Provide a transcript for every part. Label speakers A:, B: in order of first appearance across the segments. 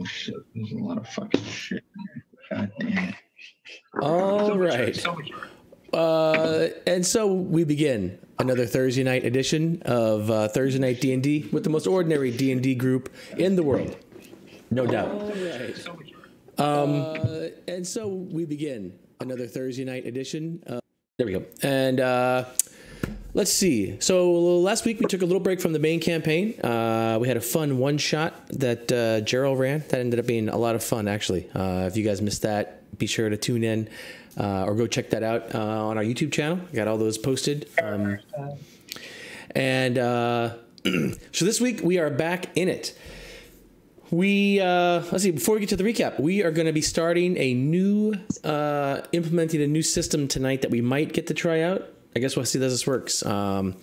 A: Oh shit, there's a lot of fucking shit in here. God damn it.
B: All right. And so we begin another Thursday night edition of Thursday Night D&D with the most ordinary D&D group in the world. No doubt. All right. And so we begin another Thursday night edition. There we go. And let's see. So last week we took a little break from the main campaign. We had a fun one-shot that Gerald ran. That ended up being a lot of fun, actually. If you guys missed that, be sure to tune in or go check that out on our YouTube channel. We got all those posted. So this week we are back in it. We let's see. Before we get to the recap, we are going to be starting a new, implementing a new system tonight that we might get to try out. I guess we'll see how this works. We're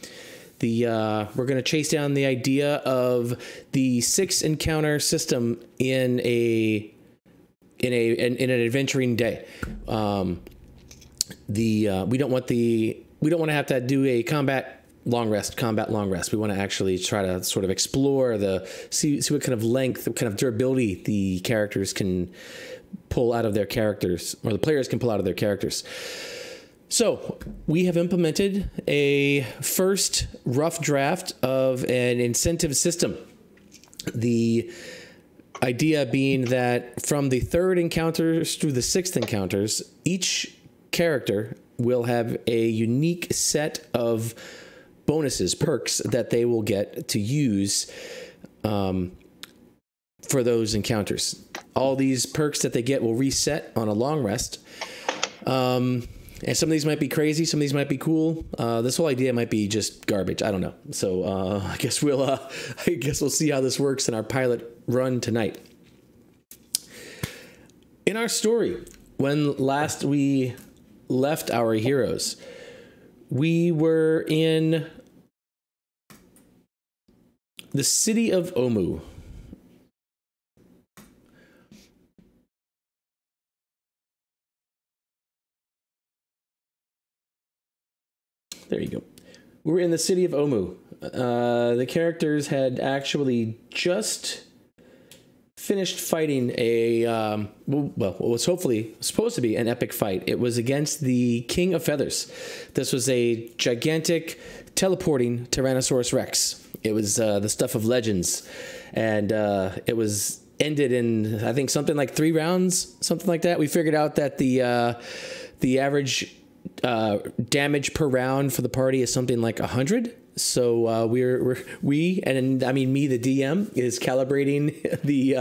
B: going to chase down the idea of the 6 encounter system in an adventuring day. We don't want to have to do a combat long rest. We want to actually try to sort of explore see what kind of length, what kind of durability the characters can pull out of their characters, or the players can pull out of their characters. So we have implemented a first rough draft of an incentive system. The idea being that from the 3rd encounters through the 6th encounters, each character will have a unique set of bonuses, perks that they will get to use for those encounters. All these perks that they get will reset on a long rest. And some of these might be crazy, some of these might be cool. This whole idea might be just garbage. I don't know. So I guess we'll see how this works in our pilot run tonight. In our story, when last we left our heroes, we were in the city of Omu. There you go. We were in the city of Omu. The characters had actually just finished fighting what was hopefully supposed to be an epic fight. It was against the King of Feathers. This was a gigantic teleporting Tyrannosaurus Rex. It was the stuff of legends, and it was ended in, I think, something like 3 rounds, something like that. We figured out that the average damage per round for the party is something like 100. So we and I mean me, the DM, is calibrating the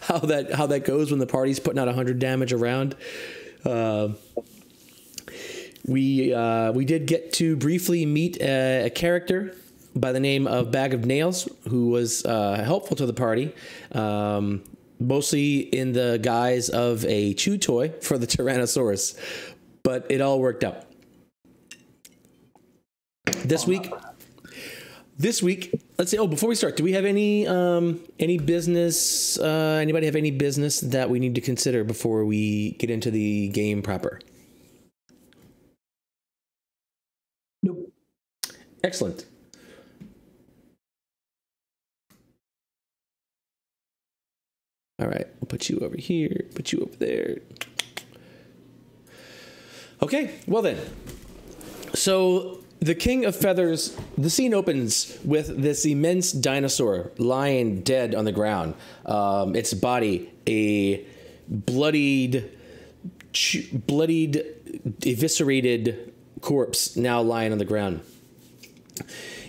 B: how that goes when the party's putting out 100 damage a round. We did get to briefly meet a character by the name of Bag of Nails, who was helpful to the party, mostly in the guise of a chew toy for the Tyrannosaurus, but it all worked out. This week, let's see. Oh, before we start, do we have any business? Anybody have any business that we need to consider before we get into the game proper?
C: Nope.
B: Excellent. All right, we'll put you over here, put you over there. Okay, well then. So the King of Feathers, the scene opens with this immense dinosaur lying dead on the ground. Its body, a bloodied, eviscerated corpse now lying on the ground.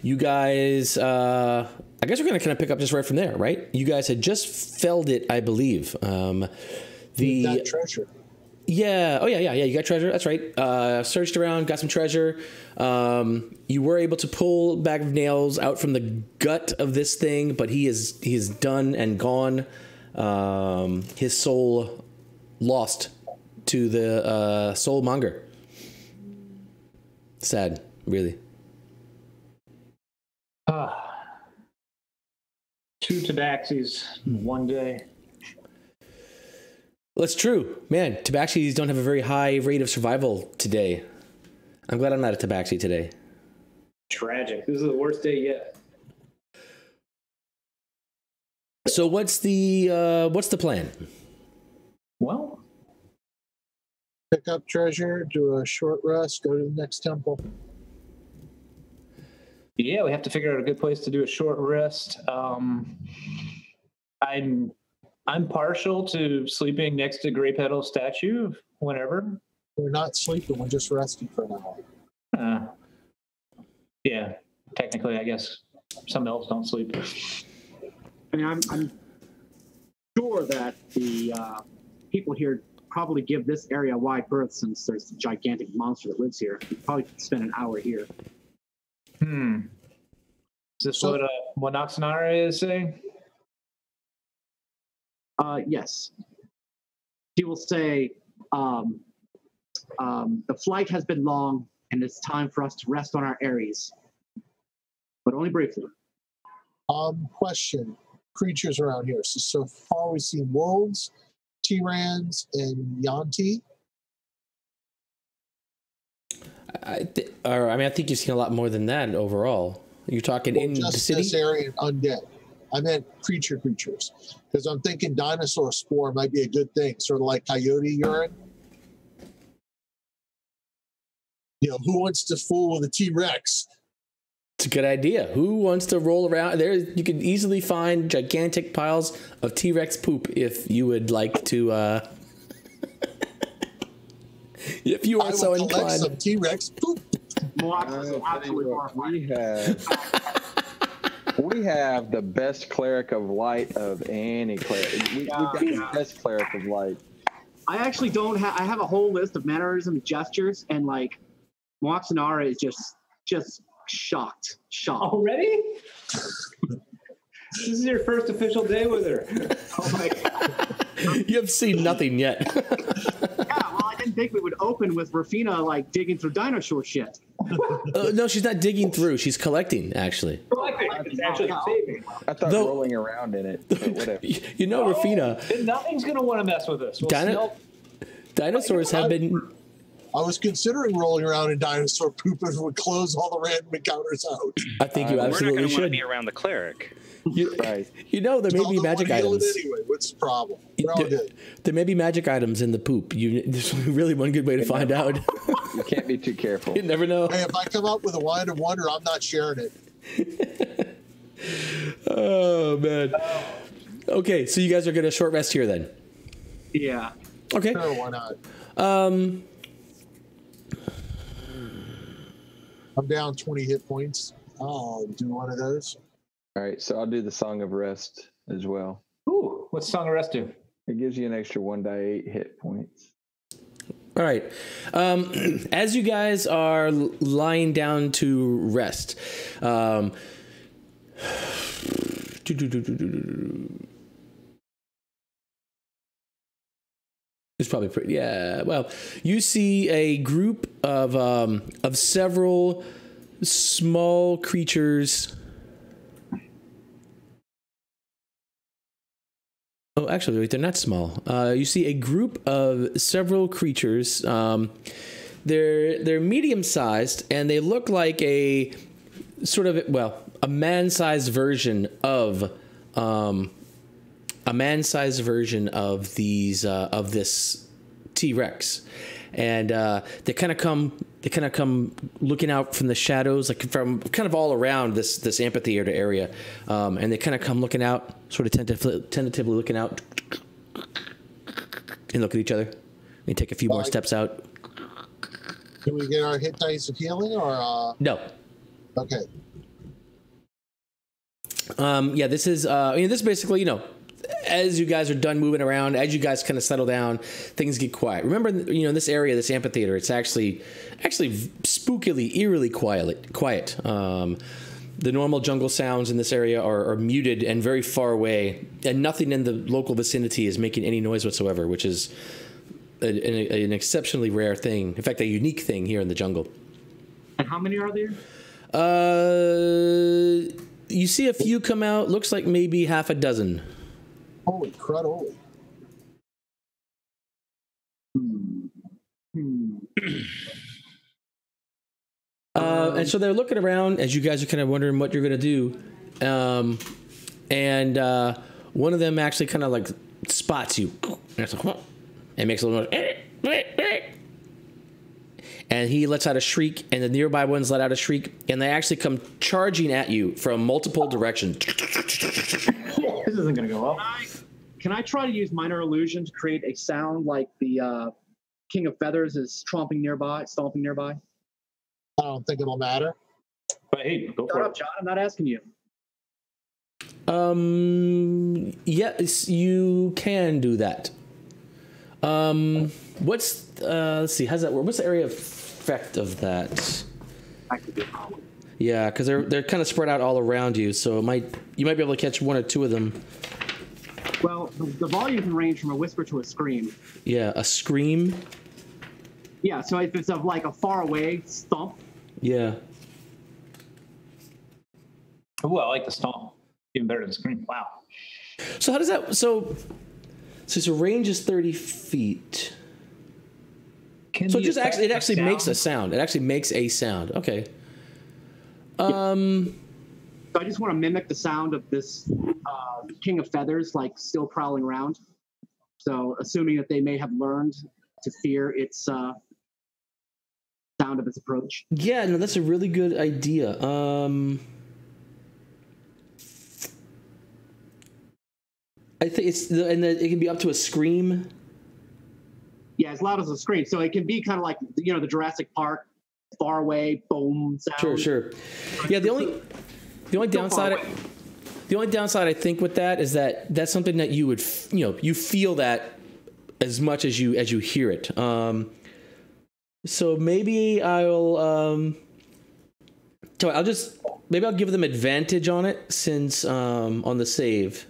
B: You guys, I guess we're going to kind of pick up just right from there, right? You guys had just felled it, I believe.
C: That treasure.
B: Yeah. Oh, yeah. You got treasure. That's right. Searched around, got some treasure. You were able to pull Bag of Nails out from the gut of this thing, but he is done and gone. His soul lost to the soul monger. Sad, really.
C: 2 tabaxis in one day.
B: Well, that's true. Man, tabaxis don't have a very high rate of survival today. I'm glad I'm not a tabaxi today.
C: Tragic. This is the worst day yet.
B: So what's the plan?
C: Well,
D: Pick up treasure, do a short rest, go to the next temple.
C: yeah, we have to figure out a good place to do a short rest. I'm partial to sleeping next to Grey Petal statue whenever.
D: We're not sleeping, we're just resting for an hour.
C: Yeah, technically, I guess some elves don't sleep.
E: I mean, I'm sure that the people here probably give this area a wide berth since there's a gigantic monster that lives here. You probably spend an hour here.
C: Is this what Noxonara is saying?
E: Yes. He will say, the flight has been long, and it's time for us to rest on our Ares. But only briefly.
D: Question. Creatures around here. So far we've seen wolves, T-Rans, and Yanti.
B: I think you've seen a lot more than that overall. You're talking in the city?
D: Just this area, undead. I meant creatures. Because I'm thinking dinosaur spore might be a good thing, sort of like coyote urine. You know, who wants to fool with a T-Rex?
B: It's a good idea. Who wants to roll around? There, you can easily find gigantic piles of T-Rex poop if you would like to. If you are so inclined.
D: Some T-Rex poop.
F: We have the best cleric of light of any cleric. We've got the best cleric of light.
E: I actually don't have. I have a whole list of mannerisms and gestures, and like, Moxonara is just shocked.
C: Already? This is your first official day with her.
E: Oh my god!
B: You have seen nothing yet.
E: Yeah, well, I didn't think we would open with Rafina like digging through dinosaur shit.
B: No, she's not digging through. She's collecting, actually.
C: It's actually saving.
F: I thought rolling around in it. But whatever.
B: You know, Rafina.
C: Nothing's going to want to mess with us.
B: Dinosaurs have been.
D: I was considering rolling around in dinosaur poop if it would close all the random encounters out.
B: I think you absolutely
G: we're not going to want to
B: should.
G: be around the cleric.
B: You know, there may be magic items.
D: Anyway, what's the problem? We're all good.
B: There may be magic items in the poop. There's really one good way to find out.
F: You can't be too careful.
B: You never know.
D: Hey, if I come up with a wine of wonder, I'm not sharing it.
B: Oh, man. Okay, so you guys are going to short rest here then?
E: Yeah.
B: Okay.
D: Sure, why not? I'm down 20 hit points. I'll do one of those.
F: All right, so I'll do the Song of Rest as well.
C: Ooh, what's Song of Rest do?
F: It gives you an extra 1d8 hit points.
B: All right. As you guys are lying down to rest, it's probably pretty. Yeah. Well, you see a group of several small creatures. Oh, actually, wait, they're not small. You see a group of several creatures. They're medium-sized, and they look like a sort of, well, a man-sized version of these of this T-Rex. And they kind of come looking out from the shadows, like from kind of all around this amphitheater area, and they kind of come looking out, sort of tentatively looking out, and look at each other. And take a few more steps out.
D: Can we get our hit dice of healing, or
B: no?
D: Okay.
B: Yeah, this is this is basically, as you guys are done moving around, as you guys kind of settle down, things get quiet. Remember, in this area, this amphitheater, it's actually spookily, eerily quiet. The normal jungle sounds in this area are muted and very far away, and nothing in the local vicinity is making any noise whatsoever, which is an exceptionally rare thing. In fact, a unique thing here in the jungle.
E: And how many are there?
B: You see a few come out. Looks like maybe half a dozen.
D: Holy crud, holy.
B: And so they're looking around as you guys are kind of wondering what you're going to do. And one of them actually kind of like spots you, and makes a little noise. And he lets out a shriek, and the nearby ones let out a shriek, and they actually come charging at you from multiple directions.
C: This isn't going to go well.
E: Can I try to use minor illusion to create a sound like the King of Feathers is stomping nearby?
D: I don't think it'll matter.
C: But hey, go
E: Shut
C: for
E: up,
C: it.
E: John. I'm not asking you.
B: Yes, you can do that. Let's see, how's that work? What's the area of effect of that?
E: That could be a problem.
B: Yeah, because they're kind of spread out all around you, so you might be able to catch one or two of them.
E: Well, the volume can range from a whisper to a scream.
B: Yeah, a scream.
E: Yeah, so if it's of like a far away stomp,
B: Yeah.
C: Ooh, I like the stomp. Even better than scream. Wow.
B: So how does that? So range is 30 feet. So it actually makes a sound. It actually makes a sound. Okay.
E: So I just want to mimic the sound of this King of Feathers, like still prowling around. So assuming that they may have learned to fear its sound of its approach.
B: Yeah, no, that's a really good idea. I think it can be up to a scream.
E: Yeah, as loud as a scream. So it can be kind of like the Jurassic Park, far away, boom sound.
B: Sure. Yeah, the only downside I think with that is that that's something that you would you feel that as much as you hear it. So maybe I'll give them advantage on it since on the save.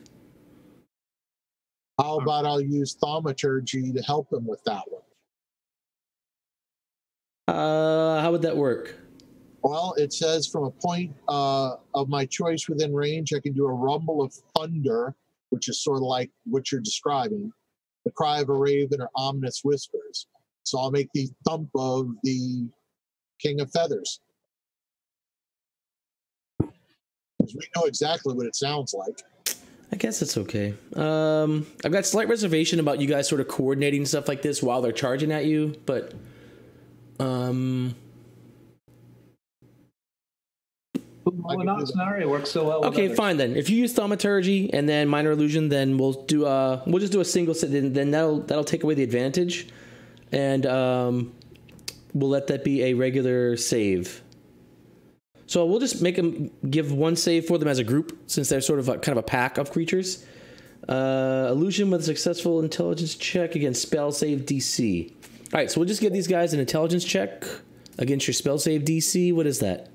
D: How about I'll use thaumaturgy to help him with that one?
B: How would that work?
D: Well, it says from a point of my choice within range, I can do a rumble of thunder, which is sort of like what you're describing, the cry of a raven or ominous whispers. So I'll make the thump of the King of Feathers. Because we know exactly what it sounds like.
B: I guess it's okay. I've got slight reservation about you guys sort of coordinating stuff like this while they're charging at you, but
C: scenario works so well.
B: Okay, fine then. If you use thaumaturgy and then minor illusion, then we'll just do a single set. Then that'll take away the advantage, and we'll let that be a regular save. So we'll just make them give one save for them as a group, since they're sort of kind of a pack of creatures. Illusion with a successful intelligence check against spell save DC. All right, so we'll just give these guys an intelligence check against your spell save DC. What is that?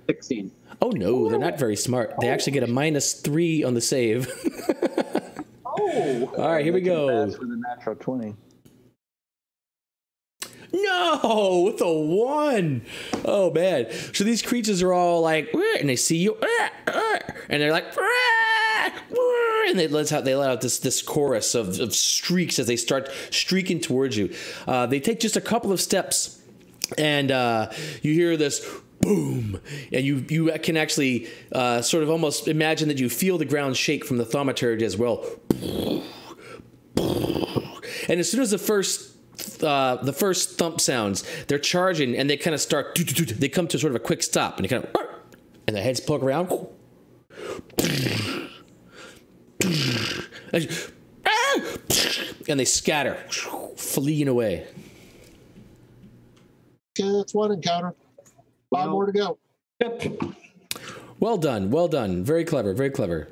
E: 16.
B: Oh no, they're not very smart. They actually get a -3 on the save.
C: Oh.
B: All right, here we go.
F: With a natural 20.
B: No, with a 1. Oh man. So these creatures are all like, and they see you, and they're like, and they let out this chorus of streaks as they start streaking towards you. They take just a couple of steps, and you hear this boom, and you can actually sort of almost imagine that you feel the ground shake from the thaumaturgy as well. And as soon as the first thump sounds, they're charging, and they kind of start. They come to sort of a quick stop, and they kind of, and the heads poke around, and they scatter, fleeing away.
D: Okay, that's one encounter. 5 more to go.
C: Yep.
B: Well done. Very clever.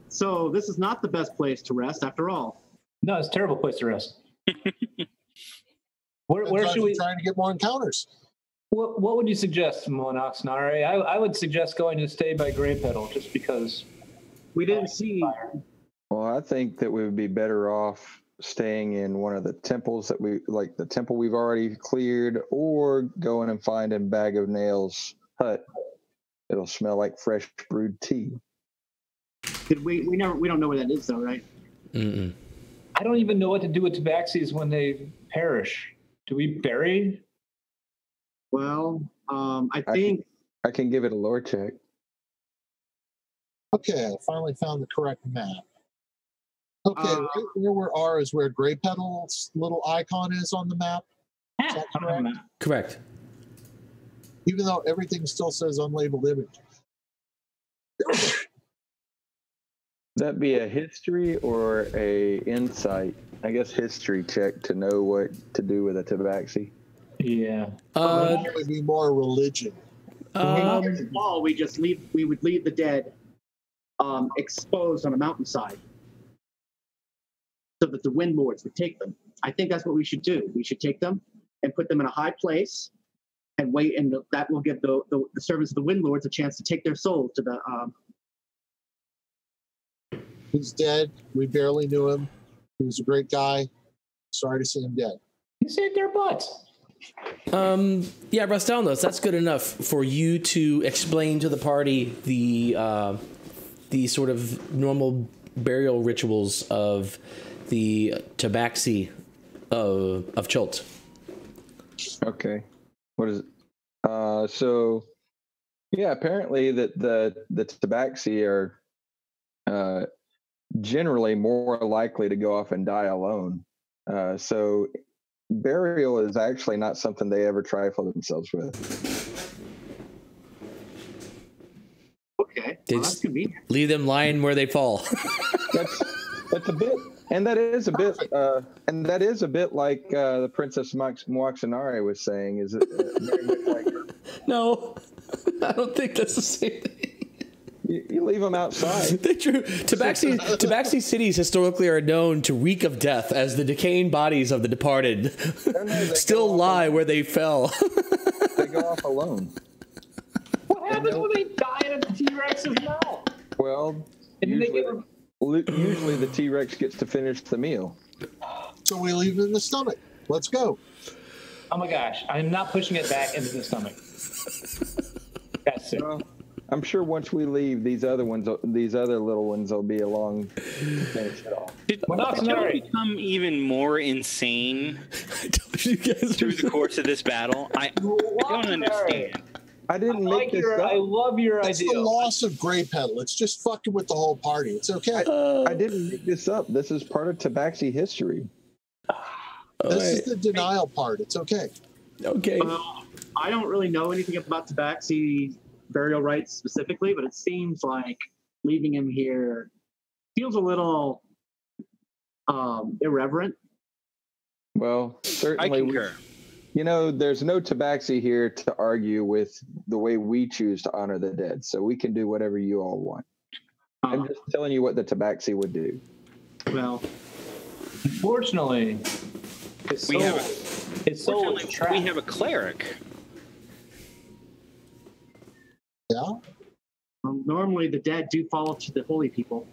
E: So this is not the best place to rest, after all.
C: No, it's a terrible place to rest. Where should we?
D: Trying to get more encounters.
C: What would you suggest, Monoxnare? I would suggest going to stay by Grey Petal, just because
E: We didn't see.
F: Well, I think that we would be better off staying in one of the temples that the temple we've already cleared, or going and finding Bag of Nails' hut. It'll smell like fresh brewed tea.
E: We don't know where that is though, right?
B: Mm-mm.
C: I don't even know what to do with tabaxis when they perish. Do we bury?
E: Well, I think
F: I can give it a lore check.
D: Okay, I finally found the correct map. Okay, right where R is where Grey Petal's little icon is on the map. Is that correct?
B: Correct.
D: Even though everything still says unlabeled image.
F: That be a history or a insight? I guess history check to know what to do with a tabaxi.
C: Yeah.
D: It would be more religion.
E: Here's the wall. We would leave the dead exposed on a mountainside, so that the wind lords would take them. I think that's what we should do. We should take them and put them in a high place and wait, and that will give the servants of the wind lords a chance to take their souls to the.
D: He's dead. We barely knew him. He was a great guy. Sorry to see him dead.
C: You saved their butts.
B: Yeah, Rastalos, that's good enough for you to explain to the party the sort of normal burial rituals of the tabaxi of Chult.
F: Okay. What is it? So yeah, apparently that the tabaxi are generally more likely to go off and die alone. So burial is actually not something they ever trifle themselves with.
E: Okay, well, that's convenient.
B: Leave them lying where they fall.
F: That's a bit, and that is a bit like the Princess Moaxanari was saying. Is it very much like her?
B: No, I don't think that's the same thing.
F: You leave them outside.
B: True. Tabaxi cities historically are known to reek of death, as the decaying bodies of the departed still lie where they fell.
F: They go off alone.
C: What happens when they die in a T-Rex's mouth?
F: Well, usually the T-Rex gets to finish the meal.
D: So we leave it in the stomach. Let's go.
C: Oh my gosh, I'm not pushing it back into the stomach. That's sick.
F: Well, I'm sure once we leave, these other little ones will be along to finish it off.
G: Did Joe become even more insane through the course of this battle? I don't understand.
F: I didn't make this up.
C: I love your
D: It's
C: idea.
D: the loss of Grey Petal. It's just fucking with the whole party. It's okay.
F: I didn't make this up. This is part of tabaxi history.
D: This is the denial part. It's okay.
B: Okay.
E: I don't really know anything about tabaxi burial rites specifically, but it seems like leaving him here feels a little irreverent.
F: Well, certainly.
G: I concur.
F: There's no tabaxi here to argue with the way we choose to honor the dead, so we can do whatever you all want. I'm just telling you what the tabaxi would do.
E: Well,
C: Unfortunately,
G: We have a cleric.
D: Yeah.
E: normally the dead do fall to the holy people.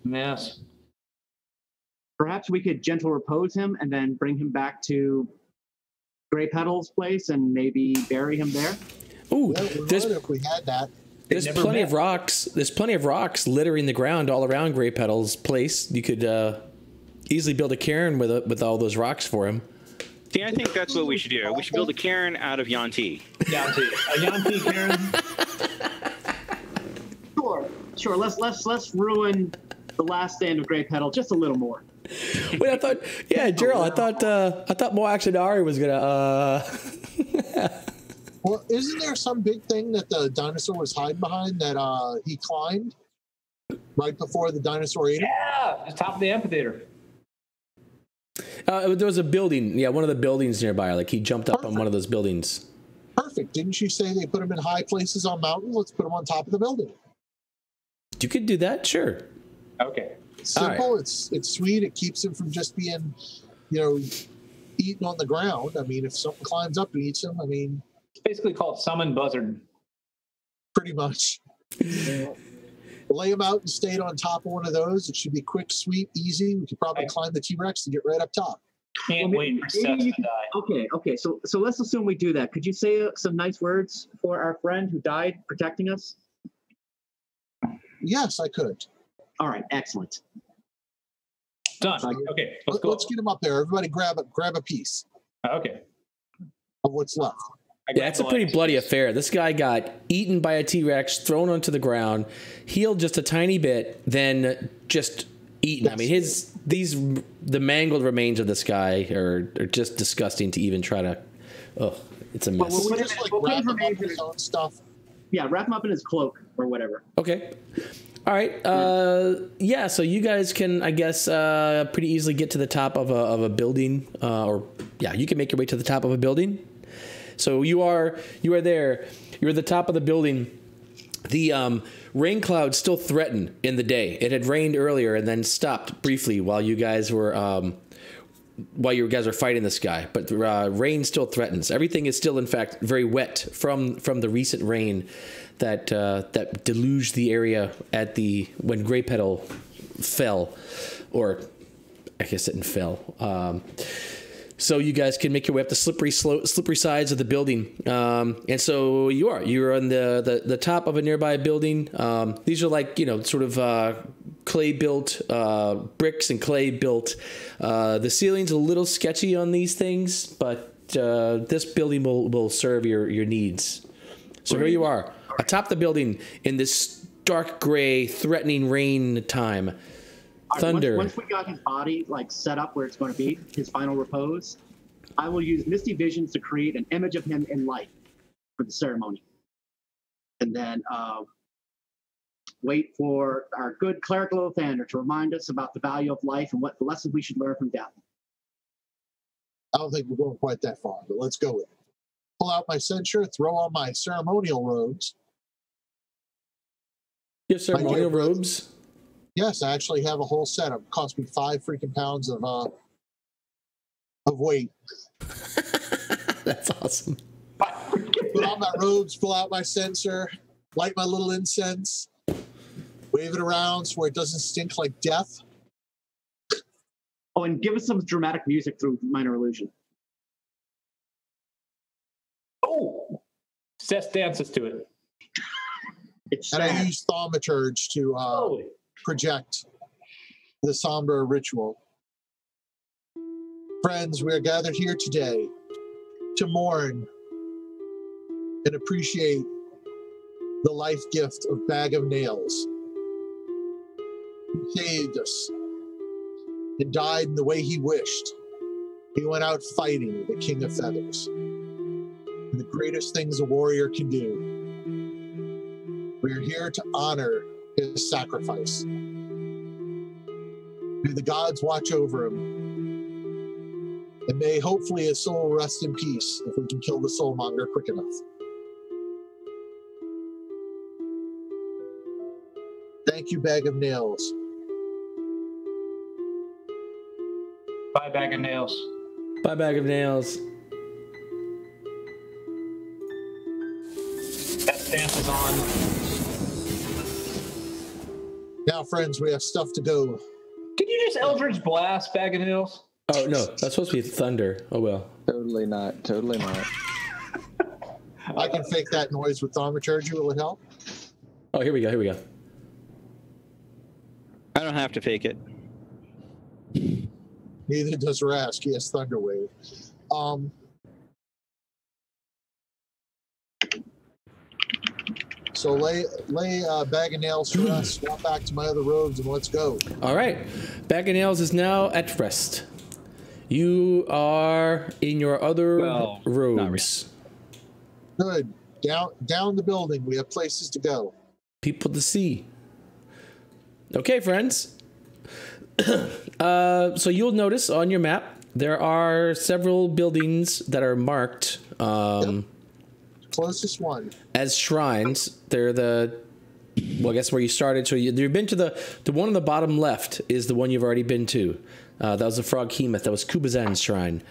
C: Yes.
E: Perhaps we could gentle repose him and then bring him back to Grey Petal's place and maybe bury him there.
B: Ooh,
D: Yeah, we would if we had that.
B: there's plenty of rocks. There's plenty of rocks littering the ground all around Grey Petal's place. You could easily build a cairn with all those rocks for him.
G: See, I think that's what we should do. We should build a cairn out of Yanti.
C: Yanti. A Yanti cairn.
E: Sure. Let's ruin the last stand of Grey Petal just a little more.
B: Wait, I thought, Gerald, I thought Moaxanari was gonna.
D: Well, isn't there some big thing that the dinosaur was hiding behind that he climbed right before the dinosaur ate him?
C: Yeah, the top of the amphitheater.
B: There was a building. Yeah, one of the buildings nearby. Like he jumped up on one of those buildings.
D: Perfect. Didn't you say they put him in high places on mountains? Let's put him on top of the building.
B: You could do that, sure.
C: Okay.
D: It's simple. Right. It's sweet. It keeps him from just being, eaten on the ground. I mean, if something climbs up and eats him,
C: It's basically called summon buzzard.
D: Pretty much. Lay him out and stay on top of one of those. It should be quick, sweet, easy. We could probably climb the T-Rex and get right up top.
C: Can't wait for Seth to die.
E: Okay. So let's assume we do that. Could you say some nice words for our friend who died protecting us?
D: Yes, I could.
E: All right, excellent.
C: Done. Okay, let's go.
D: Let's get him up there. Everybody grab a piece
C: Okay.
D: of what's left.
B: Yeah, it's a pretty bloody affair. This guy got eaten by a T-Rex, thrown onto the ground, healed just a tiny bit, then just eaten. I mean, the mangled remains of this guy are just disgusting to even try to. Oh, it's a mess.
D: We'll just like wrap him up in his own stuff.
E: Yeah, wrap him up in his cloak or whatever.
B: Okay. All right. Yeah. So you guys can, I guess, pretty easily get to the top of a building, you can make your way to the top of a building. So you are there. You're at the top of the building. The rain clouds still threaten in the day. It had rained earlier and then stopped briefly while you guys were fighting this guy. But rain still threatens. Everything is still, in fact, very wet from the recent rain that deluged the area when Grey Petal fell, or I guess it fell. So you guys can make your way up the slippery sides of the building. And so you're on the top of a nearby building. These are like, sort of clay built, bricks and clay built. The ceiling's a little sketchy on these things, but this building will serve your needs. So here you are, atop the building in this dark gray, threatening rain time. Thunder.
E: Once we got his body set up where it's going to be, his final repose, I will use Misty Visions to create an image of him in light for the ceremony. And then wait for our good clerical Lathander to remind us about the value of life and what the lessons we should learn from death.
D: I don't think we're going quite that far, but let's go with it. Pull out my censure, throw on my ceremonial robes.
B: You have ceremonial robes?
D: Yes, I actually have a whole set. It cost me 5 freaking pounds of weight.
B: That's awesome.
D: Put on my robes, pull out my censer, light my little incense, wave it around so it doesn't stink like death.
E: Oh, and give us some dramatic music through Minor Illusion.
C: Oh, Seth dances to it.
E: It's
D: and
E: sad.
D: I use thaumaturge to project the somber ritual. Friends, we are gathered here today to mourn and appreciate the life gift of Bag of Nails. He saved us and died in the way he wished. He went out fighting the King of Feathers. And the greatest things a warrior can do. We are here to honor his sacrifice. May the gods watch over him. And may hopefully his soul rest in peace if we can kill the soulmonger quick enough. Thank you, Bag of Nails.
C: Bye, Bag of Nails.
B: Bye, Bag of Nails.
C: That stance is on.
D: Now, friends, we have stuff to go.
C: Did you just Eldritch Blast, Bag of Nails?
B: Oh, no. That's supposed to be thunder. Oh, well.
F: Totally not. Totally not.
D: I can fake that noise with thaumaturgy. Will it help?
B: Oh, here we go. Here we go.
G: I don't have to fake it.
D: Neither does Rask. He has Thunder Wave. So lay Bag of Nails for us. Swap back to my other robes and let's go.
B: All right. Bag of Nails is now at rest. You are in your other robes.
D: Good. Down the building. We have places to go.
B: People to see. Okay, friends. So you'll notice on your map there are several buildings that are marked
D: Closest one
B: as shrines. They're I guess where you started. So you've been to the one on the bottom left is the one you've already been to. That was the Frog Hemoth. That was Kubazan's shrine.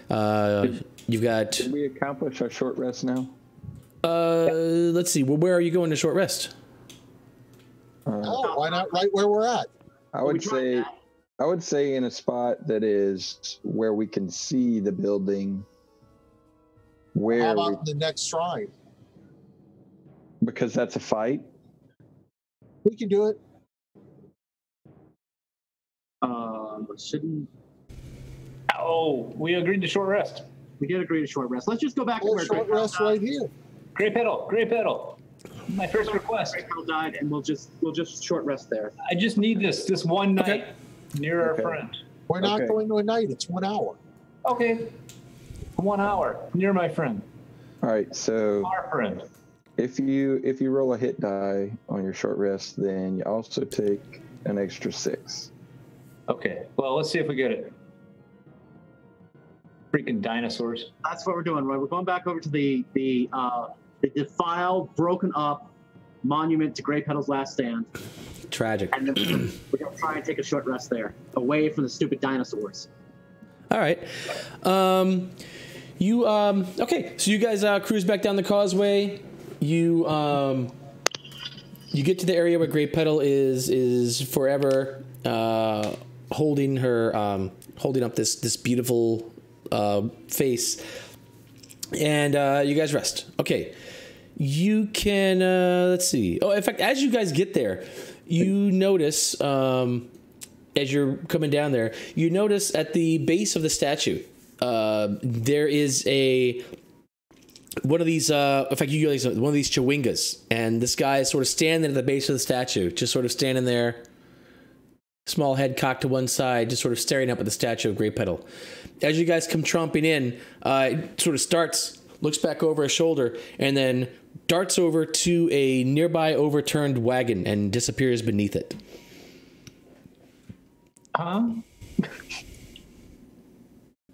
B: You've got.
F: Did we accomplish our short rest now?
B: Let's see. Well, where are you going to short rest?
D: Why not right where we're at?
F: I would say in a spot that is where we can see the building.
D: How about the next shrine?
F: Because that's a fight.
D: We can do it.
E: Shouldn't.
C: Oh, we agreed to short rest.
E: We did agree to short rest. Let's just go back to where
D: Short
E: Grey
D: rest
E: Petal
D: right here.
C: Gray Petal. My first request.
E: Grey Petal died, and we'll just short rest there.
C: I just need this one night
B: Okay.
C: near our
F: Okay.
C: friend.
D: We're not
F: Okay.
D: going to a night. It's 1 hour.
C: Okay. 1 hour near my friend.
F: All right, so
C: Our friend.
F: if you roll a hit die on your short rest, then you also take an extra 6.
C: Okay. Well, let's see if we get it. Freaking dinosaurs.
E: That's what we're doing, right? We're going back over to the defiled, broken up monument to Grey Petal's last stand,
B: Tragic.
E: and then we're gonna try and take a short rest there, away from the stupid dinosaurs.
B: All right. Okay, so you guys cruise back down the causeway. You get to the area where Grey Petal is forever holding up this beautiful face, and you guys rest. Okay, you can let's see. Oh, in fact, as you guys get there, you notice as you're coming down there, you notice at the base of the statue there is one of these. In fact, you realize one of these chewingas, and this guy is sort of standing at the base of the statue, just sort of standing there. Small head cocked to one side, just sort of staring up at the statue of Grey Petal. As you guys come tromping in, it sort of starts, looks back over his shoulder, and then darts over to a nearby overturned wagon and disappears beneath it.
C: Huh?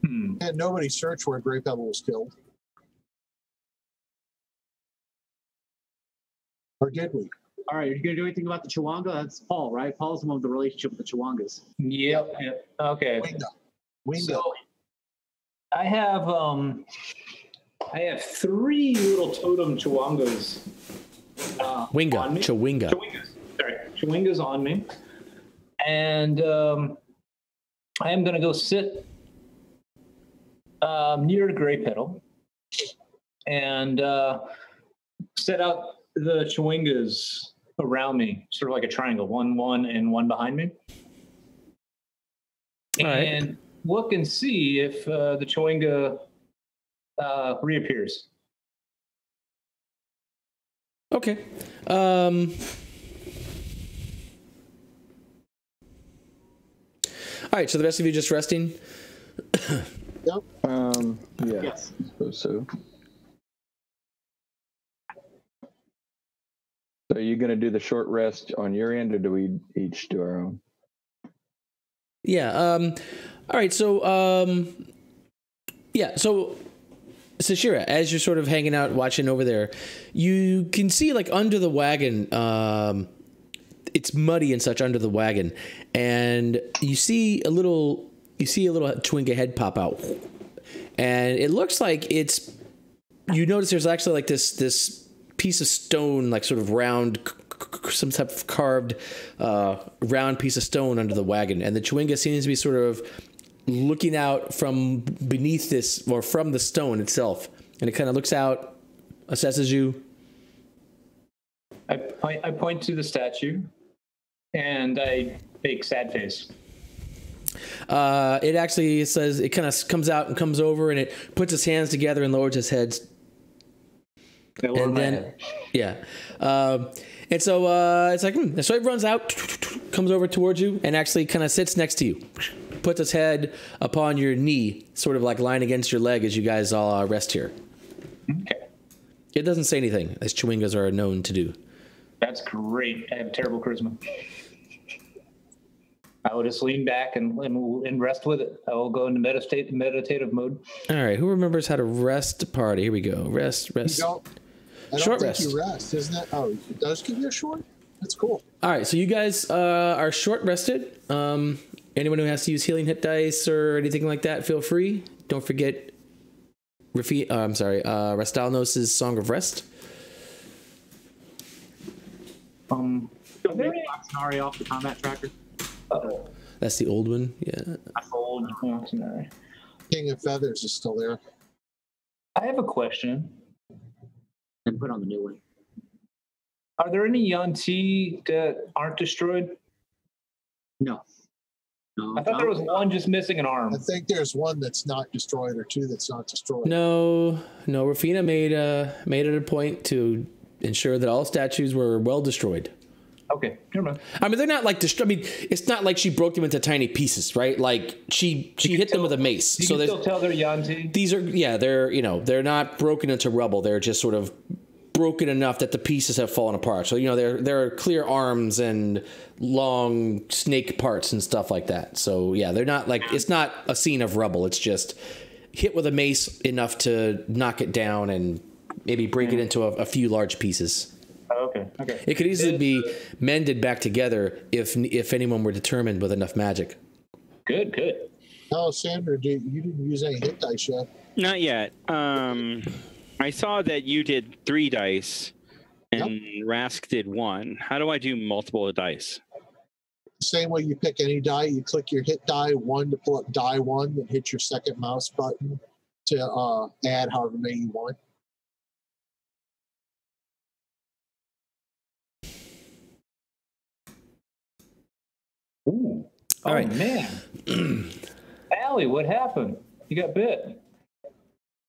D: And nobody searched where Grey Petal was killed. Or did we?
E: All right, are you gonna do anything about the Chewanga? That's Paul, right? Paul's the one with the relationship with the Chewangas.
C: Yep. Okay.
D: Wingo.
C: So I have 3 little totem Chewangas.
B: Winga,
C: on me.
B: Chewinga.
C: Chewingas on me, and I am gonna go sit near Grey Petal and set out the Chewingas around me, sort of like a triangle, one, and one behind me.
B: All right.
C: And look and see if the Chewinga reappears.
B: Okay. All right, so the rest of you just resting?
D: Yep.
F: Yeah,
E: Yes.
F: I suppose so. So are you going to do the short rest on your end, or do we each do our own?
B: Yeah. All right, so so Sashira, as you're sort of hanging out watching over there, you can see like under the wagon, it's muddy and such under the wagon, and you see a little Chewinga head pop out, and it looks like you notice there's actually like this piece of stone, like sort of round, some type of carved round piece of stone under the wagon, and the Chewinga seems to be sort of looking out from beneath this, or from the stone itself, and it kind of looks out, assesses you.
C: I point to the statue, and I make sad face.
B: It actually says, it kind of comes out and comes over, and it puts its hands together and lowers its head. And then, yeah. And so it's like, so it runs out, comes over towards you, and actually kind of sits next to you. Puts its head upon your knee, sort of like lying against your leg as you guys all rest here.
C: Okay.
B: It doesn't say anything, as Chewingas are known to do.
C: That's great. I have terrible charisma. I will just lean back and rest with it. I will go into meditative mode.
B: All right, who remembers how to rest a party? Here we go. Rest.
D: I don't
B: Short
D: think
B: rest.
D: you rest, isn't it? Oh, it does give you a short? That's cool.
B: All right, so you guys are short rested. Anyone who has to use healing hit dice or anything like that, feel free. Don't forget Rastalnos' Song of Rest.
E: Don't make Scenario off the combat tracker.
C: Uh-oh.
B: That's the old one, yeah.
C: That's old.
D: King of Feathers is still there.
C: I have a question.
E: And put on the new one.
C: Are there any Yanti that aren't destroyed?
E: No. No,
C: I thought there was one just missing an arm.
D: I think there's one that's not destroyed or two that's not destroyed.
B: No, Rafina made it a point to ensure that all statues were well destroyed.
C: Okay, never mind.
B: I mean, they're not like I mean, it's not like she broke them into tiny pieces, right? Like she hit them with a mace.
C: You
B: so
C: can still tell they're Yanti.
B: These are they're not broken into rubble. They're just sort of broken enough that the pieces have fallen apart. So there are clear arms and long snake parts and stuff like that. So yeah, they're not like, it's not a scene of rubble. It's just hit with a mace enough to knock it down and maybe break it into a few large pieces.
C: Okay.
B: It could easily be mended back together if anyone were determined with enough magic.
C: Good.
D: No, Sandra, you didn't use any hit dice yet.
G: Not yet. I saw that you did 3 dice and Rask did 1. How do I do multiple dice?
D: Same way you pick any die, you click your hit die 1 to pull up die 1, then hit your second mouse button to add however many you want.
C: Ooh.
B: All right.
C: Man. Allie, what happened? You got bit.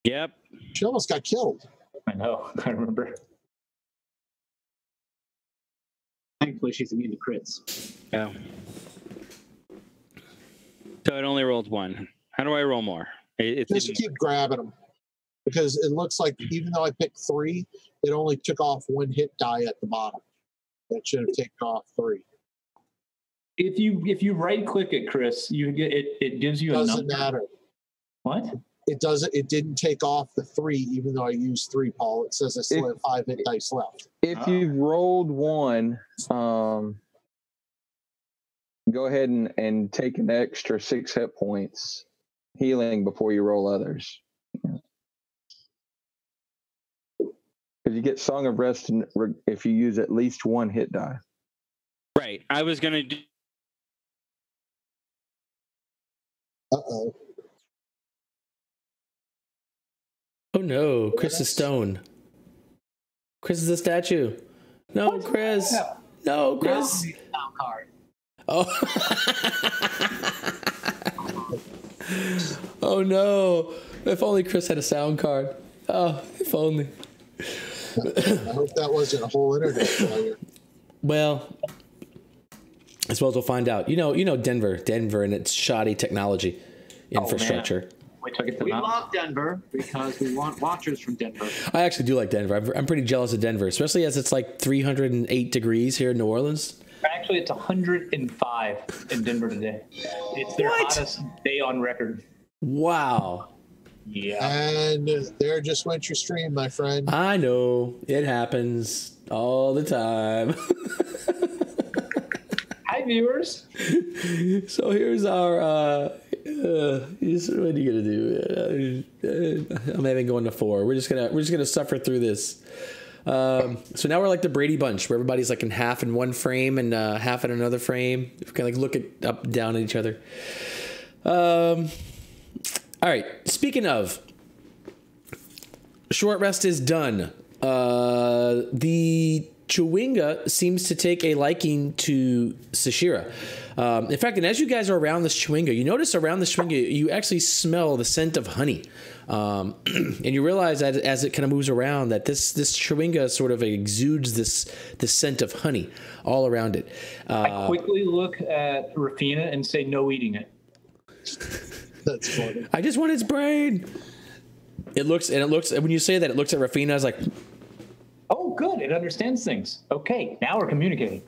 G: Yep.
D: She almost got killed.
C: I know. I remember.
E: Thankfully, she's immune to crits.
G: Yeah. So it only rolled 1. How do I roll more?
D: Just keep grabbing them. Because it looks like even though I picked 3, it only took off 1 hit die at the bottom. That should have taken off 3.
C: If you right click it, Chris, you get it gives you a number.
D: Doesn't matter.
C: What?
D: It doesn't. It didn't take off the 3, even though I used 3, Paul. It says I still have 5 hit dice left.
F: If you've rolled 1, go ahead and take an extra 6 hit points healing before you roll others. Because you get Song of Rest if you use at least 1 hit die.
G: Right. I was going to do.
D: Uh-oh.
B: Oh no, Chris is stone. Chris is a statue. No, Chris. No, Chris.
E: Sound card.
B: Oh. Oh no. If only Chris had a sound card. Oh, if only.
D: I hope that wasn't a whole internet failure.
B: Well, I suppose we'll find out. You know Denver and its shoddy technology infrastructure.
C: Wait till I get to
E: We
C: the mountain.
E: love Denver because we want watchers from Denver.
B: I actually do like Denver. I'm pretty jealous of Denver, especially as it's like 308 degrees here in New Orleans.
C: Actually, it's 105 in Denver today. It's their hottest day on record.
B: Wow.
C: Yeah.
D: And there just went your stream, my friend.
B: I know. It happens all the time.
C: Hi, viewers.
B: So here's our what are you gonna do? I'm having going to 4. We're just gonna suffer through this. So now we're like the Brady Bunch, where everybody's like in half in one frame and half in another frame. We kind of like look up and down at each other. All right. Speaking of, short rest is done. The Chewinga seems to take a liking to Sashira. In fact, and as you guys are around this Chewinga, you notice around the Chewinga, you actually smell the scent of honey. And you realize that as it kind of moves around that this Chewinga sort of exudes this scent of honey all around it.
C: I quickly look at Rafina and say, no eating it.
D: That's funny.
B: I just want its brain. It looks, when you say that, it looks at Rafina as like,
C: Oh, good. It understands things. Okay, now we're communicating.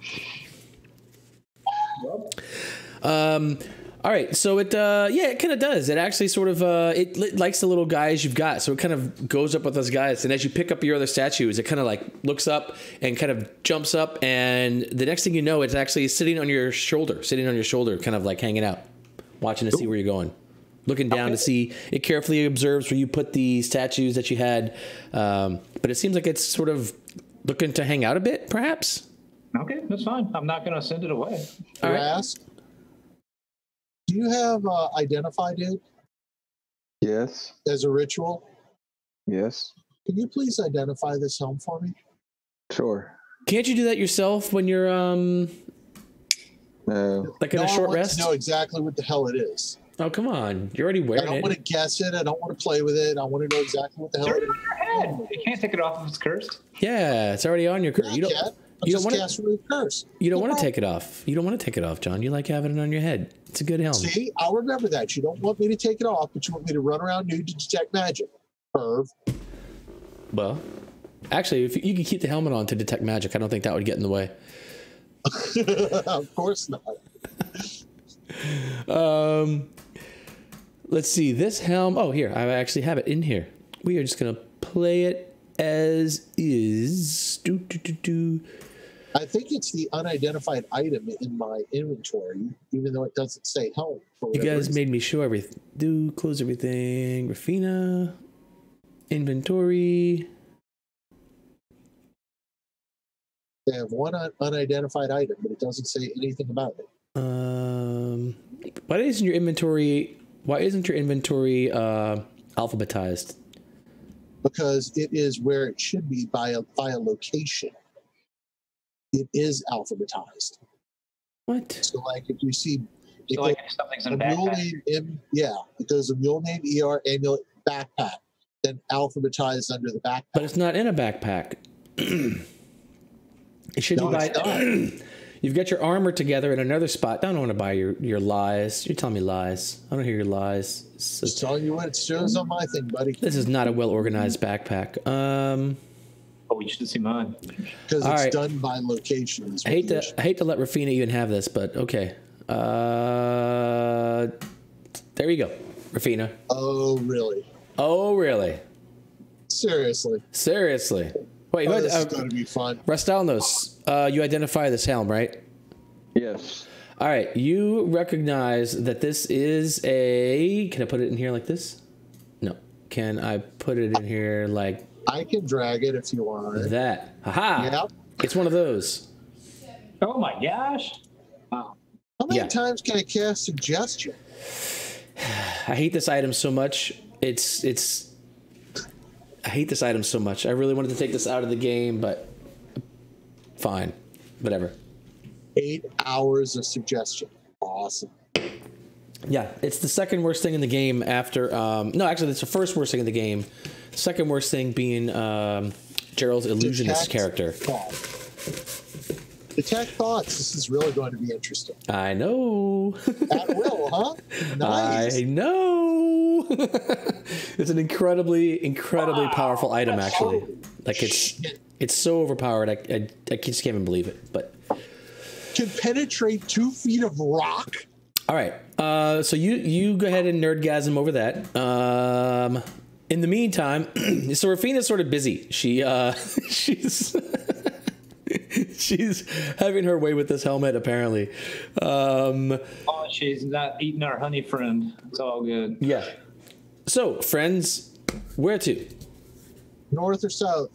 B: all right, so it kind of does. It actually sort of it likes the little guys you've got, so it kind of goes up with those guys. And as you pick up your other statues, it kind of like looks up and kind of jumps up, and the next thing you know, it's actually sitting on your shoulder, kind of like hanging out, watching to see where you're going, looking down to see. It carefully observes where you put the statues that you had, but it seems like it's sort of looking to hang out a bit, perhaps.
C: Okay, that's fine. I'm not going to send it away.
B: All right.
D: Ask, do you have identified it
F: Yes.
D: as a ritual?
F: Yes.
D: Can you please identify this helm for me?
F: Sure.
B: Can't you do that yourself when you're
F: No.
B: Like in
D: No
B: a
D: one
B: short
D: wants
B: rest?
D: to know exactly what the hell it is.
B: Oh, come on. You're already
D: I
B: wearing
D: don't want to
B: it.
D: guess it. I don't want to play with it. I want to know exactly what the hell
C: Throw
D: it
C: it
D: is.
C: on your head. You can't take it off if it's cursed.
B: Yeah, it's already on your
D: Yeah,
B: curse.
D: I
B: You don't.
D: can. I'll
B: You don't
D: just
B: want to.
D: cast remove curse.
B: You don't
D: No
B: want to
D: problem.
B: take it off. You don't want to take it off, John. You like having it on your head. It's a good helm.
D: See, I'll remember that. You don't want me to take it off, but you want me to run around nude to detect magic. Perv.
B: Well, actually, if you could keep the helmet on to detect magic, I don't think that would get in the way.
D: Of course not.
B: Let's see. This helm. Oh, here. I actually have it in here. We are just gonna play it as is.
D: I think it's the unidentified item in my inventory, even though it doesn't say helm. For
B: You
D: whatever
B: guys
D: reason.
B: made me show everything. Close everything. Rafina. Inventory.
D: They have one unidentified item, but it doesn't say anything about it.
B: Why isn't your inventory alphabetized?
D: Because it is where it should be by location. It is alphabetized.
B: What?
D: So, like, if you see, it
C: So like if something's in
D: a
C: a
D: mule
C: backpack.
D: name, it goes a mule name, ER, amulet, backpack, then alphabetized under the backpack.
B: But it's not in a backpack. It should
D: No,
B: be by.
D: it's not.
B: You've got your armor together in another spot. I don't want to buy your lies. You're telling me lies. I don't hear your lies.
D: Just telling you what it shows on my thing, buddy.
B: This is not a well organized backpack.
C: Oh, you should see mine.
D: Because
B: All
D: it's
B: right.
D: done by location. is
B: I
D: what
B: hate
D: the
B: to
D: issue-
B: I hate to let Rafina even have this, but okay. There you go, Rafina.
D: Oh, really?
B: Oh really?
D: Seriously?
B: Seriously? Wait,
D: Oh, this is going to be fun.
B: Rastalnos, you identify this helm, right?
F: Yes.
B: All right, you recognize that this is a. Can I put it in here like this? No. Can I put it in here like
D: I can drag it if you want.
B: that? Haha!
D: Yep.
B: It's one of those.
C: Oh my gosh. Wow.
D: How many
B: Yeah.
D: times can I cast suggestion?
B: I hate this item so much. I hate this item so much. I really wanted to take this out of the game, but fine, whatever.
D: 8 hours of suggestion. Awesome.
B: Yeah, it's the second worst thing in the game after. No, actually, it's the first worst thing in the game. Second worst thing being Gerald's illusionist
D: Detect
B: character.
D: thought. Detect thoughts. This is really going to be interesting.
B: I know.
D: At will, huh? Nice.
B: I know. It's an incredibly powerful item, actually. Like it's so overpowered. I just can't even believe it. But
D: Can penetrate 2 feet of rock.
B: all right. So you go ahead and nerdgasm over that. In the meantime, so Rafina's sort of busy. She's she's having her way with this helmet apparently.
C: Oh, she's not eating our honey friend. It's all good.
B: Yeah. So friends, where to?
D: North or south?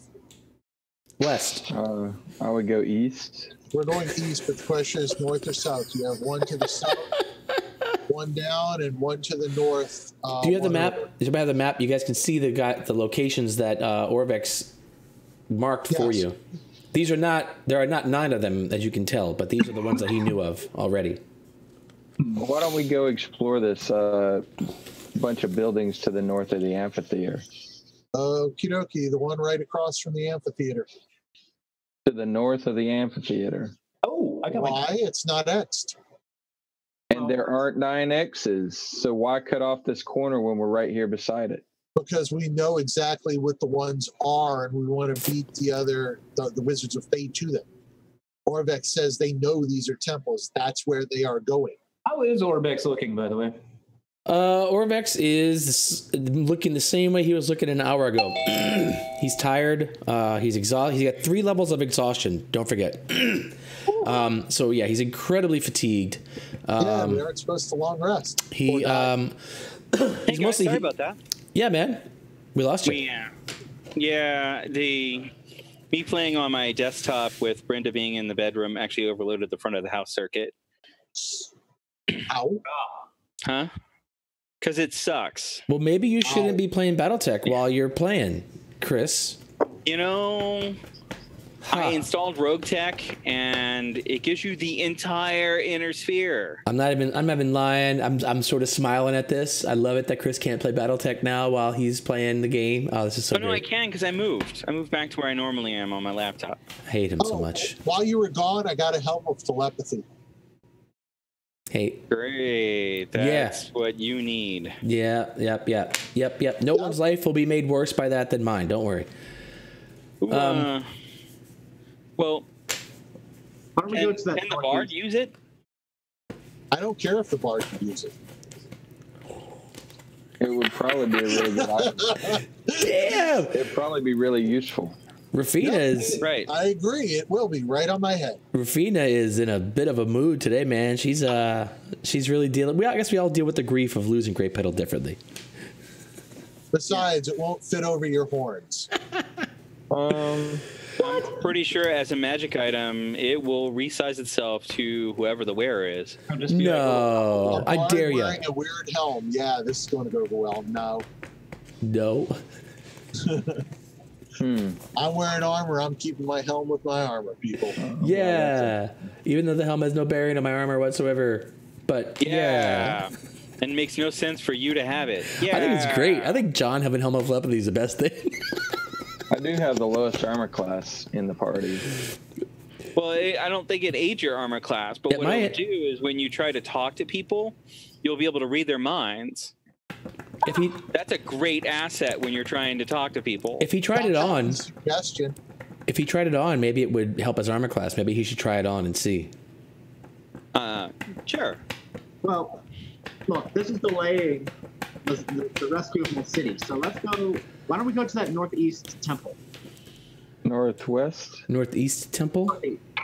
B: West.
F: I would go east.
D: We're going east, but the question is north or south. You have one to the south, one down, and one to the north.
B: Do you have the
D: one
B: map?
D: over.
B: Do you have the map? You guys can see the locations that Orvex marked for
D: Yes.
B: you. These are not. There are not 9 of them, as you can tell, but these are the ones that he knew of already.
F: Why don't we go explore this bunch of buildings to the north of the amphitheater?
D: Okie dokie, the one right across from the amphitheater.
F: To the north of the amphitheater.
C: Oh, I got my.
D: Why? It's not X'd.
F: And there aren't 9 X's, so why cut off this corner when we're right here beside it?
D: Because we know exactly what the ones are, and we want to beat the Wizards of Fate to them. Orvex says they know these are temples. That's where they are going.
C: How is Orbex looking, by the way?
B: Orvex is looking the same way he was looking an hour ago. He's tired. He's exhausted. He's got 3 levels of exhaustion. Don't forget. So yeah, he's incredibly fatigued.
D: Yeah, we aren't supposed to long rest.
B: He
G: Hey
B: he's
G: guys,
B: mostly
G: sorry about that.
B: yeah, man. We lost you.
G: Yeah, me playing on my desktop with Brenda being in the bedroom actually overloaded the front of the house circuit.
D: Ow.
G: Huh? Because it sucks.
B: Well, maybe you shouldn't be playing BattleTech while you're playing, Chris.
G: You know, I installed Rogue Tech, and it gives you the entire inner sphere.
B: I'm not even lying. I'm sort of smiling at this. I love it that Chris can't play BattleTech now while he's playing the game. Oh, this is so
G: Oh, no,
B: great.
G: I can because I moved. I moved back to where I normally am on my laptop.
B: I hate him so much.
D: While you were gone, I got a helm of telepathy.
B: Hey.
G: Great. That's what you need.
B: Yeah. Yep. No one's life will be made worse by that than mine. Don't worry.
G: Well,
E: Why don't we go to that?
G: can the bard use it?
D: I don't care if the bard can use it.
F: It would probably be a really good item.
B: Damn.
F: It'd probably be really useful.
B: Rafina is
G: Right.
D: I agree. It will be right on my head.
B: Rafina is in a bit of a mood today, man. She's really dealing. I guess we all deal with the grief of losing Great Petal differently.
D: Besides, it won't fit over your horns.
G: I'm pretty sure as a magic item, it will resize itself to whoever the wearer is.
C: I'll just be like,
B: No,
D: A
B: I
D: bard
B: dare you.
D: wearing a weird helm. Yeah, this is going to go over well. No.
B: No.
D: I'm wearing armor. I'm keeping my helm with my armor, people.
B: Yeah. Even though the helm has no bearing on my armor whatsoever. But yeah.
G: And it makes no sense for you to have it. Yeah.
B: I think it's great. I think John having helm of telepathy is the best thing.
F: I do have the lowest armor class in the party.
G: Well, I don't think it aids your armor class, but
B: It
G: what
B: might.
G: it'll do is when you try to talk to people, you'll be able to read their minds.
B: If he
G: That's a great asset when you're trying to talk to people.
B: if he tried it on,
D: Suggestion.
B: if he tried it on, maybe it would help his armor class. Maybe he should try it on and see.
G: Sure.
E: Well, look, this is delaying the rescue of my city. So let's go. Why don't we go to that northeast temple?
F: Northwest?
B: Northeast Temple.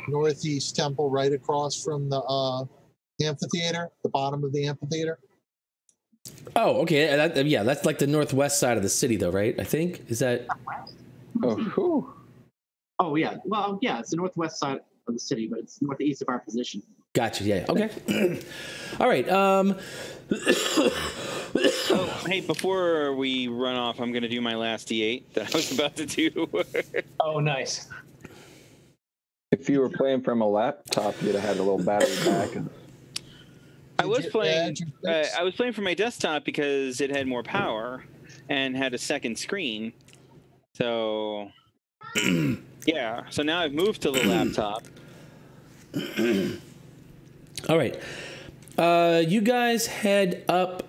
D: Northeast temple right across from the amphitheater, the bottom of the amphitheater.
B: Oh, okay. Yeah, that's like the northwest side of the city, though, right? I think is that.
F: Oh, whew.
E: Oh yeah. Well, yeah, it's the northwest side of the city, but it's northeast of our position.
B: Gotcha. Yeah. Okay. All right.
G: Oh, hey, before we run off, I'm going to do my last D8 that I was about to do.
C: oh, nice.
F: If you were playing from a laptop, you'd have had a little battery back.
G: I was playing.
D: add your dice?
G: I was playing from my desktop because it had more power and had a second screen. So, yeah. So now I've moved to the laptop.
B: All right. You guys head up.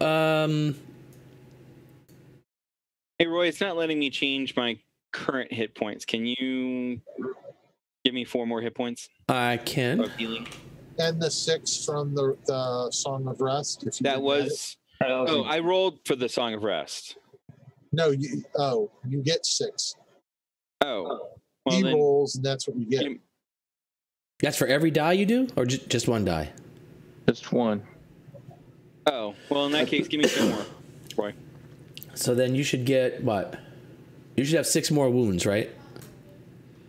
G: Hey, Roy, it's not letting me change my current hit points. Can you give me 4 more hit points
B: I can.
G: of healing?
D: And the 6 from the Song of Rest. If you
G: That
D: didn't
G: was.
C: That was
G: Oh, I rolled for the Song of Rest.
D: No, you get 6.
G: Oh, well
D: He
G: then.
D: rolls, and that's what you get.
G: you-
B: That's for every die you do, or just one die?
F: Just one.
G: Oh, well, in that case, give me 2 more, Roy.
B: So then you should get what? You should have 6 more wounds, right?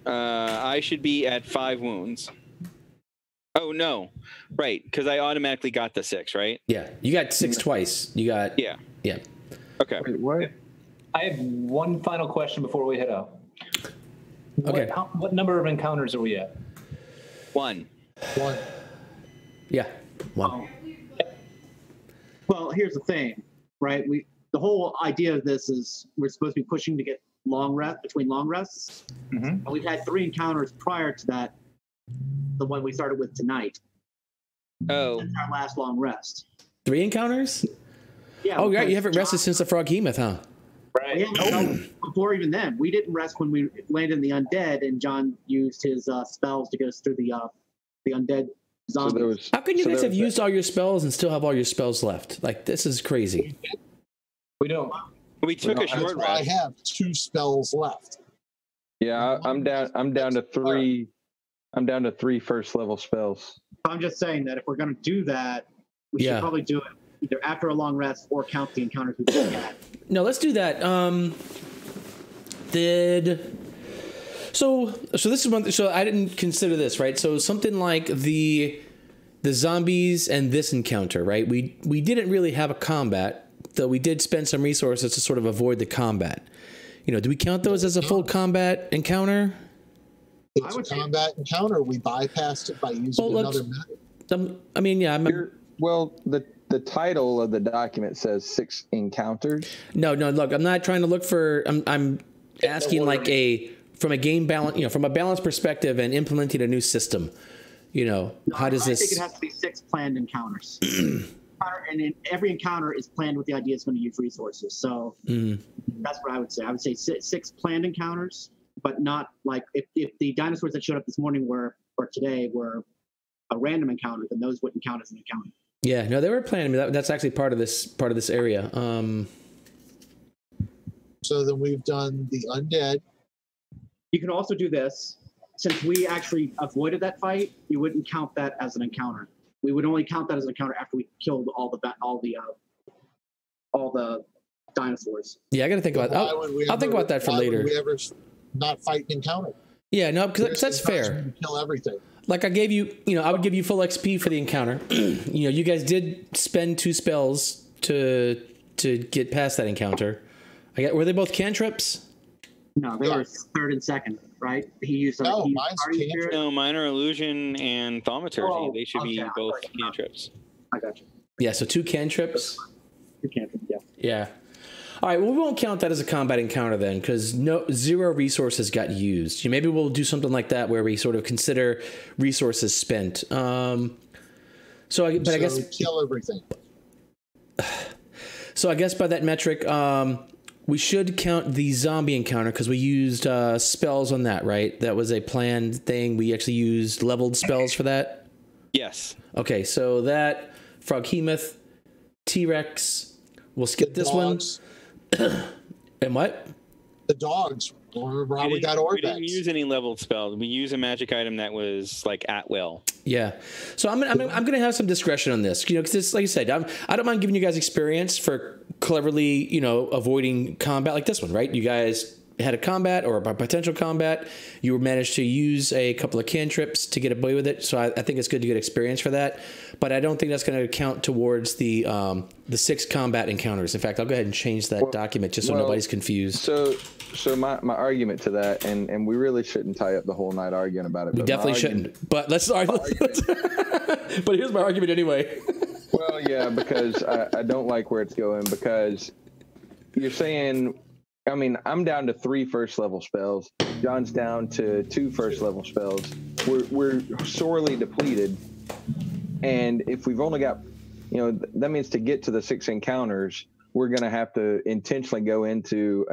G: I should be at 5 wounds. Oh no, right? Because I automatically got the 6, right?
B: Yeah. You got 6 twice. You got.
G: Yeah.
B: Yeah.
G: Okay.
F: Wait, what?
C: I have one final question before we head out.
B: Okay.
C: What number of encounters are we at?
G: 1.
D: 1.
B: Yeah. 1.
E: Well, here's the thing, right? The whole idea of this is we're supposed to be pushing to get long rests.
C: Mm-hmm.
E: And we've had 3 encounters prior to that, the one we started with tonight.
G: Oh,
E: That's our last long rest.
B: 3 encounters?
E: Yeah.
B: Oh, right. You
E: because
B: haven't rested since the Froghemoth, huh?
C: Right.
E: Yeah, no, before even then, we didn't rest when we landed in the undead, and John used his spells to go through the undead
F: So
E: zombies.
F: there was.
B: How can you
F: so
B: guys
F: there
B: have
F: was
B: used all your spells and still have all your spells left? Like, this is crazy.
C: We don't.
G: we took a
F: That's
D: That's
G: short
D: why I
G: rest.
D: have 2 spells left.
F: Yeah, I'm down to 3. I'm down to 3 first level spells.
E: I'm just saying that if we're going to do that, we
B: Yeah.
E: should probably do it either after a long rest or count the encounters we've had.
B: No, let's do that. So this is one. So I didn't consider this, right? So something like the zombies and this encounter, right? We didn't really have a combat, though we did spend some resources to sort of avoid the combat. You know, do we count those as a full combat encounter?
D: It's a combat encounter. We bypassed it by using another method.
B: I mean, yeah.
F: Well, the title of the document says 6 encounters.
B: No. Look, I'm not trying to look for. I'm asking like from a game balance, from a balance perspective and implementing a new system. How does this?
E: I think it has to be 6 planned encounters. And in every encounter is planned with the idea it's going to use resources. So that's what I would say. I would say 6 planned encounters, but not like if the dinosaurs that showed up this morning or today were a random encounter, then those wouldn't count as an encounter.
B: Yeah, no, they were planning. That's actually part of this area.
D: So then we've done the undead.
E: You can also do this. Since we actually avoided that fight, you wouldn't count that as an encounter. We would only count that as an encounter after we killed all the dinosaurs.
B: Yeah, I got to think about. I'll think about that for later.
D: Would we ever not fight an encounter?
B: Yeah, no, because that's fair.
D: Kill everything.
B: Like I gave you, I would give you full XP for the encounter. You guys did spend 2 spells to get past that encounter. Were they both cantrips?
E: No, they were 3rd and 2nd, right? He used
D: mine's
E: cantrip.
G: No, minor illusion and thaumaturgy. They should be both cantrips.
E: I got you.
B: Yeah, so 2 cantrips.
E: 2 cantrips, yeah.
B: Yeah. All right, well, we won't count that as a combat encounter then, because 0 resources got used. Maybe we'll do something like that where we sort of consider resources spent. I guess
D: kill everything.
B: So I guess by that metric, we should count the zombie encounter because we used spells on that, right? That was a planned thing. We actually used leveled spells for that.
G: Yes.
B: Okay, so that Froghemoth, T-Rex. We'll skip this one. And what?
D: The dogs. Remember how we got Orbex?
G: We didn't use any leveled spells. We used a magic item that was like at will.
B: Yeah. So I'm gonna have some discretion on this, because like I said, I don't mind giving you guys experience for cleverly, avoiding combat like this one, right? You guys had a combat or a potential combat. You managed to use a couple of cantrips to get away with it. So I think it's good to get experience for that. But I don't think that's going to count towards the 6 combat encounters. In fact, I'll go ahead and change that document just so nobody's confused.
F: So my argument to that, and we really shouldn't tie up the whole night arguing about it.
B: We definitely shouldn't. But let's argue. But here's my argument anyway.
F: Well, yeah, because I don't like where it's going, because you're saying, I mean, I'm down to 3 first level spells. John's down to 2 first level spells. We're sorely depleted. And if we've only got, that means to get to the 6 encounters, we're going to have to intentionally go into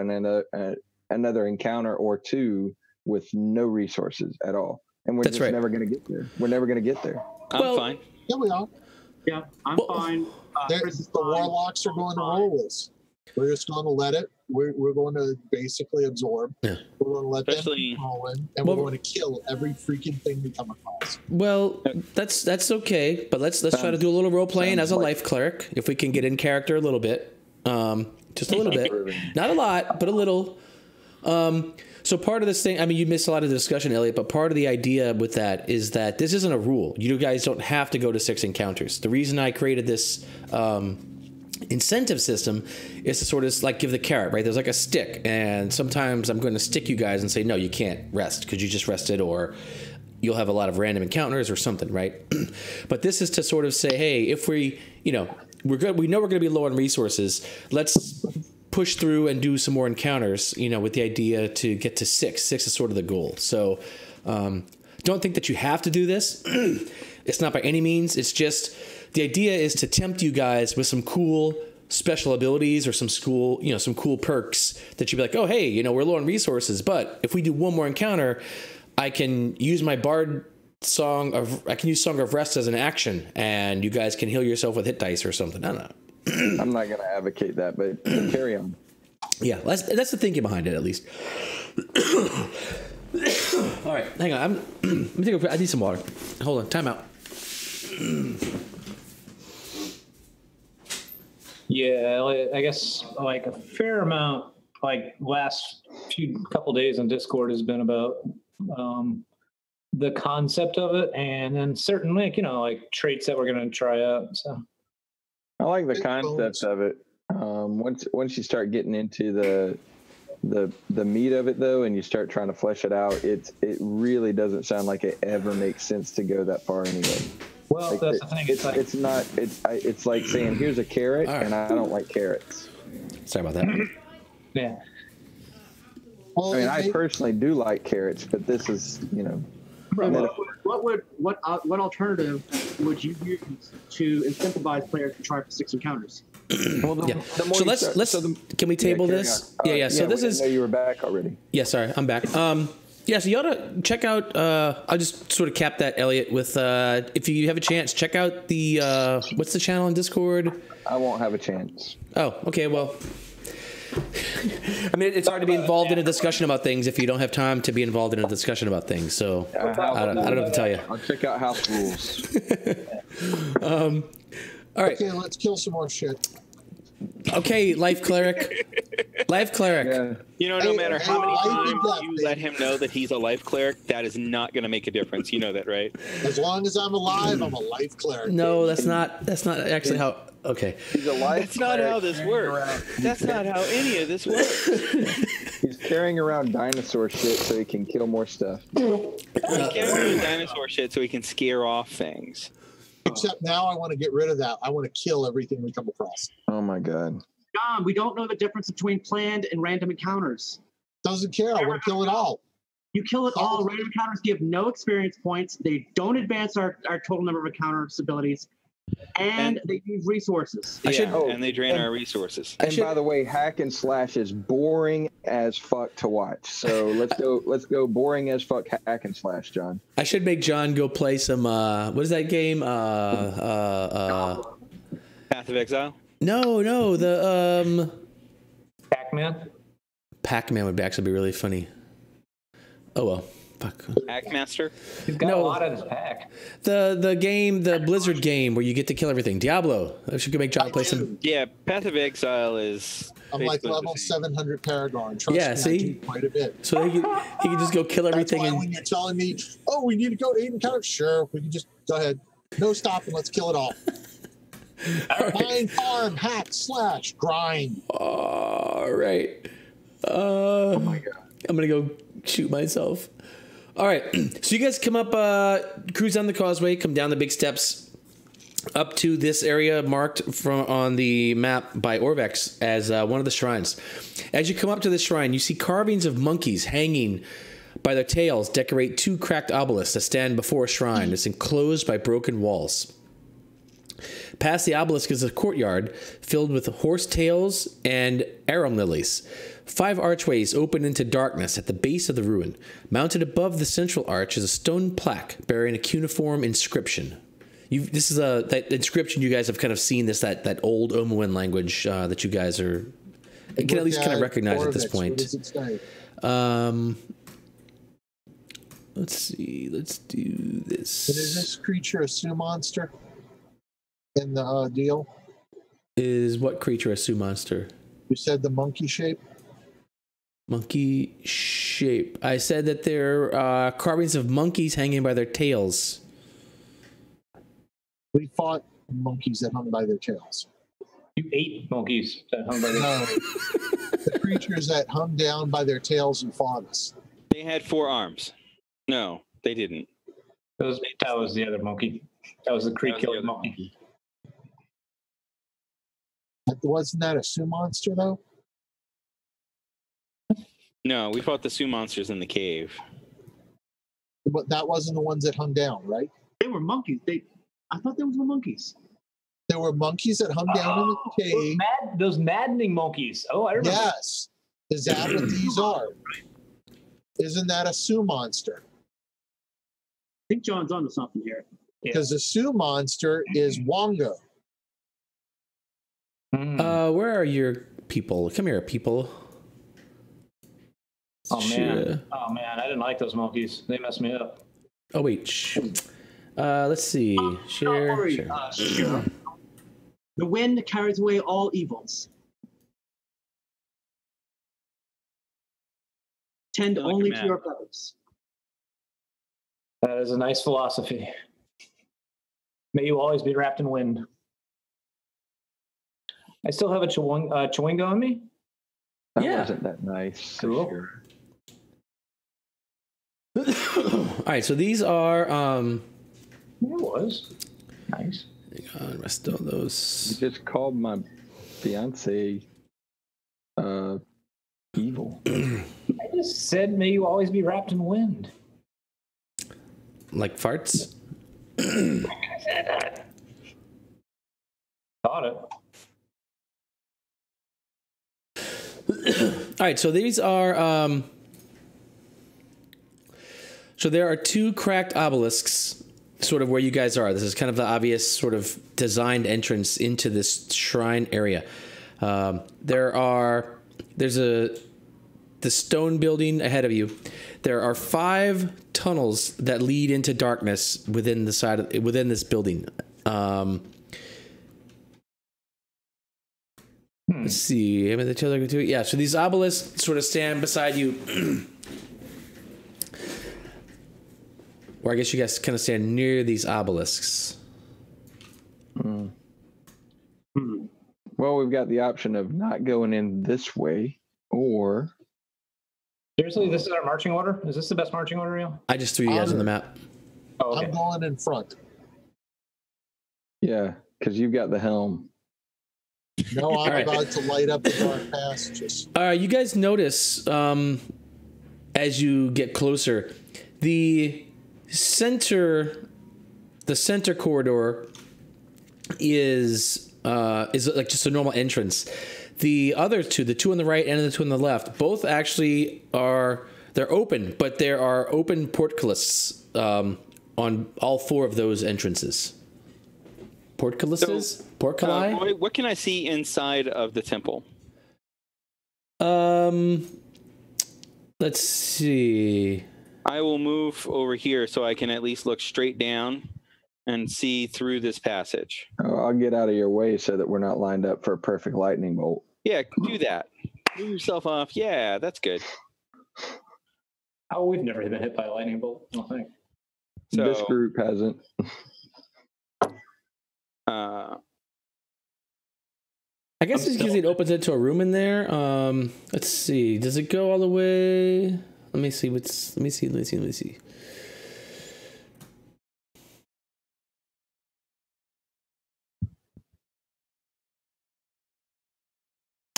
F: another encounter or 2 with no resources at all. And we're never going to get there. We're never going to get there.
G: I'm fine.
D: Yeah, we are.
E: Yeah, I'm fine.
D: The warlocks are going to roll this. We're just going to let it. We're going to basically absorb.
B: Yeah.
D: We're going to let them roll in, and we're going to kill every freaking thing we come across.
B: Well, that's okay, but let's try to do a little role playing as a life cleric, if we can get in character a little bit, just a little bit, not a lot, but a little. So part of this thing, I mean, you missed a lot of the discussion, Elliot, but part of the idea with that is that this isn't a rule. You guys don't have to go to 6 encounters. The reason I created this incentive system is to sort of like give the carrot, right? There's like a stick, and sometimes I'm going to stick you guys and say, no, you can't rest because you just rested, or you'll have a lot of random encounters or something, right? But this is to sort of say, hey, if we, we're good, we know we're going to be low on resources, let's push through and do some more encounters, with the idea to get to 6. 6 is sort of the goal. So don't think that you have to do this. It's not by any means. It's just the idea is to tempt you guys with some cool special abilities or some cool perks that you'd be like, oh, hey, we're low on resources, but if we do one more encounter, I can use my bard Song of Rest as an action, and you guys can heal yourself with hit dice or something. I don't know.
F: I'm not going to advocate that, but carry on.
B: Yeah, that's the thinking behind it, at least. All right, hang on. Let me take I need some water. Hold on, time out.
C: Yeah, I guess like a fair amount, like last couple days on Discord has been about the concept of it, and then certain like traits that we're going to try out. So
F: I like the concept of it. Once you start getting into the meat of it though, and you start trying to flesh it out, it really doesn't sound like it ever makes sense to go that far anyway.
C: Well,
F: Like,
C: that's the thing.
F: it's like saying here's a carrot,
B: All right.
F: and I don't like carrots.
B: Sorry about that.
C: Yeah.
D: Well,
F: I mean,
D: it
F: I
D: may-
F: personally do like carrots, but this is,
E: What alternative would you use to incentivize players to try for 6 encounters?
F: well,
B: Yeah. So let's can we table
F: carry
B: this?
F: on.
B: Yeah. So
F: we
B: this
F: didn't
B: is
F: know you were back already.
B: yeah. Sorry, I'm back. Yeah. So you ought to check out. I'll just sort of cap that, Elliot. With if you have a chance, check out the what's the channel on Discord?
F: I won't have a chance.
B: Oh, okay. Well, I mean, it's hard to be involved in a discussion about things if you don't have time to be involved in a discussion about things. So I don't know what to tell you.
F: I'll check out house rules.
B: All right.
D: Okay, let's kill some more shit.
B: Okay, life cleric. Life cleric.
F: Yeah.
G: You know, no
D: Hey,
G: matter
D: hey,
G: how many
D: I
G: times
D: think that
G: you
D: thing-
G: let him know that he's a life cleric, that is not going to make a difference. You know that, right?
D: As long as I'm alive, I'm a life cleric.
B: No, that's not actually how. Okay.
F: He's a life
G: That's not how this works. That's not how any of this works.
F: He's carrying around dinosaur shit so he can kill more stuff.
G: He's carrying dinosaur shit so he can scare off things.
D: Except now I want to get rid of that. I want to kill everything we come across.
F: Oh my god.
E: John, we don't know the difference between planned and random encounters.
D: Doesn't care. I want to kill it all.
E: You kill it all. Random encounters give no experience points. They don't advance our total number of encounters abilities. And they use resources.
B: I should-
G: and they drain our resources.
F: And by the way, hack and slash is boring as fuck to watch. So let's go boring as fuck hack and slash, John.
B: I should make John go play some. What is that game?
G: Path of Exile?
B: No, the
C: Pac-Man.
B: Pac-Man would actually be really funny. Oh well, fuck.
G: Hackmaster?
C: He's got
B: No.
C: a lot in his pack.
B: The game, the Blizzard game where you get to kill everything. Diablo. I should go make John play some.
G: Yeah, Path of Exile is.
D: I'm like
G: basically the
D: level
G: same.
D: 700 Paragon. Trust
B: Yeah,
D: me,
B: see?
D: I do quite a bit.
B: So he can just go kill
D: That's
B: everything
D: why
B: and
D: when you're telling me, oh, we need to go to 8 encounters, sure, we can just go ahead. No stopping, let's kill it all. Mine, farm, hack, slash, grind.
B: all right. Oh my god. I'm gonna go shoot myself. All right. So you guys come up, cruise down the causeway, come down the big steps up to this area marked from on the map by Orvex as one of the shrines. As you come up to the shrine, you see carvings of monkeys hanging by their tails decorate 2 cracked obelisks that stand before a shrine. It's enclosed by broken walls. Past the obelisk is a courtyard filled with horse tails and arum lilies. 5 archways open into darkness at the base of the ruin. Mounted above the central arch is a stone plaque bearing a cuneiform inscription. This is that inscription you guys have kind of seen that old Omoan language that you guys can at least kind of recognize at this
D: Orvex,
B: point.
D: what does it say?
B: Let's see. Let's do this.
D: And is this creature a Sioux monster in the deal?
B: Is what creature a Sioux monster?
D: You said the monkey shape?
B: Monkey shape. I said that there are carvings of monkeys hanging by their tails.
D: We fought monkeys that hung by their tails.
C: You ate monkeys that hung by the
D: No, the creatures that hung down by their tails and fought us.
G: They had 4 arms. No, they didn't.
C: That was the other monkey. That was the creek
G: That was the
C: killer
G: other
C: monkey.
D: Wasn't that a Sioux monster, though?
G: No, we fought the Sioux monsters in the cave.
D: But that wasn't the ones that hung down, right?
E: They were monkeys. I thought those were monkeys.
D: There were monkeys that hung down in the cave.
C: Those maddening monkeys. Oh, I remember.
D: Yes. Is that what these are? Isn't that a Sioux monster?
E: I think John's onto something here.
D: Because the Sioux monster is Wongo.
B: Where are your people? Come here, people.
C: Oh man. Oh man, I didn't like those monkeys. They messed me up.
B: Oh wait. Let's see. Share.
E: Don't worry,
B: Share.
E: Shira. The wind carries away all evils. Tend
G: Like a
E: only to
G: man.
E: your brothers.
C: That is a nice philosophy. May you always be wrapped in wind. I still have a chewinga on me.
F: That
B: Yeah.
F: wasn't that nice. for
C: Cool.
F: sure.
B: All right, so these are
C: It was nice.
B: hang on, rest all
F: You
B: those.
F: just called my fiance evil.
C: I just said, may you always be wrapped in wind.
B: Like farts.
C: I said that. Thought it.
B: All right, so these are so there are two cracked obelisks sort of where you guys are. This is kind of the obvious sort of designed entrance into this shrine area. There's the stone building ahead of you. There are 5 tunnels that lead into darkness within within this building. Let's see. Maybe the other two. Yeah. So these obelisks sort of stand beside you, or I guess you guys kind of stand near these obelisks.
F: Well, we've got the option of not going in this way, or
C: Seriously, this is our marching order? Is this the best marching order, Neil?
B: I just threw you guys on the map.
C: Oh, okay.
D: I'm going in front.
F: yeah, because you've got the helm.
D: No, I'm
B: right.
D: about to light up the dark passages.
B: You guys notice as you get closer, the center corridor is like just a normal entrance. The other two, the two on the right and the two on the left, both actually they're open, but there are open portcullises on all 4 of those entrances. Portcullises? Portculli?
G: What can I see inside of the temple?
B: Let's see.
G: I will move over here so I can at least look straight down and see through this passage.
F: I'll get out of your way so that we're not lined up for a perfect lightning bolt.
G: Yeah, do that. Move yourself off. Yeah, that's good.
C: Oh, we've never been hit by a lightning bolt. I don't think.
G: So,
F: This group hasn't.
B: I guess it's because it opens into a room in there. Let's see. Does it go all the way? Let me see. Let me see.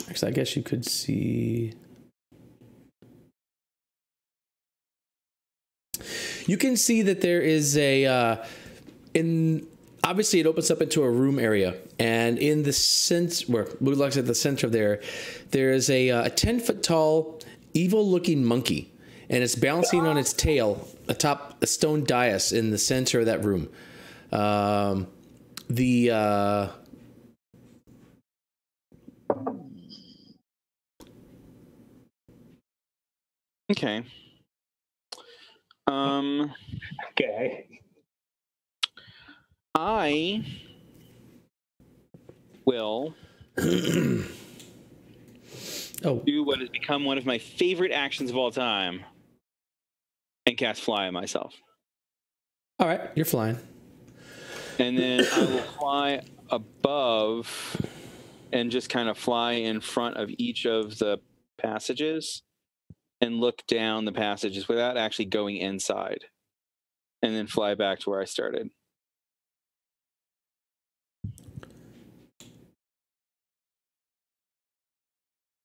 B: Actually, I guess you could see. You can see that there is obviously it opens up into a room area, and in the center, where Blue looks at the center of there is a 10-foot tall, evil-looking monkey, and it's balancing on its tail atop a stone dais in the center of that room.
G: okay.
C: Okay.
G: I will
B: Oh,
G: do what has become one of my favorite actions of all time and cast fly on myself.
B: all right. You're flying.
G: And then I will fly above and just kind of fly in front of each of the passages and look down the passages without actually going inside, and then fly back to where I started.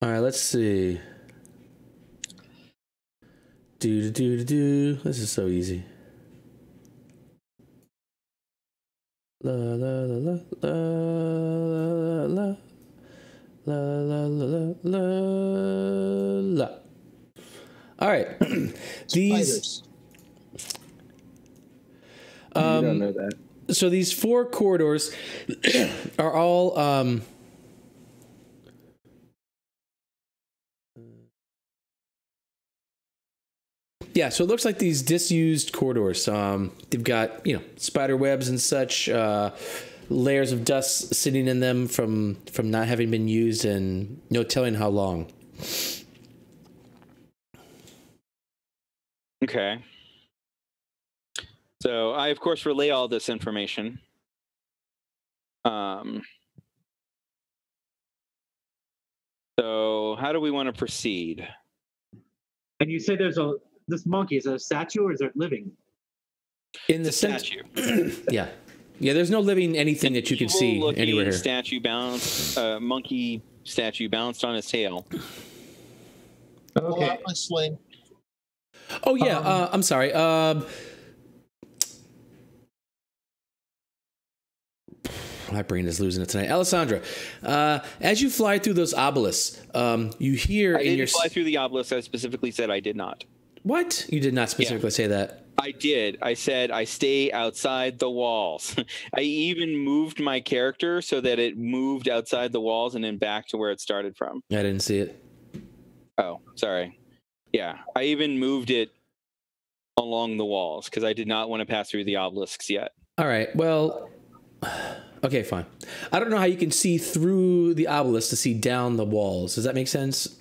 B: All right, let's see. Do. This is so easy. La la la la la la la la la la. All right, these.
D: Spiders.
F: You don't know that.
B: So these 4 corridors are all yeah, so it looks like these disused corridors. They've got, spider webs and such, layers of dust sitting in them from not having been used and no telling how long.
G: Okay. So I, of course, relay all this information. So how do we want to proceed?
E: And you say this monkey, is it a statue or is it living?
B: In the
G: It's a statue.
B: Yeah. Yeah, there's no living anything that you can see
G: Evil-looking
B: anywhere here.
G: Statue balanced, monkey statue balanced on his tail.
D: Pull
C: Okay.
D: out my sling.
B: Oh, yeah. I'm sorry. My brain is losing it tonight. Alessandra, as you fly through those obelisks, you hear
G: I
B: in
G: didn't
B: your...
G: fly through the obelisk. I specifically said I did not.
B: What? You did not specifically say that.
G: I did. I said I stay outside the walls. I even moved my character so that it moved outside the walls and then back to where it started from.
B: I didn't see it.
G: Oh, sorry. Yeah, I even moved it along the walls because I did not want to pass through the obelisks yet.
B: All right. Well, okay, fine. I don't know how you can see through the obelisk to see down the walls. Does that make sense?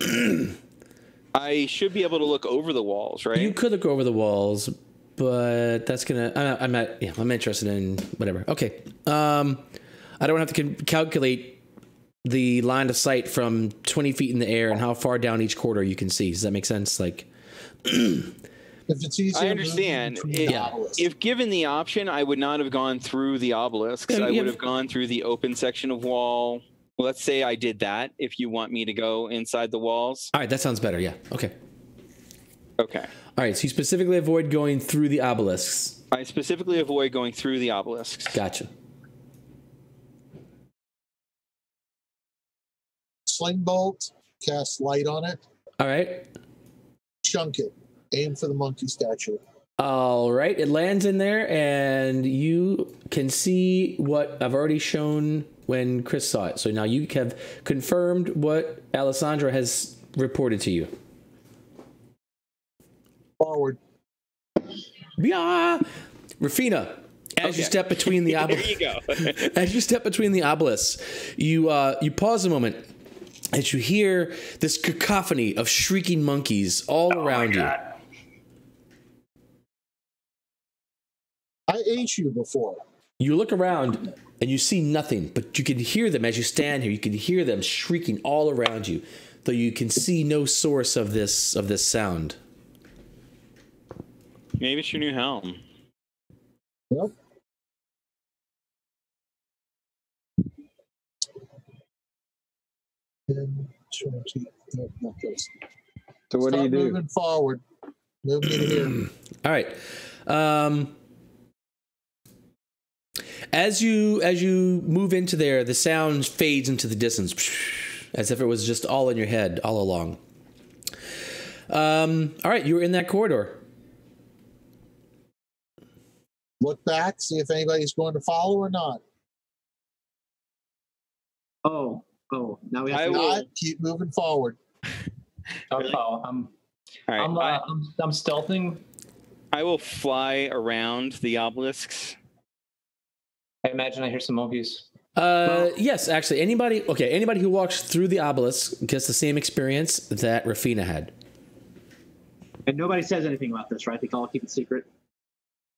G: I should be able to look over the walls, right?
B: You could look over the walls, but that's gonna. I'm not. Yeah, I'm interested in whatever. Okay. I don't have to calculate the line of sight from 20 feet in the air and how far down each corridor you can see. Does that make sense? Like,
D: If it's easier,
G: I understand. If given the option, I would not have gone through the obelisks. I would have gone through the open section of wall. Well, let's say I did that. If you want me to go inside the walls.
B: All right, that sounds better. Yeah. Okay.
G: Okay.
B: All right. So you specifically avoid going through the obelisks.
G: I specifically avoid going through the obelisks.
B: Gotcha.
D: Sling bolt, cast light on it,
B: All right.
D: chunk it, aim for the monkey statue.
B: All right. It lands in there, and you can see what I've already shown when Chris saw it. So now you have confirmed what Alessandra has reported to you.
D: Forward.
B: Yeah. Rafina, as you step between the
G: There
B: obelisks,
G: you go.
B: as you step between the obelisks, you pause a moment as you hear this cacophony of shrieking monkeys all around you.
D: I ate you before.
B: You look around and you see nothing, but you can hear them as you stand here. You can hear them shrieking all around you, though you can see no source of this sound.
G: Maybe it's your new helm.
D: Yep. And 20. No, not this.
F: So what
D: Start
F: do you do?
D: moving forward. Move me to here.
B: All right. As you move into there, the sound fades into the distance, as if it was just all in your head all along. All right, you were in that corridor.
D: Look back, see if anybody's going to follow or not.
E: Oh, now we have
G: I
E: to.
G: will-
D: Not, keep moving forward.
C: I'll follow. I'm
G: All right.
C: I'm stealthing.
G: I will fly around the obelisks.
C: I imagine I hear some monkeys.
B: Yes, actually, anybody who walks through the obelisk gets the same experience that Rafina had.
E: And nobody says anything about this, right? They can all keep it secret.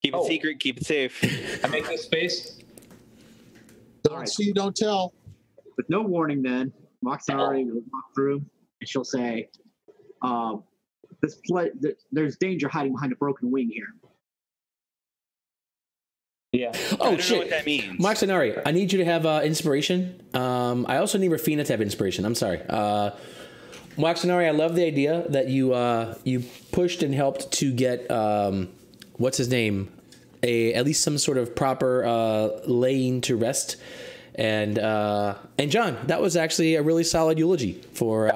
G: Keep it
C: Oh.
G: secret. Keep it safe.
C: I make this space.
D: Don't
E: Alright.
D: see, don't tell.
E: With no warning, then Moxari will walk through, and she'll say, "There's danger hiding behind a broken wing here."
C: Yeah.
G: I
B: Oh
G: don't know
B: shit!
G: what that means.
B: Moxanari, I need you to have inspiration. I also need Rafina to have inspiration. I'm sorry. Moxanari, I love the idea that you pushed and helped to get what's his name, at least some sort of proper laying to rest. And John, that was actually a really solid eulogy for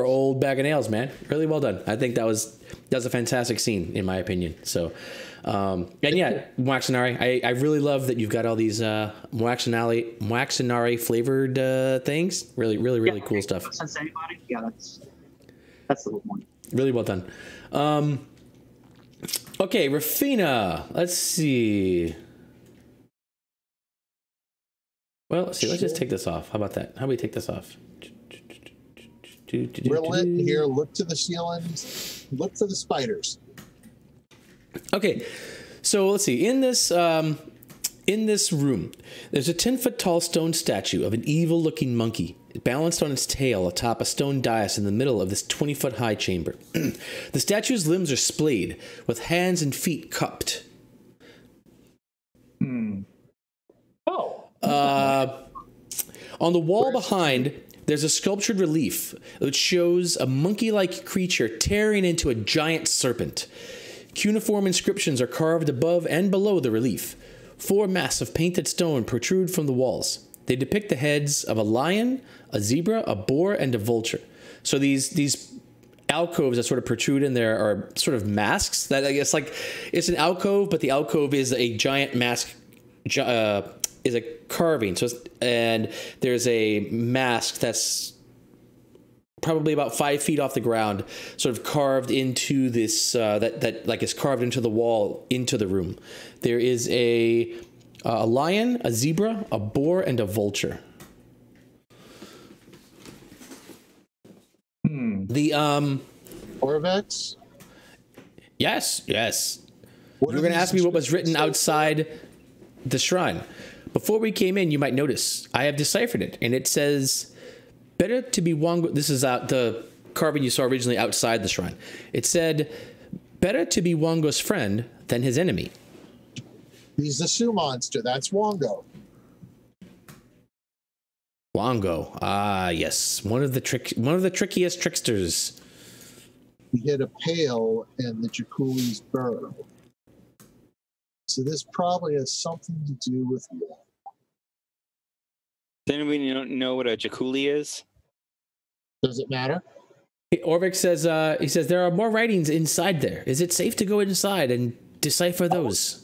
B: old Bag of Nails, man. Really well done. I think that was a fantastic scene in my opinion. So, and yeah, Waxanari, I really love that you've got all these Waxanari flavored things. Really cool stuff.
E: Sense to anybody? Yeah, that's the whole point.
B: Really well done. Okay, Rafina. Let's see. Well, let's see. Let's just take this off. How about that? How about we take this off?
D: We're lit here. Look to the ceilings. Look for the spiders.
B: Okay, so let's see. In this In this room, there's a 10-foot tall stone statue of an evil-looking monkey balanced on its tail atop a stone dais in the middle of this 20-foot high chamber. The statue's limbs are splayed, with hands and feet cupped.
C: Oh.
B: On the wall behind, there's a sculptured relief which shows a monkey-like creature tearing into a giant serpent. Cuneiform inscriptions are carved above and below the relief. 4 masks of painted stone protrude from the walls. They depict the heads of a lion, a zebra, a boar, and a vulture. So these alcoves that sort of protrude in there are sort of masks that I guess like it's an alcove, but the alcove is a giant mask, is a carving. So and there's a mask that's probably about 5 feet off the ground, sort of carved into this, that like is carved into the wall, into the room. There is a lion, a zebra, a boar, and a vulture. The,
D: Orvex?
B: Yes.
D: What
B: You were
D: are
B: going to
D: these
B: ask me what was written
D: inscriptions say?
B: outside the shrine. Before we came in, you might notice I have deciphered it, and it says, better to be Wongo. This is the carving you saw originally outside the shrine. It said, better to be Wongo's friend than his enemy.
D: He's the Sioux monster. That's Wongo.
B: Wongo. Ah, yes. One of the trickiest tricksters.
D: He hit a pail in the Jakuli's burrow. So this probably has something to do with Wongo.
G: Does anybody know what a Jakuli is?
D: Does it matter?
B: Orvik says, he says, there are more writings inside there. Is it safe to go inside and decipher those?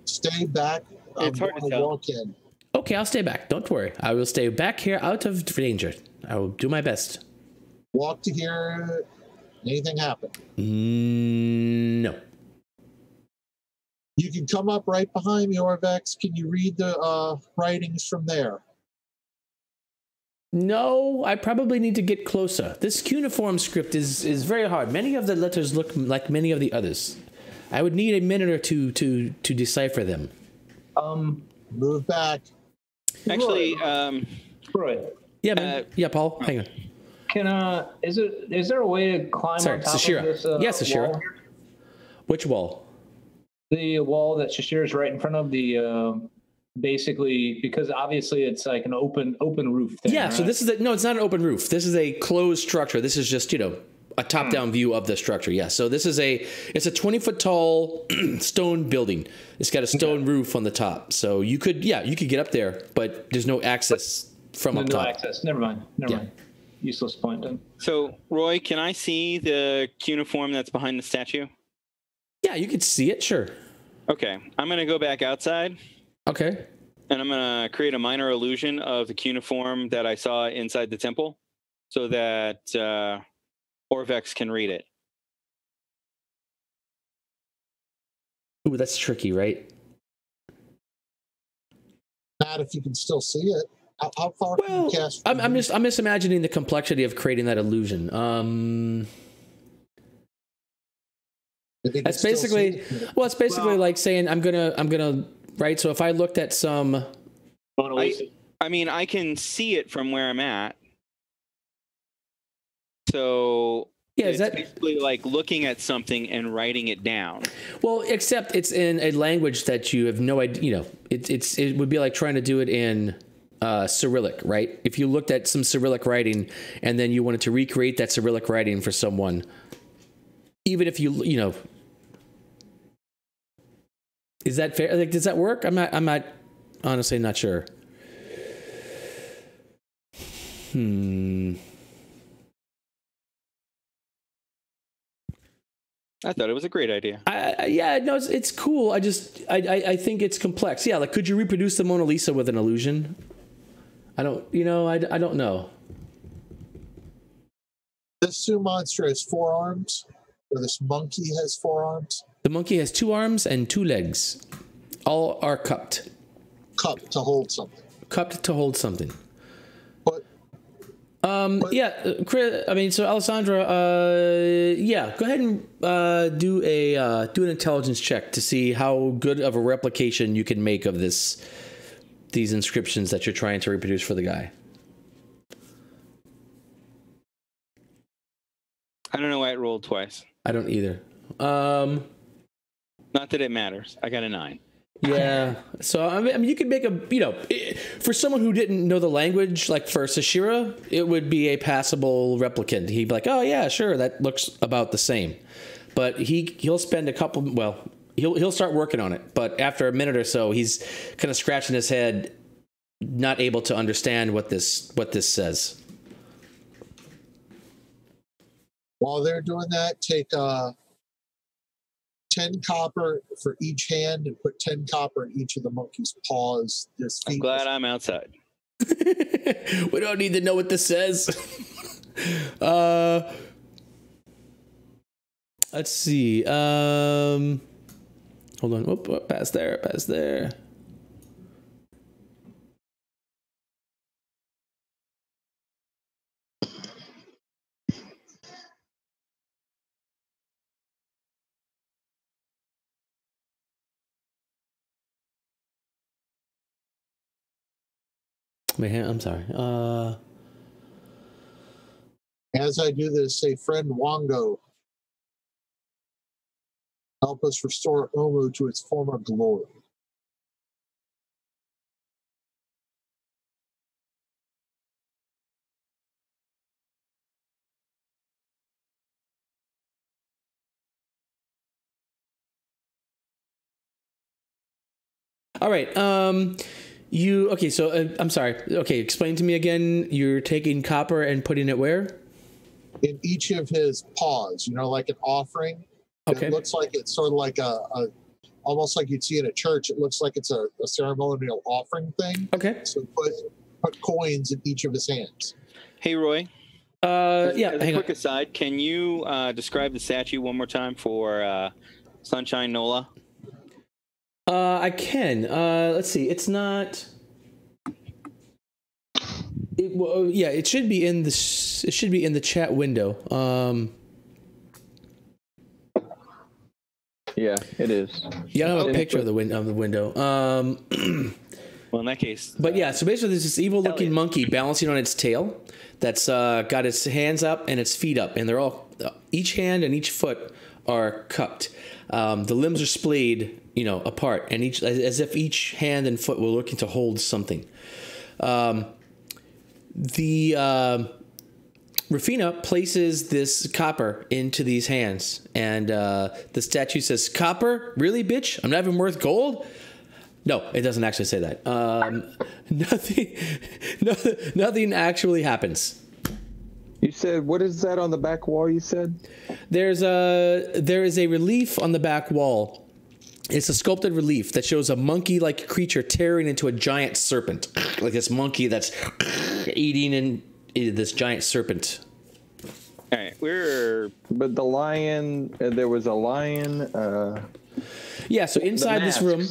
D: Stay back. I'm
G: It's hard
D: going
G: to
D: to
G: tell.
D: walk in.
B: Okay, I'll stay back. Don't worry. I will stay back here out of danger. I will do my best.
D: Walk to here. Anything happen?
B: No.
D: You can come up right behind me, Orvex. Can you read the writings from there?
B: No, I probably need to get closer. This cuneiform script is very hard. Many of the letters look like many of the others. I would need a minute or two to decipher them.
D: Move back.
G: Actually,
C: Roy,
B: Yeah, man. Yeah, Paul. Hang on.
C: is there a way to climb
B: Sorry,
C: on top
B: Sashira.
C: of this
B: Yes, Sashira.
C: wall?
B: Which wall?
C: The wall that Shashira's right in front of the basically, because obviously it's like an open roof thing.
B: Yeah, so
C: right?
B: this is no, it's not an open roof. This is a closed structure. This is just, a top-down view of the structure. Yeah. So this is it's a 20-foot tall stone building. It's got a stone roof on the top. So you could get up there, but there's no access from up
C: no
B: top.
C: access. Never mind. Useless point then.
G: so Roy, can I see the cuneiform that's behind the statue?
B: Yeah, you could see it, sure.
G: Okay, I'm going to go back outside,
B: Okay.
G: and I'm going to create a minor illusion of the cuneiform that I saw inside the temple so that Orvex can read it.
B: Ooh, that's tricky, right?
D: Not if you can still see it. How far can
B: Well,
D: you cast?
B: I'm just imagining the complexity of creating that illusion.
D: If you can
B: That's
D: still
B: basically
D: see it.
B: well, it's basically like saying I'm gonna right. So if I looked at some,
C: Mona Lisa.
G: I mean, I can see it from where I'm at. So
B: yeah, is
G: it's
B: that
G: basically like looking at something and writing it down.
B: well? Except it's in a language that you have no idea. It would be like trying to do it in Cyrillic, right? If you looked at some Cyrillic writing and then you wanted to recreate that Cyrillic writing for someone, even if is that fair? Like, does that work? I'm not honestly not sure.
G: I thought it was a great idea.
B: Yeah, no, it's cool. I think it's complex. Yeah, like could you reproduce the Mona Lisa with an illusion? I don't know.
D: This Sioux monster has 4 arms, or this monkey has 4 arms.
B: The monkey has 2 arms and 2 legs. All are cupped.
D: Cup to hold something.
B: Cupped to hold something.
D: But
B: Chris, I mean, so Alessandra, yeah, go ahead and do an intelligence check to see how good of a replication you can make of these inscriptions that you're trying to reproduce for the guy.
G: I don't know why it rolled twice.
B: I don't either.
G: Not that it matters. I got a 9.
B: Yeah. So I mean, you could make for someone who didn't know the language, like for Sashira, it would be a passable replicant. He'd be like, "Oh yeah, sure, that looks about the same." But he'll spend a couple. Well, he'll start working on it. But after a minute or so, he's kind of scratching his head, not able to understand what this says.
D: While they're doing that, take 10 copper for each hand and put 10 copper in each of the monkey's paws.
G: I'm glad I'm outside.
B: We don't need to know what this says. Let's see. Hold on. Whoop, pass there. I'm sorry.
D: As I do this, say, friend Wango, help us restore Omu to its former glory.
B: All right. Okay, so I'm sorry. Okay, explain to me again. You're taking copper and putting it where?
D: In each of his paws, like an offering.
B: Okay.
D: It looks like it's sort of like almost like you'd see in a church. It looks like it's a ceremonial offering thing.
B: Okay.
D: So put coins in each of his hands.
G: Hey, Roy.
B: Yeah.
G: As a quick aside, can you describe the statue one more time for Sunshine Nola?
B: I can. Let's see. It's not. It should be in this. It should be in the chat window.
F: Yeah, it is.
B: Yeah, I have a picture of the window.
G: Well, in that case.
B: But yeah, so basically, there's this evil-looking monkey balancing on its tail that's got its hands up and its feet up, and they're all each hand and each foot are cupped. The limbs are splayed, apart, and as if each hand and foot were looking to hold something. Rafina places this copper into these hands, and the statue says, "Copper? Really, bitch? I'm not even worth gold?" No, it doesn't actually say that. Nothing actually happens.
F: You said, what is that on the back wall, you said?
B: There is a relief on the back wall. It's a sculpted relief that shows a monkey-like creature tearing into a giant serpent. Like this monkey that's eating this giant serpent.
G: All right,
F: But the lion, there was a lion.
B: Yeah, so inside this room...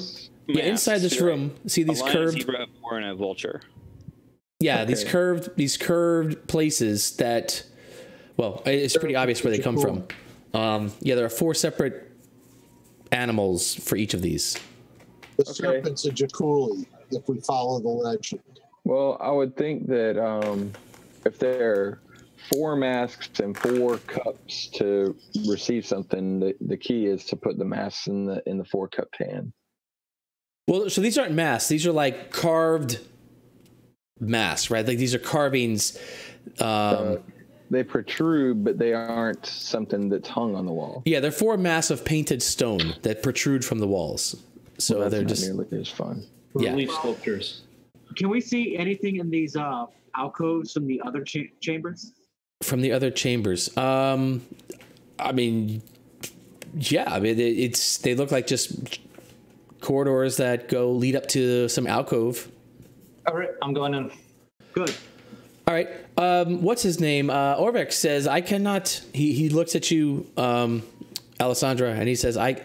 B: Yeah, inside this room, see these curved...
G: zebra, or a vulture.
B: Yeah, okay. these curved places that... Well, it's pretty obvious where they come from. Yeah, there are 4 separate animals for each of these.
D: The serpent's a Jakuli, if we follow the legend.
F: Well, I would think that if there are 4 masks and 4 cups to receive something, the key is to put the masks in the 4-cupped hand.
B: Well, so these aren't masks. These are like carved masks, right? Like these are carvings.
F: They protrude, but they aren't something that's hung on the wall.
B: Yeah, they're 4 massive painted stone that protrude from the walls. So
F: well,
B: they're
F: not
B: just
F: nearly as fun.
C: Relief sculptures.
E: Can we see anything in these alcoves from the other chambers?
B: From the other chambers, I mean, yeah. I mean, they look like just corridors that lead up to some alcove.
C: All right, I'm going in.
E: Good.
B: All right. What's his name? Orvex says, "I cannot." He looks at you, Alessandra, and he says, "I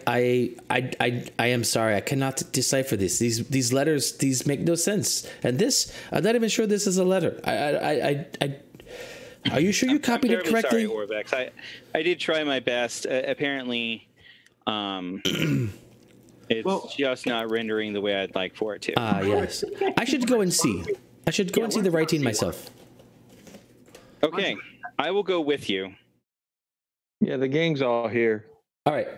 B: am sorry. I cannot decipher this. These letters. These make no sense. And this, I'm not even sure this is a letter. Are you sure you copied it
G: terribly
B: correctly?
G: Sorry, Orvex. I did try my best. Apparently, it's just not rendering the way I'd like for it to.
B: Yes. I should go and see. I should go and see the writing myself.
G: Okay, I will go with you.
F: Yeah, the gang's all here.
B: All right.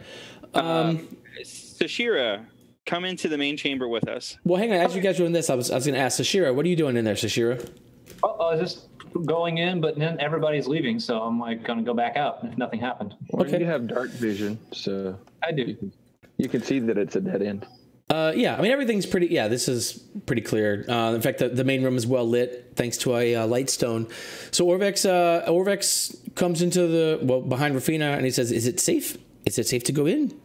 G: Sashira, come into the main chamber with us.
B: Well, hang on. As you guys are doing this, I was going to ask Sashira, what are you doing in there, Sashira?
C: Oh, I was just going in, but then everybody's leaving, so I'm like going to go back out if nothing happened.
F: Well,
B: Okay.
F: you have dark vision, so
C: I do.
F: you can see that it's a dead end.
B: Yeah, I mean, everything's pretty, this is pretty clear. In fact, the main room is well lit thanks to a light stone. So Orvex comes into behind Rafina and he says, is it safe? Is it safe to go in?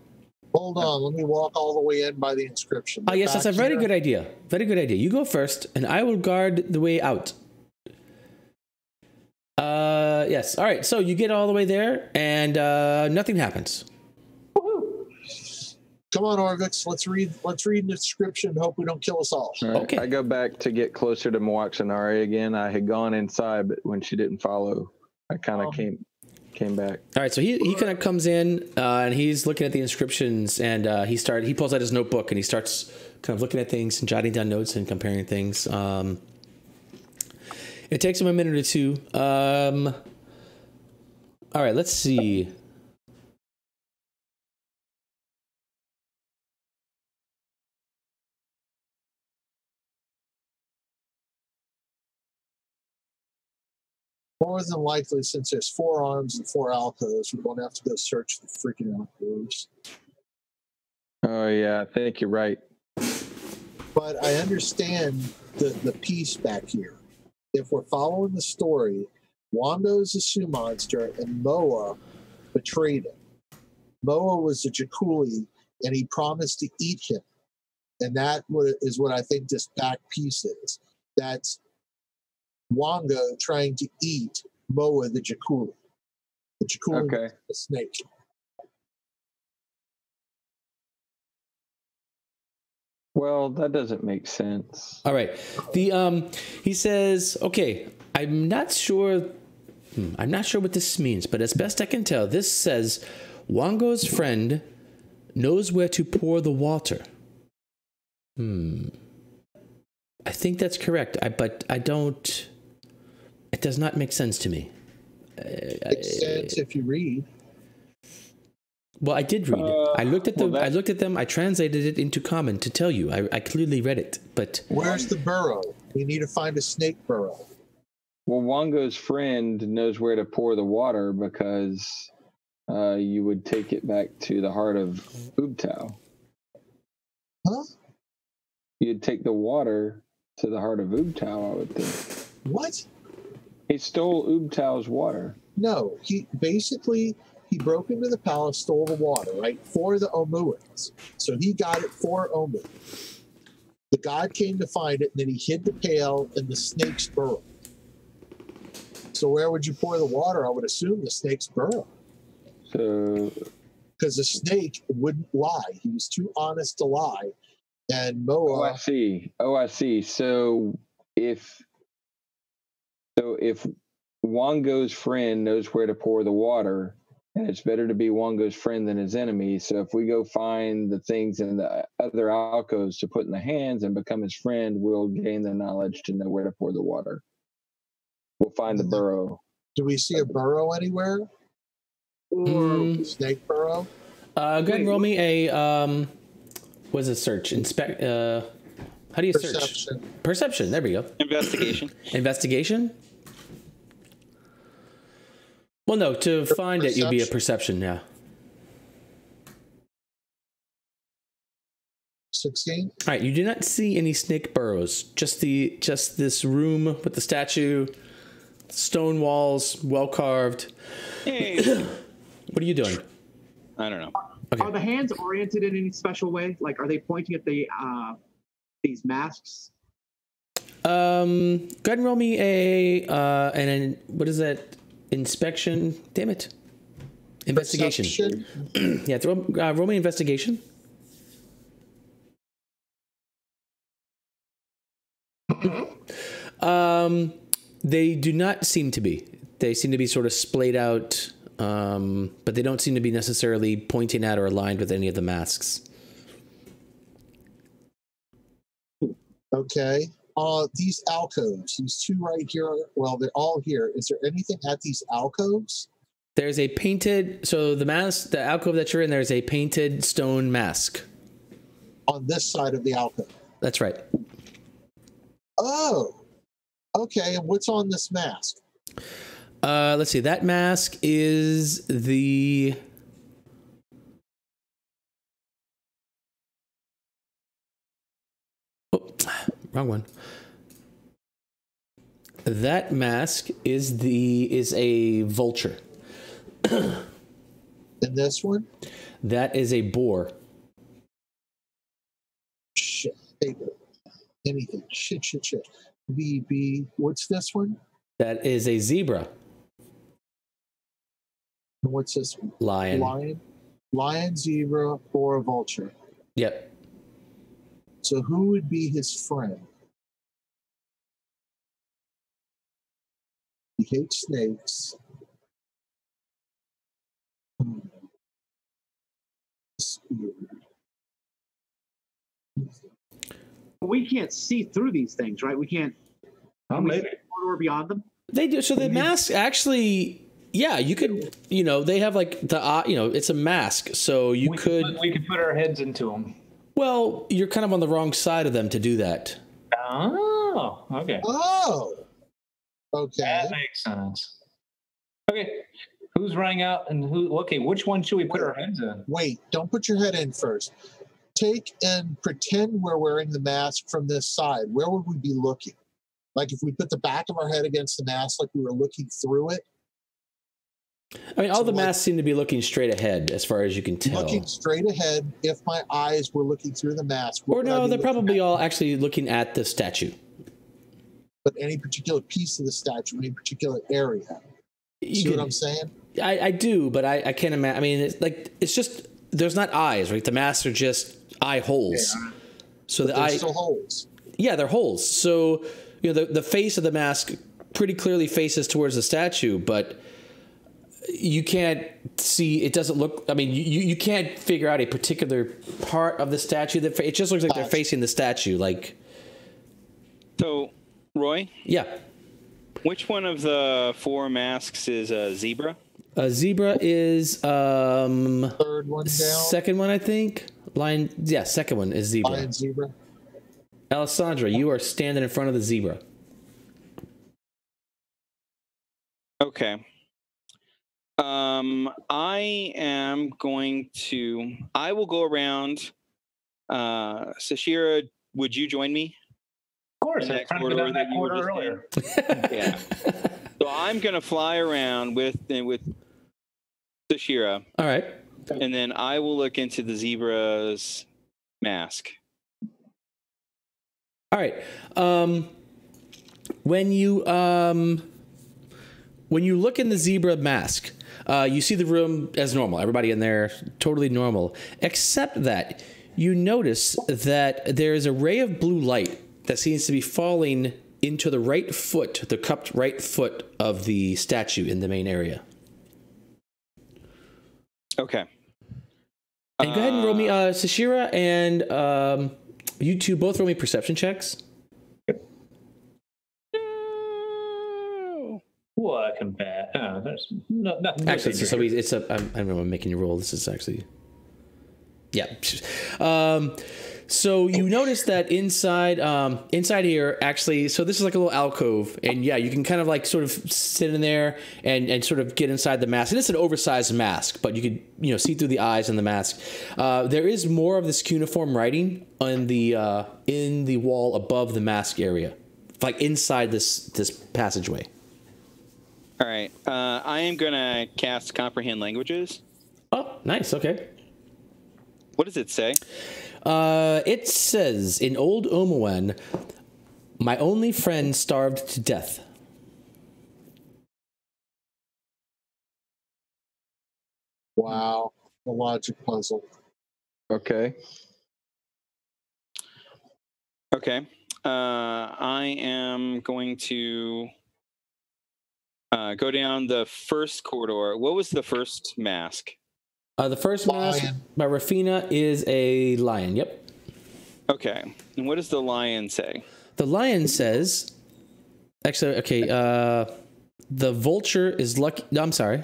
D: Hold on, let me walk all the way in by the inscription.
B: Yes, that's a very good idea. Very good idea. You go first and I will guard the way out. Yes. All right. So you get all the way there and nothing happens.
D: Come on, Orvix. Let's read the inscription and hope we don't kill us all.
F: All right.
B: Okay.
F: I go back to get closer to Mwaxanari again. I had gone inside, but when she didn't follow, I kind of came back.
B: All right. So he kind of comes in and he's looking at the inscriptions and he pulls out his notebook and he starts kind of looking at things and jotting down notes and comparing things. It takes him a minute or two. All right. Let's see.
D: More than likely, since there's 4 arms and 4 alcoves, we're going to have to go search the freaking alcoves.
F: Oh, yeah, I think you're right.
D: But I understand the piece back here. If we're following the story, Wando's a Sioux monster and Moa betrayed him. Moa was a Jakuli and he promised to eat him. And that is what I think this back piece is. That's Wango trying to eat Moa the Jakuli. The Jakuli is the snake.
F: Well, that doesn't make sense.
B: All right. He says, okay, I'm not sure what this means, but as best I can tell, this says Wango's friend knows where to pour the water. I think that's correct. But I don't. It does not make sense to me.
D: It makes sense if you read.
B: Well, I did read it. I looked at I looked at them. I translated it into common to tell you. I clearly read it. But
D: where's the burrow? We need to find a snake burrow.
F: Well, Wango's friend knows where to pour the water because you would take it back to the heart of Ubtao.
D: Huh?
F: You'd take the water to the heart of Ubtao, I would think.
D: What?
F: He stole Ubtao's water.
D: No, he broke into the palace, stole the water, right, for the Omuans. So he got it for Omu. The god came to find it, and then he hid the pail in the snake's burrow. So where would you pour the water? I would assume the snake's burrow.
F: So,
D: because the snake wouldn't lie. He was too honest to lie. And Moa...
F: Oh, I see. So if Wango's friend knows where to pour the water, and it's better to be Wango's friend than his enemy. So if we go find the things in the other alcoves to put in the hands and become his friend, we'll gain the knowledge to know where to pour the water. We'll find the burrow.
D: Do we see a burrow anywhere? Or snake burrow?
B: Go ahead and roll me a what is it? Search. Inspect. How do you search? Perception. There we go.
G: Investigation.
B: Investigation. Well, no. To find it, you'd be a perception. Yeah.
D: 16.
B: All right. You do not see any snake burrows. Just this room with the statue, stone walls, well carved.
G: Hey.
B: What are you doing?
G: I don't know.
E: Okay. Are the hands oriented in any special way? Like, are they pointing at the these masks?
B: Go ahead and roll me a what is that? Inspection. Damn it. Investigation. Yeah, roll me investigation. They do not seem to be. They seem to be sort of splayed out, but they don't seem to be necessarily pointing at or aligned with any of the masks.
D: Okay. These alcoves, these two right here, well, they're all here. Is there anything at these alcoves?
B: There's a painted, so the mask, the alcove that you're in, there's a painted stone mask.
D: On this side of the alcove.
B: That's right.
D: Oh, okay. And what's on this mask?
B: Let's see. That mask is the... Oh, wrong one. That mask is a vulture.
D: And this one?
B: That is a boar.
D: Shit. Paper. Anything. Shit. What's this one?
B: That is a zebra.
D: And what's this one?
B: Lion.
D: Lion, zebra, or a vulture.
B: Yep.
D: So who would be his friend? He hates snakes.
E: We can't see through these things, right? We can't.
C: Oh,
E: Can we see
C: maybe.
E: the corridor beyond them?
B: They do. So the mask actually, yeah, you could, they have like the, it's a mask. So you
C: We
B: could,
C: could put our heads into them.
B: well, you're kind of on the wrong side of them to do that.
C: Oh, okay.
D: Oh. Okay.
C: That makes sense. Okay. Who's running out and who? Okay, which one should we put our heads in?
D: Wait, don't put your head in first. Take and pretend we're wearing the mask from this side. Where would we be looking? Like if we put the back of our head against the mask, like we were looking through it?
B: I mean, all
D: So
B: the
D: like-
B: masks seem to be looking straight ahead as far as you can tell.
D: Looking straight ahead, if my eyes were looking through the mask. what
B: Or
D: would I
B: no,
D: be
B: they're
D: looking
B: probably
D: at?
B: all actually looking at the statue.
D: But any particular piece of the statue, any particular area.
B: You
D: See
B: can-
D: what I'm saying?
B: I do, but I can't imagine. I mean, it's just, there's not eyes, right? The masks are just eye holes.
D: Yeah.
B: So
D: But
B: the
D: there's
B: eye,
D: still holes.
B: yeah, they're holes. So, the face of the mask pretty clearly faces towards the statue, but you can't see, it doesn't look, I mean, you can't figure out a particular part of the statue. That it just looks like they're facing the statue. Like,
G: So, Roy,
B: yeah.
G: which one of the four masks is a zebra?
B: A zebra is
D: Third one down.
B: second one, I think. Lion, yeah, second one is zebra.
D: Lion, zebra.
B: Alessandra, you are standing in front of the zebra.
G: Okay. I will go around. Sashira, would you join me?
C: Of course,
G: In
C: I
G: that
C: tried to go
G: corridor
C: down
G: that
C: that
G: you were
C: corridor
G: just in?
C: earlier.
G: Yeah. So I'm gonna fly around with Sashira,
B: All right.
G: and then I will look into the zebra's mask.
B: All right. When you look in the zebra mask, you see the room as normal. Everybody in there totally normal, except that you notice that there is a ray of blue light that seems to be falling into the right foot, the cupped right foot of the statue in the main area.
G: Okay.
B: And go ahead and roll me, Sashira and you two both roll me perception checks.
C: Welcome back. Oh, there's nothing.
B: Actually, it's a. I don't know. I'm making you roll. This is actually. Yeah. So you notice that inside here, actually, so this is like a little alcove, and yeah, you can kind of like sort of sit in there and sort of get inside the mask. And it's an oversized mask, but you could see through the eyes in the mask. There is more of this cuneiform writing on in the wall above the mask area, like inside this passageway.
G: All right. I am gonna cast comprehend languages.
B: Oh, nice. Okay.
G: What does it say?
B: It says, in Old Omoan, my only friend starved to death.
D: Wow. The logic puzzle.
F: Okay.
G: Okay. I am going to Go down the first corridor. What was the first mask?
B: The first mask
D: Lion.
B: by Rafina is a lion. Yep.
G: Okay. And what does the lion say?
B: The lion says, actually, okay, the vulture is lucky. No, I'm sorry.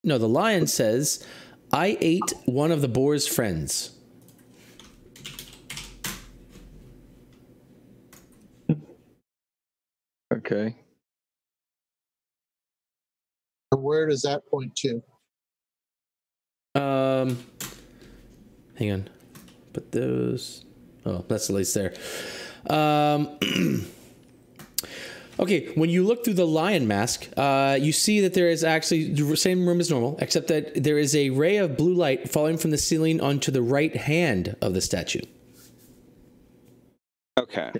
B: No, the lion says, I ate one of the boar's friends.
F: Okay.
D: And where does that point to?
B: Hang on. Put those. Oh, that's at least there. Okay, when you look through the lion mask, you see that there is actually the same room as normal, except that there is a ray of blue light falling from the ceiling onto the right hand of the statue.
G: Okay.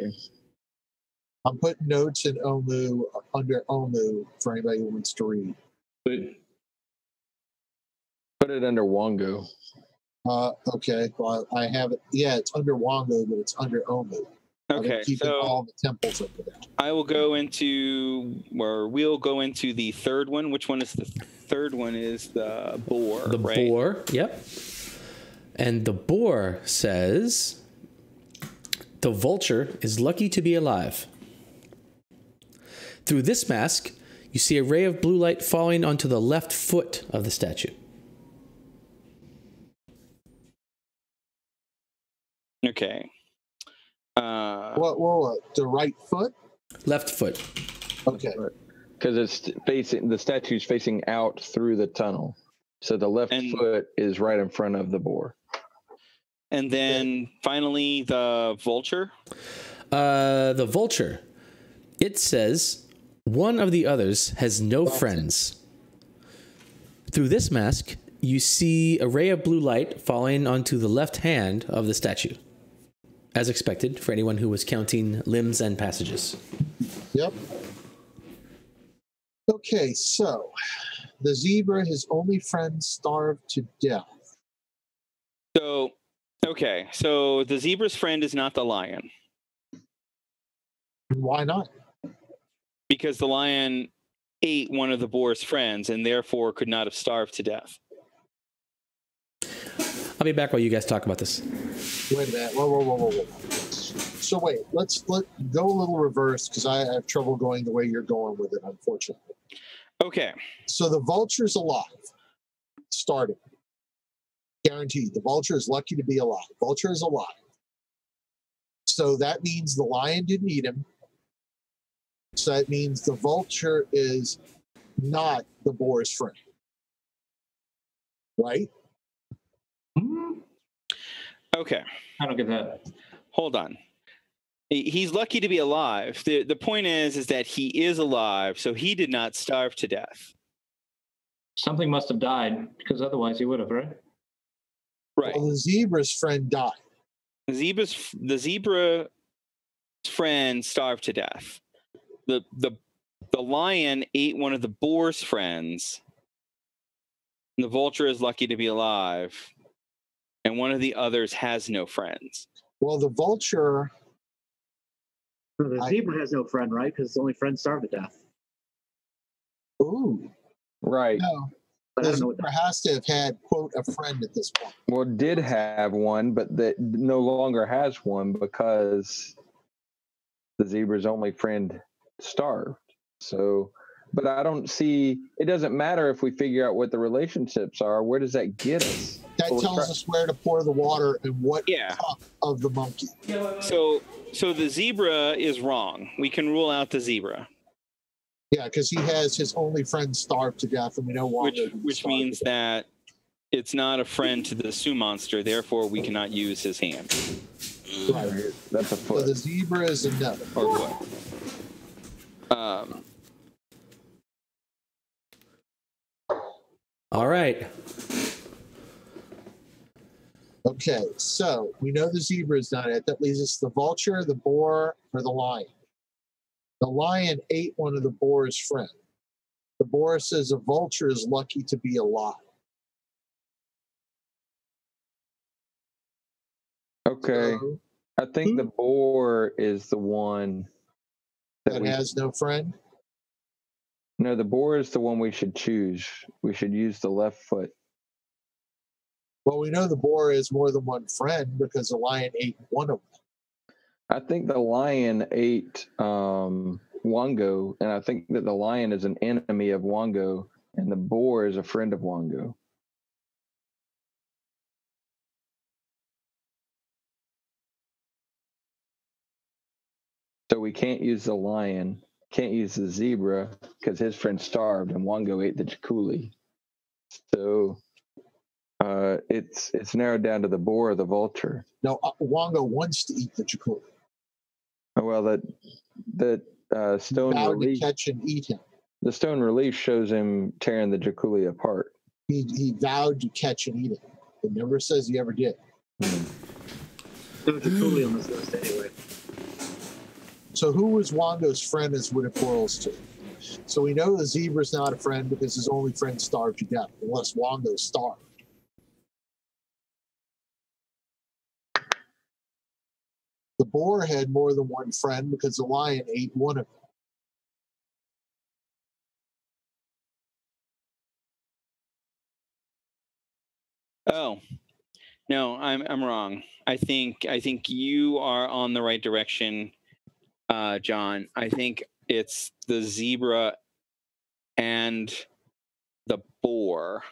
D: I'm putting notes in Omu under Omu for anybody who wants to read.
C: But
F: Put it under Wongo.
D: Okay, well, I have it. Yeah, it's under Wongo, but it's under Omu. I've been
G: Okay.
D: keeping
G: So
D: all the temples over there.
G: I will go into, or we'll go into the third one. Which one is the third one? Is the boar,
B: The
G: right?
B: boar, yep. And the boar says, the vulture is lucky to be alive. Through this mask, you see a ray of blue light falling onto the left foot of the statue.
G: Okay.
D: What? The right foot?
B: Left foot.
D: Okay.
F: Because it's facing, the statue's facing out through the tunnel. So the left
G: And-
F: foot is right in front of the boar.
G: And then finally, the vulture.
B: The vulture. It says, one of the others has no friends. Through this mask, you see a ray of blue light falling onto the left hand of the statue. As expected, for anyone who was counting limbs and passages.
D: Yep. Okay, so the zebra, his only friend, starved to death.
G: So, okay. So the zebra's friend is not the lion,
D: Why not?
G: because the lion ate one of the boar's friends and therefore could not have starved to death.
B: I'll be back while you guys talk about this.
D: Wait a minute. Whoa. So wait, let's go a little reverse because I have trouble going the way you're going with it, unfortunately.
G: Okay.
D: So the vulture's alive. Starting. Guaranteed. The vulture is lucky to be alive. Vulture is alive. So that means the lion didn't eat him. So that means the vulture is not the boar's friend. Right?
G: Okay.
C: I don't get that.
G: Hold on. He's lucky to be alive. The point is that he is alive, so he did not starve to death.
C: Something must have died because otherwise he would have, right?
G: Right.
D: Well, the zebra's friend died.
G: The zebra friend starved to death. The lion ate one of the boar's friends. And the vulture is lucky to be alive. And one of the others has no friends.
D: Well, the vulture,
E: No, the zebra has no friend, right? Because his only friend starved to death.
D: ooh,
F: Right.
D: no.
E: But I
D: The
E: don't know what
D: zebra has to have had, quote, a friend at this point.
F: Well, did have one, but that no longer has one because the zebra's only friend starved. So, but I don't see, it doesn't matter if we figure out what the relationships are. Where does that get us?
D: That
F: Well,
D: tells us where to pour the water and what
G: Yeah.
D: cup of the monkey.
G: So the zebra is wrong. We can rule out the zebra,
D: Yeah, because he has his only friend starved to death, and we know why.
G: which means that it's not a friend to the Sioux monster. Therefore, we cannot use his hand
D: Right.
F: That's a
D: So
F: foot.
D: the zebra is a no.
G: or what.
B: All right.
D: Okay, so we know the zebra is not it. That leaves us the vulture, the boar, or the lion. The lion ate one of the boar's friend. The boar says a vulture is lucky to be alive.
F: Okay.
D: So
F: I think the boar is the one
D: that
F: we,
D: has no friend.
F: No, the boar is the one we should choose. We should use the left foot.
D: Well, we know the boar is more than one friend because the lion ate one of them.
F: I think the lion ate Wango, and I think that the lion is an enemy of Wango, and the boar is a friend of Wango. So we can't use the lion, can't use the zebra because his friend starved, and Wango ate the Chikuli. So it's narrowed down to the boar or the vulture.
D: No, Wango wants to eat the Chikuli.
F: Well, that stone
D: Vowed to
F: relief,
D: catch and eat him.
F: the stone relief shows him tearing the Chikuli apart.
D: He vowed to catch and eat it. It never says he ever did.
E: No Jakuli on this list anyway.
D: So who was Wango's friend as what it boils to? So we know the zebra's not a friend because his only friend starved to death, unless Wango starved. The boar had more than one friend because the lion ate one of them.
G: Oh, no, I'm wrong. I think you are on the right direction, John. I think it's the zebra and the boar.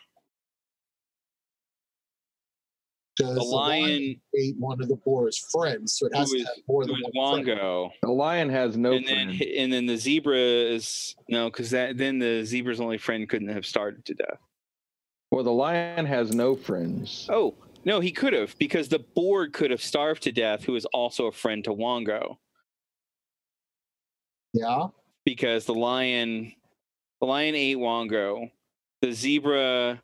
D: Because
G: The lion
D: ate one of the boar's friends, so it has to have more than one friend.
G: Wango.
F: The lion has no
G: And
F: friend.
G: then the zebra is no, because then the zebra's only friend couldn't have starved to death.
F: Well, the lion has no friends.
G: Oh no, he could have, because the boar could have starved to death, who is also a friend to Wango.
D: Yeah.
G: Because the lion ate Wango. The zebra,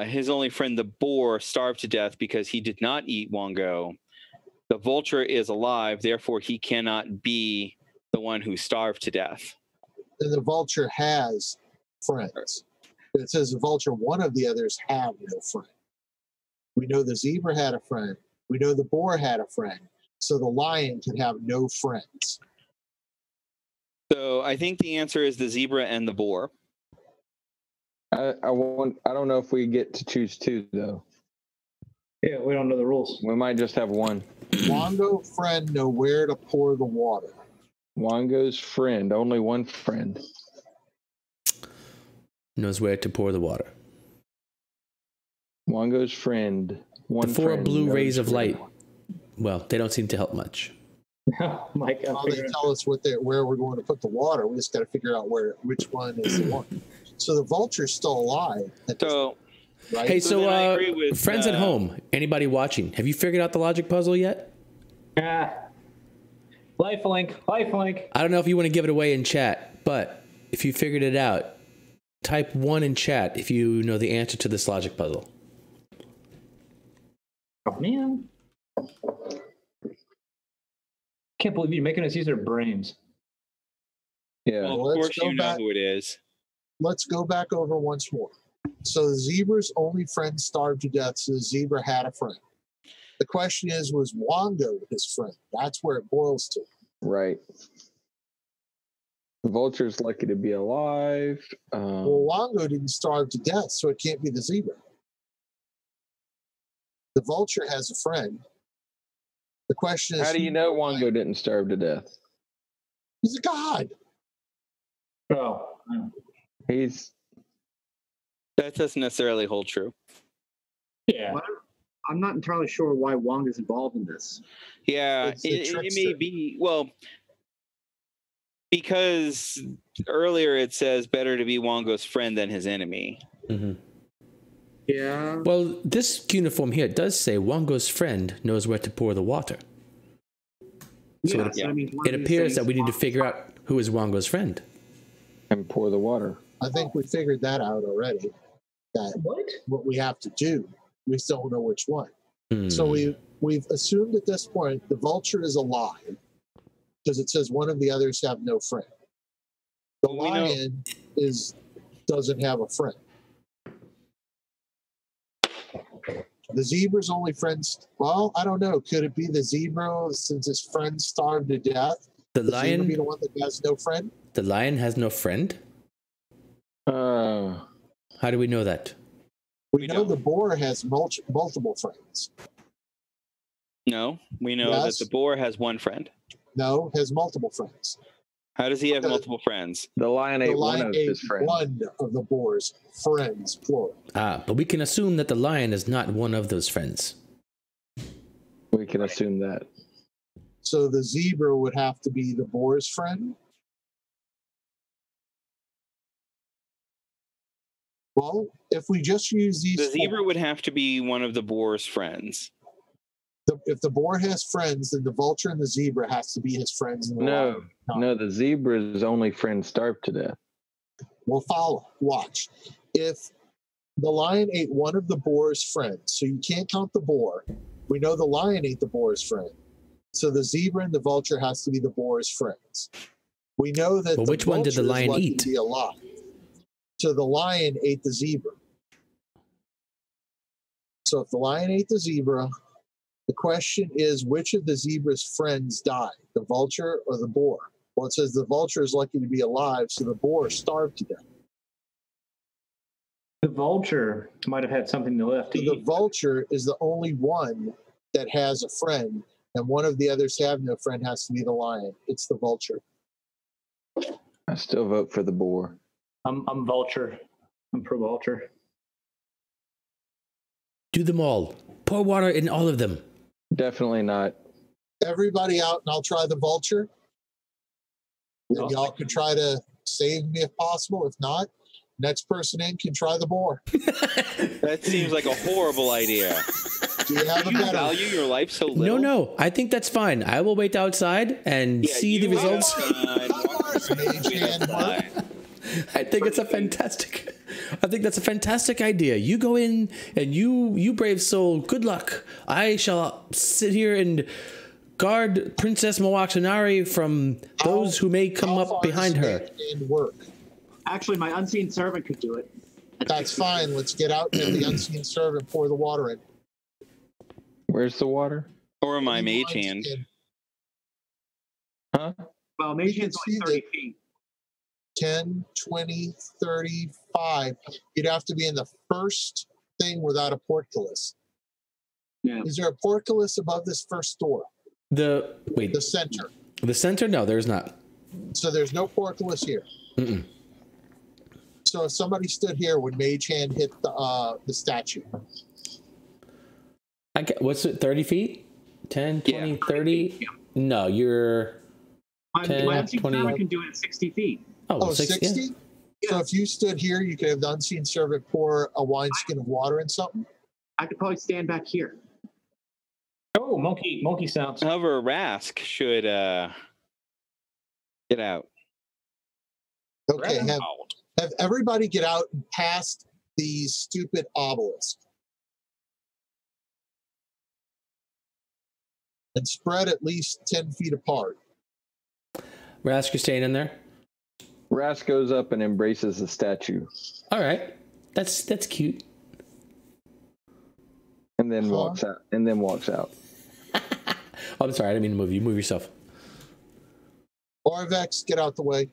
G: his only friend, the boar, starved to death because he did not eat Wango. The vulture is alive, therefore he cannot be the one who starved to death.
D: And the vulture has friends. It says the vulture, one of the others have no friend. We know the zebra had a friend. We know the boar had a friend. So the lion can have no friends.
G: So I think the answer is the zebra and the boar.
F: I don't know if we get to choose two though.
C: Yeah, we don't know the rules.
F: We might just have one.
D: Wango friend know where to pour the water.
F: Wango's friend, only one friend.
B: Knows where to pour the water.
F: Wango's friend, one
B: The four
F: friend
B: blue
F: knows
B: rays of
F: where-
B: light. Well, they don't seem to help much.
C: Mike,
D: Well, they tell us where we're going to put the water. We just got to figure out which one is the one. So the vulture's still alive.
G: So
D: Right?
B: Hey,
G: So
B: so
G: then I agree with,
B: friends at home, anybody watching, have you figured out the logic puzzle yet?
C: Lifelink.
B: I don't know if you want to give it away in chat, but if you figured it out, type 1 in chat if you know the answer to this logic puzzle.
C: Oh, man. Can't believe you're making us use our brains.
F: Yeah.
G: well, of
D: let's
G: course
D: go
G: you know
D: back.
G: who it is.
D: Let's go back over once more. So the zebra's only friend starved to death, so the zebra had a friend. The question is, was Wango his friend? That's where it boils to.
F: Right. The vulture's lucky to be alive.
D: Well, Wango didn't starve to death, so it can't be the zebra. The vulture has a friend. The question is,
F: How do you know Wango didn't starve to death?
D: he's a god.
C: Oh.
G: That doesn't necessarily hold true.
C: Yeah.
E: I'm not entirely sure why Wong is involved in this.
G: Yeah,
D: It's a
G: it may
D: trickster.
G: be. Well, because earlier it says better to be Wango's friend than his enemy.
B: Mm-hmm.
E: Yeah.
B: Well, this uniform here does say Wango's friend knows where to pour the water. So
E: Yeah,
B: it,
E: so I mean, one
B: it
E: of these
B: appears that
E: things-
B: we need to figure out who is Wango's friend.
F: And pour the water.
D: I think we figured that out already. That what we have to do, we still don't know which one.
B: Hmm.
D: So we've assumed at this point the vulture is alive because it says one of the others have no friend. The
G: Well, we know-
D: lion doesn't have a friend. The zebra's only friends. Well, I don't know. Could it be the zebra since his friend starved to death?
B: the
D: The zebra be
B: lion.
D: the one that has no friend?
B: The lion has no friend. How do we know that?
D: We know the boar has multiple friends.
G: No, we know
D: Yes.
G: that the boar has one friend.
D: No, has multiple friends.
G: How does he have multiple friends?
F: The lion
D: The
F: ate one
D: lion
F: of
D: ate
F: his friends.
D: one of the boar's friends, plural.
B: But we can assume that the lion is not one of those friends.
F: We can assume that.
D: So the zebra would have to be the boar's friend. Well, if we just use these,
G: The zebra would have to be one of the boar's friends.
D: If the boar has friends, then the vulture and the zebra has to be his friends. In the lion.
F: No, the zebra's only friend starved to death.
D: We'll follow. Watch. If the lion ate one of the boar's friends, so you can't count the boar. We know the lion ate the boar's friend. So the zebra and the vulture has to be the boar's friends. We know that.
B: But which one did the lion eat?
D: To be alive. So the lion ate the zebra. So if the lion ate the zebra, the question is, which of the zebra's friends died, the vulture or the boar? Well, it says the vulture is lucky to be alive, so the boar starved to death.
C: The vulture might have had something left to
D: So the
C: eat.
D: vulture is the only one that has a friend, and one of the others have no friend has to be the lion. It's the vulture.
F: I still vote for the boar.
C: I'm vulture. I'm pro vulture.
B: Do them all. Pour water in all of them.
F: Definitely not.
D: Everybody out, and I'll try the vulture. And y'all can try to save me if possible. If not, next person in can try the boar.
G: That seems like a horrible idea.
D: Do you have a
G: Do you
D: better?
G: value your life so little?
B: No. I think that's fine. I will wait outside and see the
G: you wait
B: results.
G: outside,
D: Mage hand work.
B: I think it's a fantastic. I think that's a fantastic idea. You go in and you brave soul. Good luck. I shall sit here and guard Princess Mowaxanari from those who may come
D: How
B: up
D: far
B: behind
D: does
B: her.
D: mage hand work?
E: Actually, my unseen servant could do it.
D: That's fine. Let's get out and have the unseen servant pour the water in.
F: Where's the water?
G: Or my
D: Any
G: mage
D: lines
G: hand.
D: in
F: Huh?
E: Well, mage
D: can
E: hand's
D: see
E: only 30
D: that-
E: feet.
D: 10, 20, 35. You'd have to be in the first thing without a portcullis.
E: Yeah.
D: Is there a portcullis above this first door?
B: The
D: The center.
B: the center? No, there's not.
D: So there's no portcullis here.
B: Mm-mm.
D: So if somebody stood here, would mage hand hit the statue?
B: What's it? 30 feet? 10, 20,
G: Yeah.
B: 30?
E: Yeah.
B: No, you're.
E: My
B: 10,
E: unseen
B: 20.
E: servant can do it at 60 feet.
D: Oh,
B: 60?
D: 60? So if you stood here, you could have the unseen servant pour a wineskin of water in something?
E: I could probably stand back here.
C: Oh, monkey sounds.
G: However, Rask should get out.
D: Okay, have everybody get out and past these stupid obelisks. And spread at least 10 feet apart.
B: Rask, you're staying in there?
F: Ras goes up and embraces the statue,
B: All right. That's cute.
F: and then walks out. And then walks out.
B: Oh, I'm sorry. I didn't mean to move you. Move yourself.
D: Orvex, get out the way.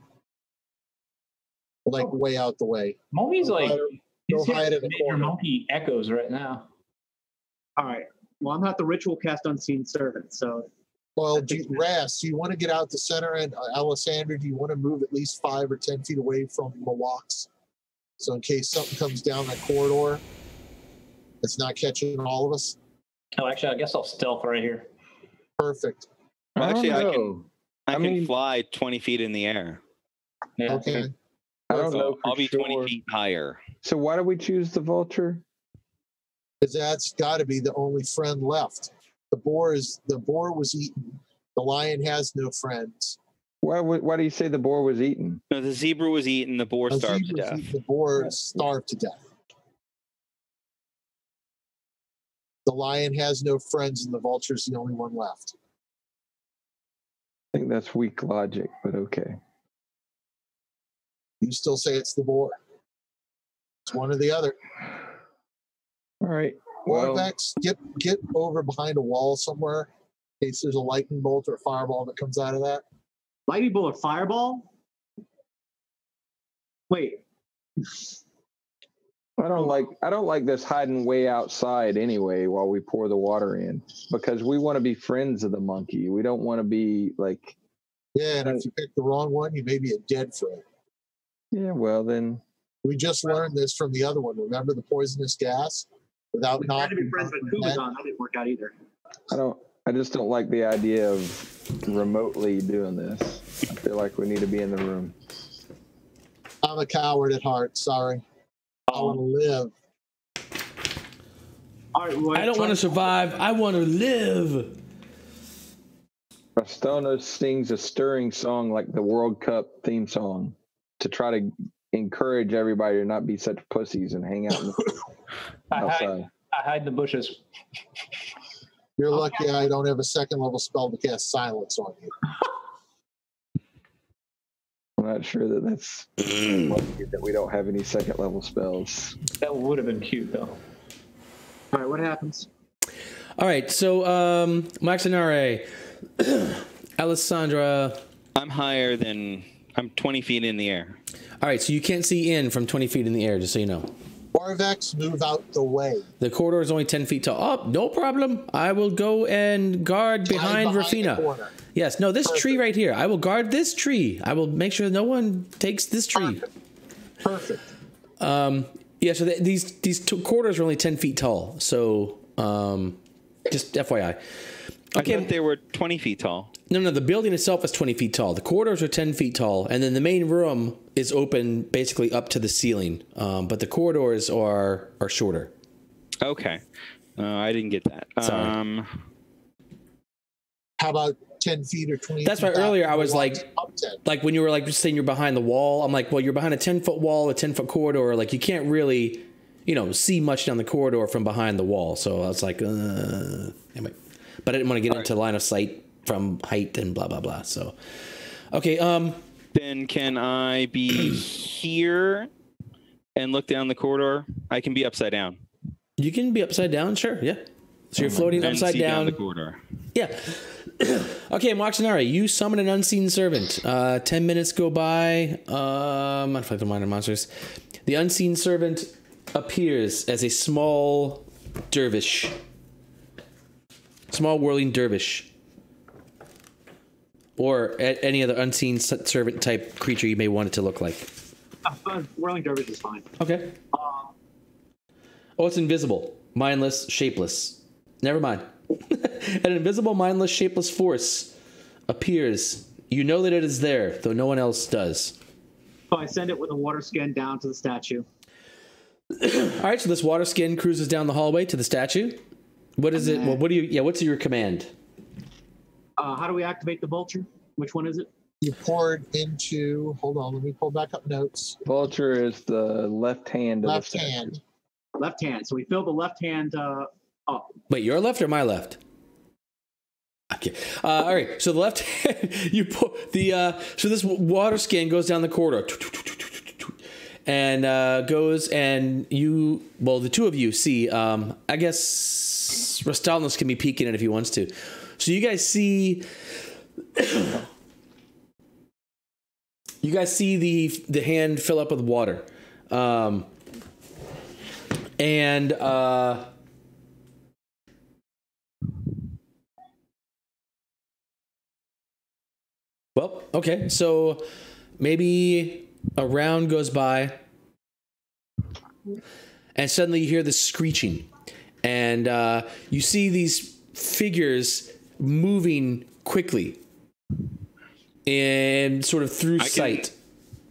D: Like, way out the way.
C: Monkey's like,
D: Go
C: he's
D: hide in the
C: your
D: corner.
C: monkey echoes right now.
E: All right. Well, I'm not the ritual cast unseen servant, so
D: Well, Ras, do you want to get out the center? And Alessandra, do you want to move at least 5 or 10 feet away from Mawaks? So in case something comes down that corridor, it's not catching all of us.
C: Oh, actually, I guess I'll stealth right here.
D: Perfect.
G: Well, actually, I
F: don't
G: can
F: know.
G: I can
F: mean-
G: fly 20 feet in the air.
C: Yeah.
D: Okay.
F: I don't know.
G: I'll be
F: for
G: 20
F: sure.
G: feet higher.
F: So why do we choose the vulture?
D: Because that's got to be the only friend left. The boar was eaten. The lion has no friends.
F: Why do you say the boar was eaten?
G: No, the zebra was eaten. The boar
D: A
G: starved to
D: zebra's
G: death.
D: eaten, the boar starved to death. The lion has no friends, and the vulture's the only one left.
F: I think that's weak logic, but okay.
D: You still say it's the boar. It's one or the other.
F: All right. Well,
D: Orvex, get over behind a wall somewhere in case there's a lightning bolt or a fireball that comes out of that.
E: lightning bolt or fireball? Wait,
F: I don't like this hiding way outside anyway while we pour the water in, because we want to be friends of the monkey. We don't want to be like.
D: Yeah, and if you pick the wrong one, you may be a dead friend.
F: Yeah, well then.
D: We just learned this from the other one. Remember the poisonous gas? Without
E: We tried to be
D: knocking
E: friends with Kumagon. That didn't work out either.
F: I just don't like the idea of remotely doing this. I feel like we need to be in the room.
D: I'm a coward at heart. Sorry. I want to live.
E: All right, Roy,
B: I don't want to survive. I want to live.
F: Rastona sings a stirring song like the World Cup theme song to try to encourage everybody to not be such pussies and hang out outside.
C: I hide in the bushes.
D: You're lucky I don't have a second level spell to cast silence on you.
F: I'm not sure that's lucky that we don't have any second level spells.
C: That would have been cute, though.
E: All right, what happens?
B: All right, so Maxinare, Alessandra.
G: I'm 20 feet in the air.
B: All right, so you can't see in from 20 feet in the air, just so you know.
D: Orvex, move out the way.
B: The corridor is only 10 feet tall. Oh, no problem. I will go and guard behind Rafina. Yes, no, this tree right here. I will guard this tree. I will make sure no one takes this tree.
D: Perfect.
B: Yeah, so these two corridors are only 10 feet tall. So just FYI.
G: Okay. I thought they were 20 feet tall.
B: No, the building itself is 20 feet tall. The corridors are 10 feet tall. And then the main room is open basically up to the ceiling. But the corridors are shorter.
G: Okay. I didn't get that.
B: Sorry.
D: How about 10 feet or 20
B: That's
D: feet?
B: why earlier I was like when you were like just saying you're behind the wall, I'm like, well, you're behind a 10-foot wall, a 10-foot corridor. Like you can't really, see much down the corridor from behind the wall. So I was like, anyway. But I didn't want to get into line of sight from height and blah, blah, blah. So, okay.
G: Then can I be here and look down the corridor? I can be upside down.
B: You can be upside down, sure, yeah. So you're floating upside down.
G: The corridor.
B: Yeah. Okay, Moxinari, you summon an unseen servant. 10 minutes go by. Unflight the minor monsters. The unseen servant appears as a small dervish. Small whirling dervish. Or any other unseen servant type creature you may want it to look like.
E: Whirling dervish is fine.
B: Okay. Oh, it's invisible. Mindless, shapeless. Never mind. An invisible, mindless, shapeless force appears. You know that it is there, though no one else does.
E: So I send it with a water skin down to the statue.
B: All right, so this water skin cruises down the hallway to the statue. What is it? Well, what's your command?
E: How do we activate the vulture? Which one is it?
D: You pour it into, hold on, let me pull back up notes.
F: Vulture is the left hand.
D: Left hand.
E: Left hand. So we fill the left hand up.
B: Wait, your left or my left? Okay. All right. So the left hand, you put so this water skin goes down the corridor and goes and the two of you see, I guess Rastalnos can be peeking it if he wants to. So you guys see, the hand fill up with water. Well, okay, so maybe a round goes by, and suddenly you hear this screeching, and you see these figures moving quickly and sort of through sight.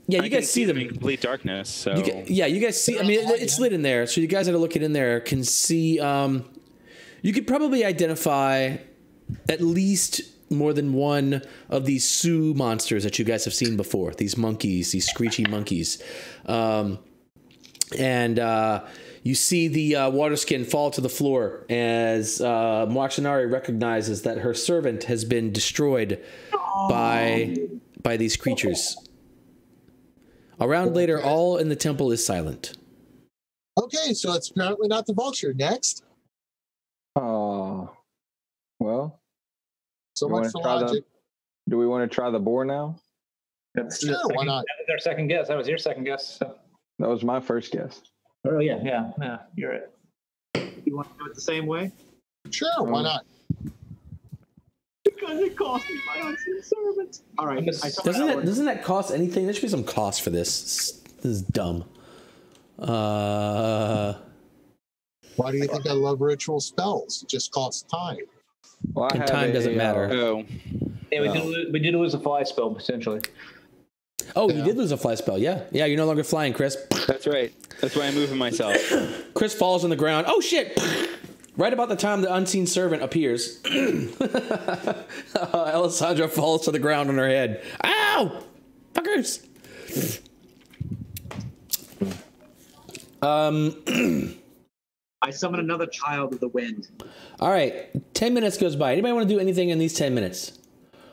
B: Yeah, you guys see them
G: in complete darkness. So
B: you guys see. I mean, it's lit in there, so you guys that are looking in there can see. You could probably identify at least more than one of these Sioux monsters that you guys have seen before. These monkeys, these screeching monkeys, and you see the water skin fall to the floor as Moxinari recognizes that her servant has been destroyed by these creatures. A round later, all in the temple is silent.
D: Okay, so it's apparently not the vulture. Next.
F: Oh, well.
D: So much for logic.
F: Do we want to try the boar now?
C: That's
D: sure, why not?
C: That was their second guess. That was your second guess. So.
F: That was my first guess.
C: Oh yeah, you're right.
E: You want to do it the same way?
D: Sure, why not?
E: Because it cost me my unseen servant. All right.
B: Doesn't that cost anything? There should be some cost for this. This is dumb.
D: Why do you think I love ritual spells? It just costs time.
F: Well,
B: And time doesn't matter.
G: Oh,
C: Yeah, we did lose a fly spell potentially.
B: Oh, you did lose a fly spell. Yeah, you're no longer flying, Chris.
G: that's right. That's why I'm moving myself.
B: Chris falls on the ground. Oh shit! Right about the time the unseen servant appears, Alessandra falls to the ground on her head. Ow! Fuckers!
E: I summon another child of the wind.
B: All right, 10 minutes goes by. Anybody want to do anything in these 10 minutes?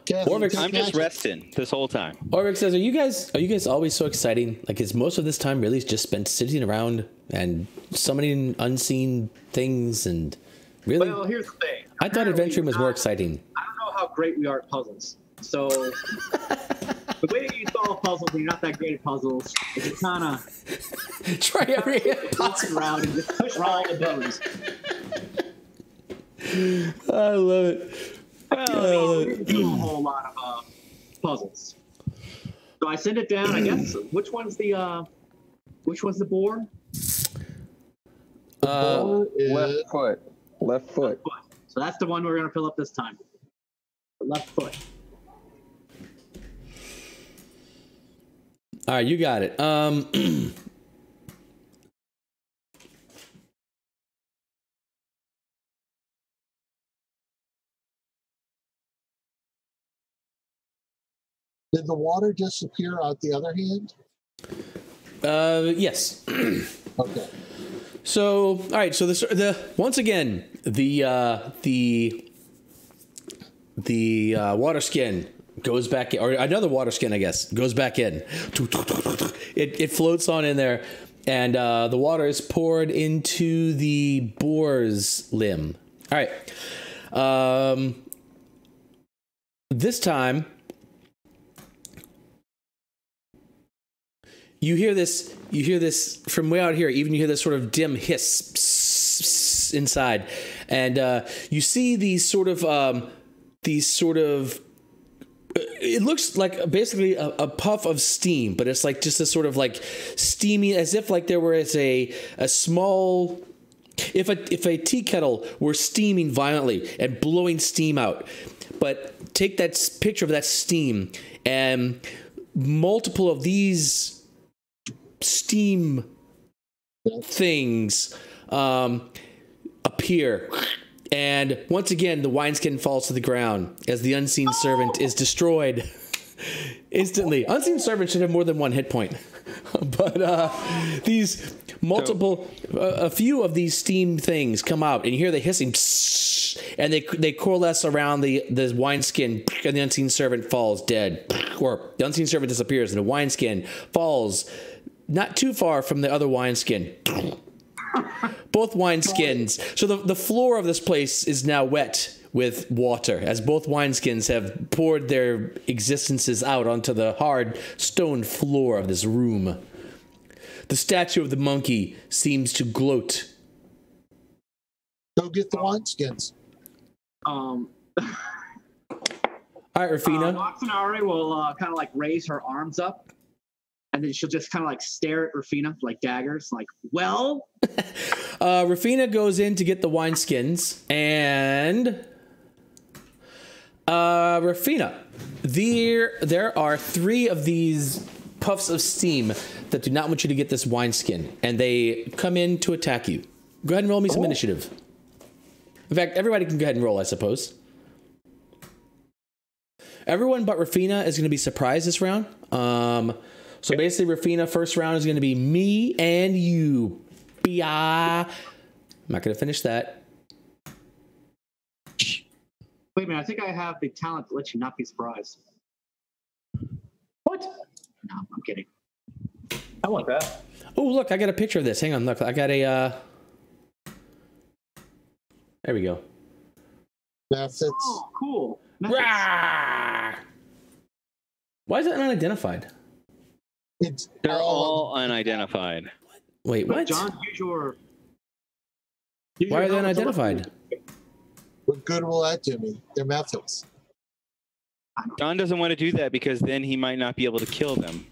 B: Orvix,
G: I'm just resting this whole time.
B: Orvix says, "Are you guys always so exciting? Like, is most of this time really just spent sitting around and summoning unseen things and really?"
E: Well, here's the thing.
B: I thought adventuring was more exciting.
E: I don't know how great we are at puzzles. So the way that you solve puzzles when you're not that great at puzzles is you kind of
B: Try every
E: walk around and just push all the buttons.
B: I love it.
E: Well, we didn't do a whole lot of puzzles. So I send it down. I guess which one's the boar?
F: Left foot. Left foot.
E: So that's the one we're gonna fill up this time. The left foot.
B: All right, you got it.
D: Did the water disappear out the other hand?
B: Yes.
D: Okay.
B: So, all right. So once again the water skin goes back in, or another water skin, I guess, goes back in. It floats on in there, and the water is poured into the boar's limb. All right. This time, you hear this from way out here. Even you hear this sort of dim hiss inside, and you see these sort of. It looks like basically a puff of steam, but it's like just a sort of like steamy, as if like there was a small. If a tea kettle were steaming violently and blowing steam out, but take that picture of that steam and multiple of these steam things appear, and once again the wineskin falls to the ground as the unseen servant is destroyed instantly. Unseen servant should have more than one hit point, but these multiple a few of these steam things come out, and you hear the hissing, and they coalesce around the wineskin, and the unseen servant falls dead, or the unseen servant disappears, and the wineskin falls not too far from the other wineskin. Both wineskins. So the floor of this place is now wet with water, as both wineskins have poured their existences out onto the hard stone floor of this room. The statue of the monkey seems to gloat.
D: Go get the wineskins.
B: All right, Rafina.
E: Noxanari will kind of like raise her arms up, and then she'll just kind of like stare at Rafina like daggers, like, well.
B: Rafina goes in to get the wineskins, and Rafina, there are 3 of these puffs of steam that do not want you to get this wineskin, and they come in to attack you. Go ahead and roll me some initiative. In fact, everybody can go ahead and roll, I suppose. Everyone but Rafina is going to be surprised this round. So basically, Rafina, first round is going to be me and you. I'm not going to finish that.
E: Wait a minute, I think I have the talent that lets you not be surprised.
C: What?
E: No, I'm kidding.
C: I want that.
B: Oh, look, I got a picture of this. Hang on, look, I got a. There we go.
D: That's it.
E: Oh, cool.
B: Rah! Why is that unidentified?
D: It's
G: They're all unidentified.
B: Wait,
E: But
B: what?
E: John, use your
B: Why are they
E: helmet to look.
B: unidentified?
D: What good will that do me? Their methods.
G: John doesn't want to do that because then he might not be able to kill them.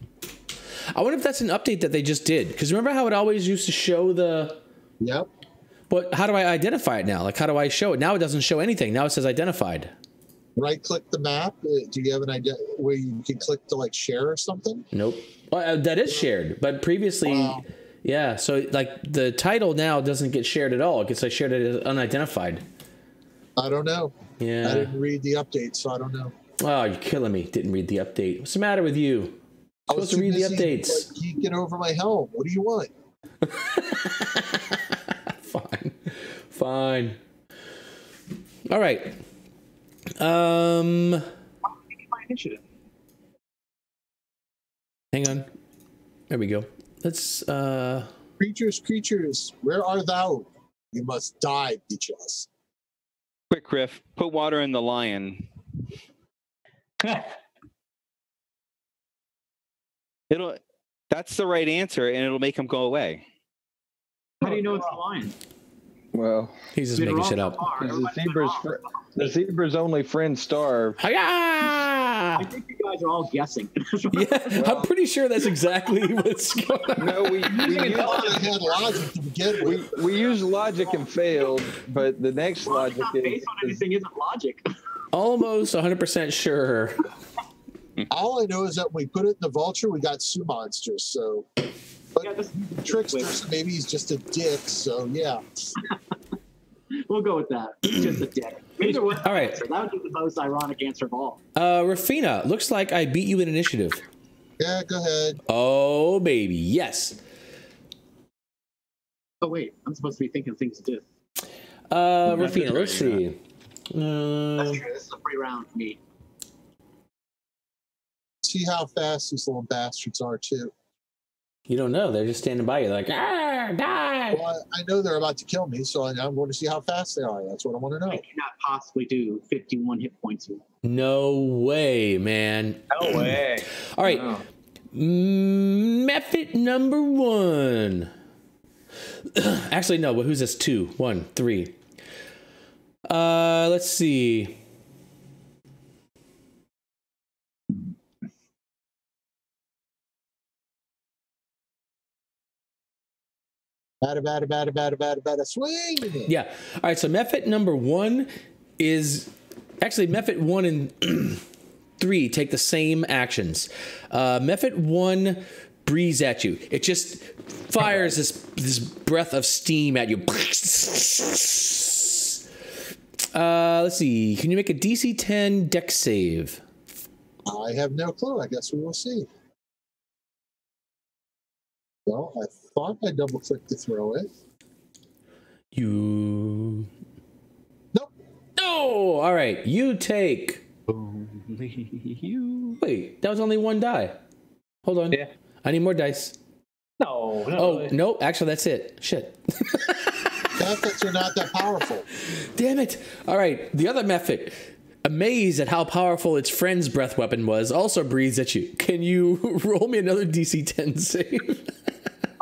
B: I wonder if that's an update that they just did. Because remember how it always used to show the...
D: Yep.
B: But how do I identify it now? Like, how do I show it? Now it doesn't show anything. Now it says identified.
D: Right-click the map. Do you have an idea where you can click to like share or something?
B: Nope. Well, that is shared. But previously...
D: Wow.
B: Yeah, so like the title now doesn't get shared at all. It gets like shared as unidentified.
D: I don't know.
B: Yeah.
D: I didn't read the update, so I don't know.
B: Oh, you're killing me. Didn't read the update. What's the matter with you?
D: I was
B: Supposed to read the
D: too busy,
B: updates.
D: like, geeking over my helm. What do you want?
B: Fine. All right.
E: My initiative.
B: Hang on. There we go. Let's
D: Creatures, where art thou? You must die, bitches.
G: Quick, Riff. Put water in the lion. That's the right answer, and it'll make him go away.
E: How do you know it's the lion?
F: Well,
B: he's just
E: They're
B: making
E: all
B: shit up.
E: far.
F: because
E: Everybody's
F: the zebra's only friend starved.
E: I
B: Hi-ya!
E: think you guys are all guessing.
B: Yeah, I'm pretty sure that's exactly what's going on.
F: No, we
D: I had logic to begin with.
F: we used logic and failed, but the next
E: Logic
F: logic
E: not based on
F: is
E: anything isn't logic.
B: Almost 100% sure.
D: All I know is that when we put it in the vulture, we got Sue monsters. So, but
E: Yeah, this-
D: trickster, so maybe he's just a dick. So yeah,
E: We'll go with that. It's just a dick. Either way,
B: All right.
E: answer. That would be the most ironic answer of all.
B: Rafina, looks like I beat you in initiative.
D: yeah. Go ahead.
B: Oh, baby. Yes.
E: Oh wait, I'm supposed to be thinking of things to do.
B: Rafina, let's see.
E: That's true. This is a free round for me.
D: See how fast these little bastards are too.
B: You don't know. They're just standing by you. They're like, die.
D: Well, I know they're about to kill me, so I'm going to see how fast they are. That's what I want to know.
E: I cannot possibly do 51 hit points.
B: No way, man.
C: No way.
B: All right.
C: No.
B: Method number 1. Actually, no. But who's this? 2, 1, 3. Let's see.
D: Bada, swing.
B: Yeah. All right. So method number 1 is actually method 1 and 3 take the same actions. Method 1 breathes at you. It just fires this breath of steam at you. Let's see. Can you make a DC 10 Dex save?
D: I have no clue. I guess we will see. Well, I thought I double clicked to throw it.
B: You.
D: Nope.
B: No. All right. You take.
G: Only you.
B: Wait, that was only 1 die. Hold on.
C: Yeah.
B: I need more dice.
C: No.
B: Oh, no. Actually, that's it. Shit.
D: Methods are not that powerful.
B: Damn it. All right. The other method, amazed at how powerful its friend's breath weapon was, also breathes at you. Can you roll me another DC 10 save?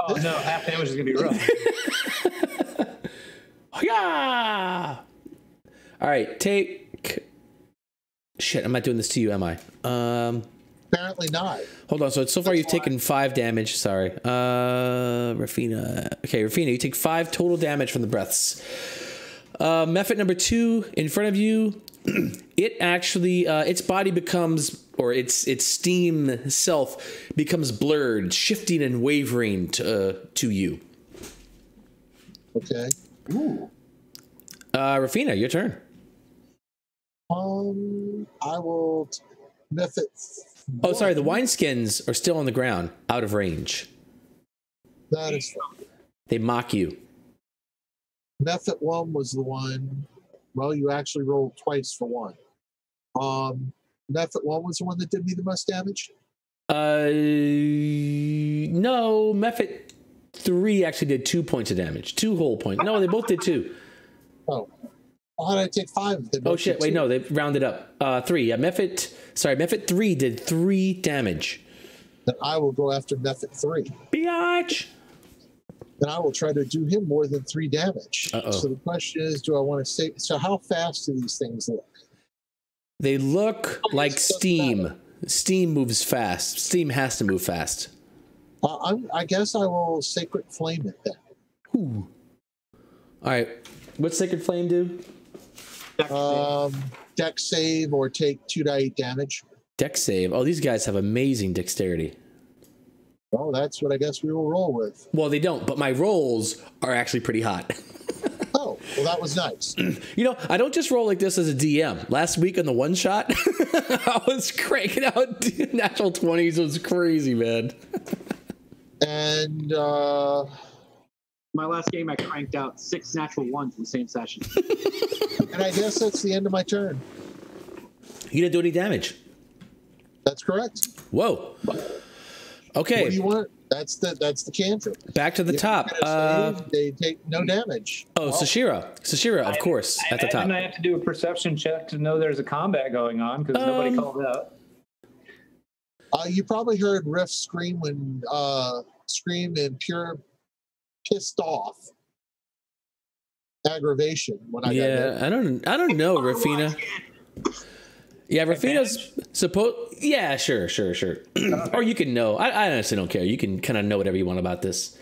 C: Oh no, half damage is gonna be rough.
B: Yeah. All right. Take. Shit, I'm not doing this to you, am I?
D: Apparently not.
B: Hold on. So far you've taken 5 damage. Sorry. Rafina. Okay, Rafina, you take 5 total damage from the breaths. Method number 2 in front of you. It actually, its body becomes, or its steam self becomes blurred, shifting and wavering to you.
D: Okay. Ooh.
B: Rafina, your turn.
D: I will method.
B: Oh, sorry. The wineskins are still on the ground, out of range.
D: That is fine.
B: They mock you.
D: Method 1 was the one. Well, you actually rolled twice for 1. Method 1 was the one that did me the most damage.
B: No. Method 3 actually did 2 points of damage. 2 whole points. No, they both did 2.
D: Oh. How did I take 5? They
B: Oh
D: both
B: shit!
D: did
B: Wait,
D: 2.
B: no, they rounded up. 3. Yeah, Method 3 did 3 damage.
D: then I will go after Method 3.
B: Biatch.
D: Then I will try to do him more than 3 damage.
B: Uh-oh.
D: So the question is, do I want to say? So how fast do these things look?
B: They look like steam. Steam moves fast. Steam has to move fast.
D: I guess I will Sacred Flame it then.
B: Ooh. All right. What's Sacred Flame do?
D: Deck save or take 2d8 damage.
B: Deck save. Oh, these guys have amazing dexterity.
D: Oh, that's what I guess we will roll with.
B: Well, they don't, but my rolls are actually pretty hot.
D: Oh, well, that was nice.
B: You know, I don't just roll like this as a DM. Last week on the one shot, I was cranking out natural 20s. It was crazy, man.
D: And
E: My last game, I cranked out 6 natural ones in the same session.
D: and I guess that's the end of my turn.
B: You didn't do any damage.
D: That's correct.
B: Whoa. Okay.
D: What do you want? That's the cantrip.
B: Back to the top.
D: They take no damage.
B: Oh,
D: Well,
B: Sashira, of course, at the top.
C: I have to do a perception check to know there's a combat going on because nobody called out.
D: you probably heard Riff scream in pure pissed off aggravation when I got hit.
B: I don't know, Rafina. Yeah, Rafina's supposed. Yeah, sure. Or you can know. I honestly don't care. You can kind of know whatever you want about this.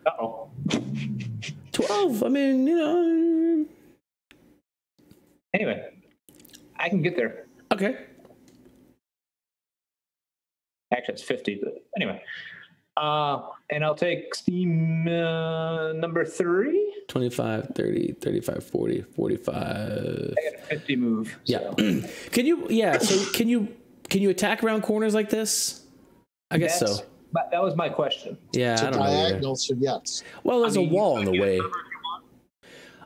C: Uh-oh.
B: 12. I mean, you know.
C: Anyway, I can get there.
B: Okay.
C: Actually, it's 50, but anyway. And I'll take steam number 3.
B: 25, 30, 35, 40, 45.
C: I got a 50 move.
B: Yeah.
C: So.
B: Can you attack around corners like this? I guess so.
C: That was my question.
B: Yeah, I don't know.
D: Diagonal, so yes.
B: Well, there's a wall in the way.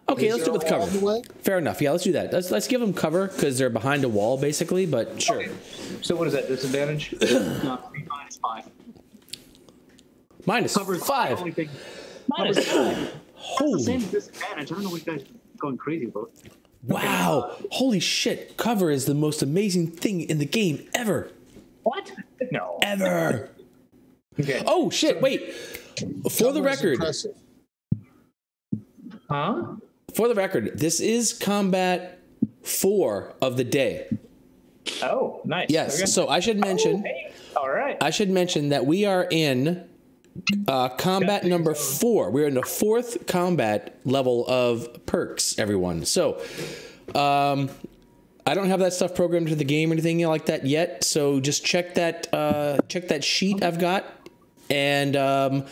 B: Okay, let's do it with cover. Fair enough. Yeah, let's do that. Let's give them cover because they're behind a wall, basically. But sure.
C: Okay. So what is that? Disadvantage?
E: No, -5. Cover's
B: -5.
E: the only thing.
C: Minus 5.
E: That's the
B: Holy.
E: same disadvantage. I don't know what you guys are going crazy about.
B: Wow. Holy shit. Cover is the most amazing thing in the game ever.
C: What? No.
B: Ever.
C: Okay.
B: Oh, shit. Wait. For the record.
D: Impressive.
C: Huh?
B: For the record, this is combat 4 of the day.
C: Oh, nice.
B: Yes.
C: Okay.
B: So I should mention.
C: Hey. All right.
B: I should mention that we are in combat number 4. We're in the 4th combat level of perks, everyone. So, I don't have that stuff programmed into the game or anything like that yet. So just check that sheet I've got, and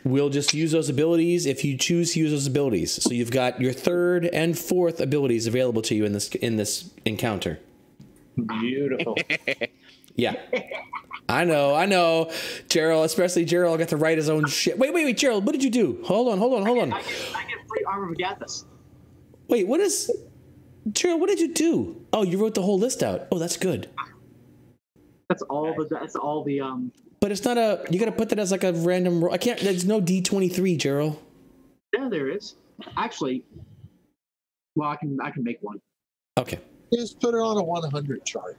B: we'll just use those abilities if you choose to use those abilities. So you've got your 3rd and 4th abilities available to you in this encounter.
C: Beautiful.
B: Yeah. I know. Gerald, especially Gerald, got to write his own shit. Wait, Gerald, what did you do? Hold on.
E: I get free armor of Agathis.
B: Wait, Gerald, what did you do? Oh, you wrote the whole list out. Oh, that's good.
E: That's all the
B: But it's not you gotta put that as like a random roll. There's no D23, Gerald.
E: Yeah, there is. Actually, well, I can make one.
B: Okay.
D: Just put it on a 100 chart.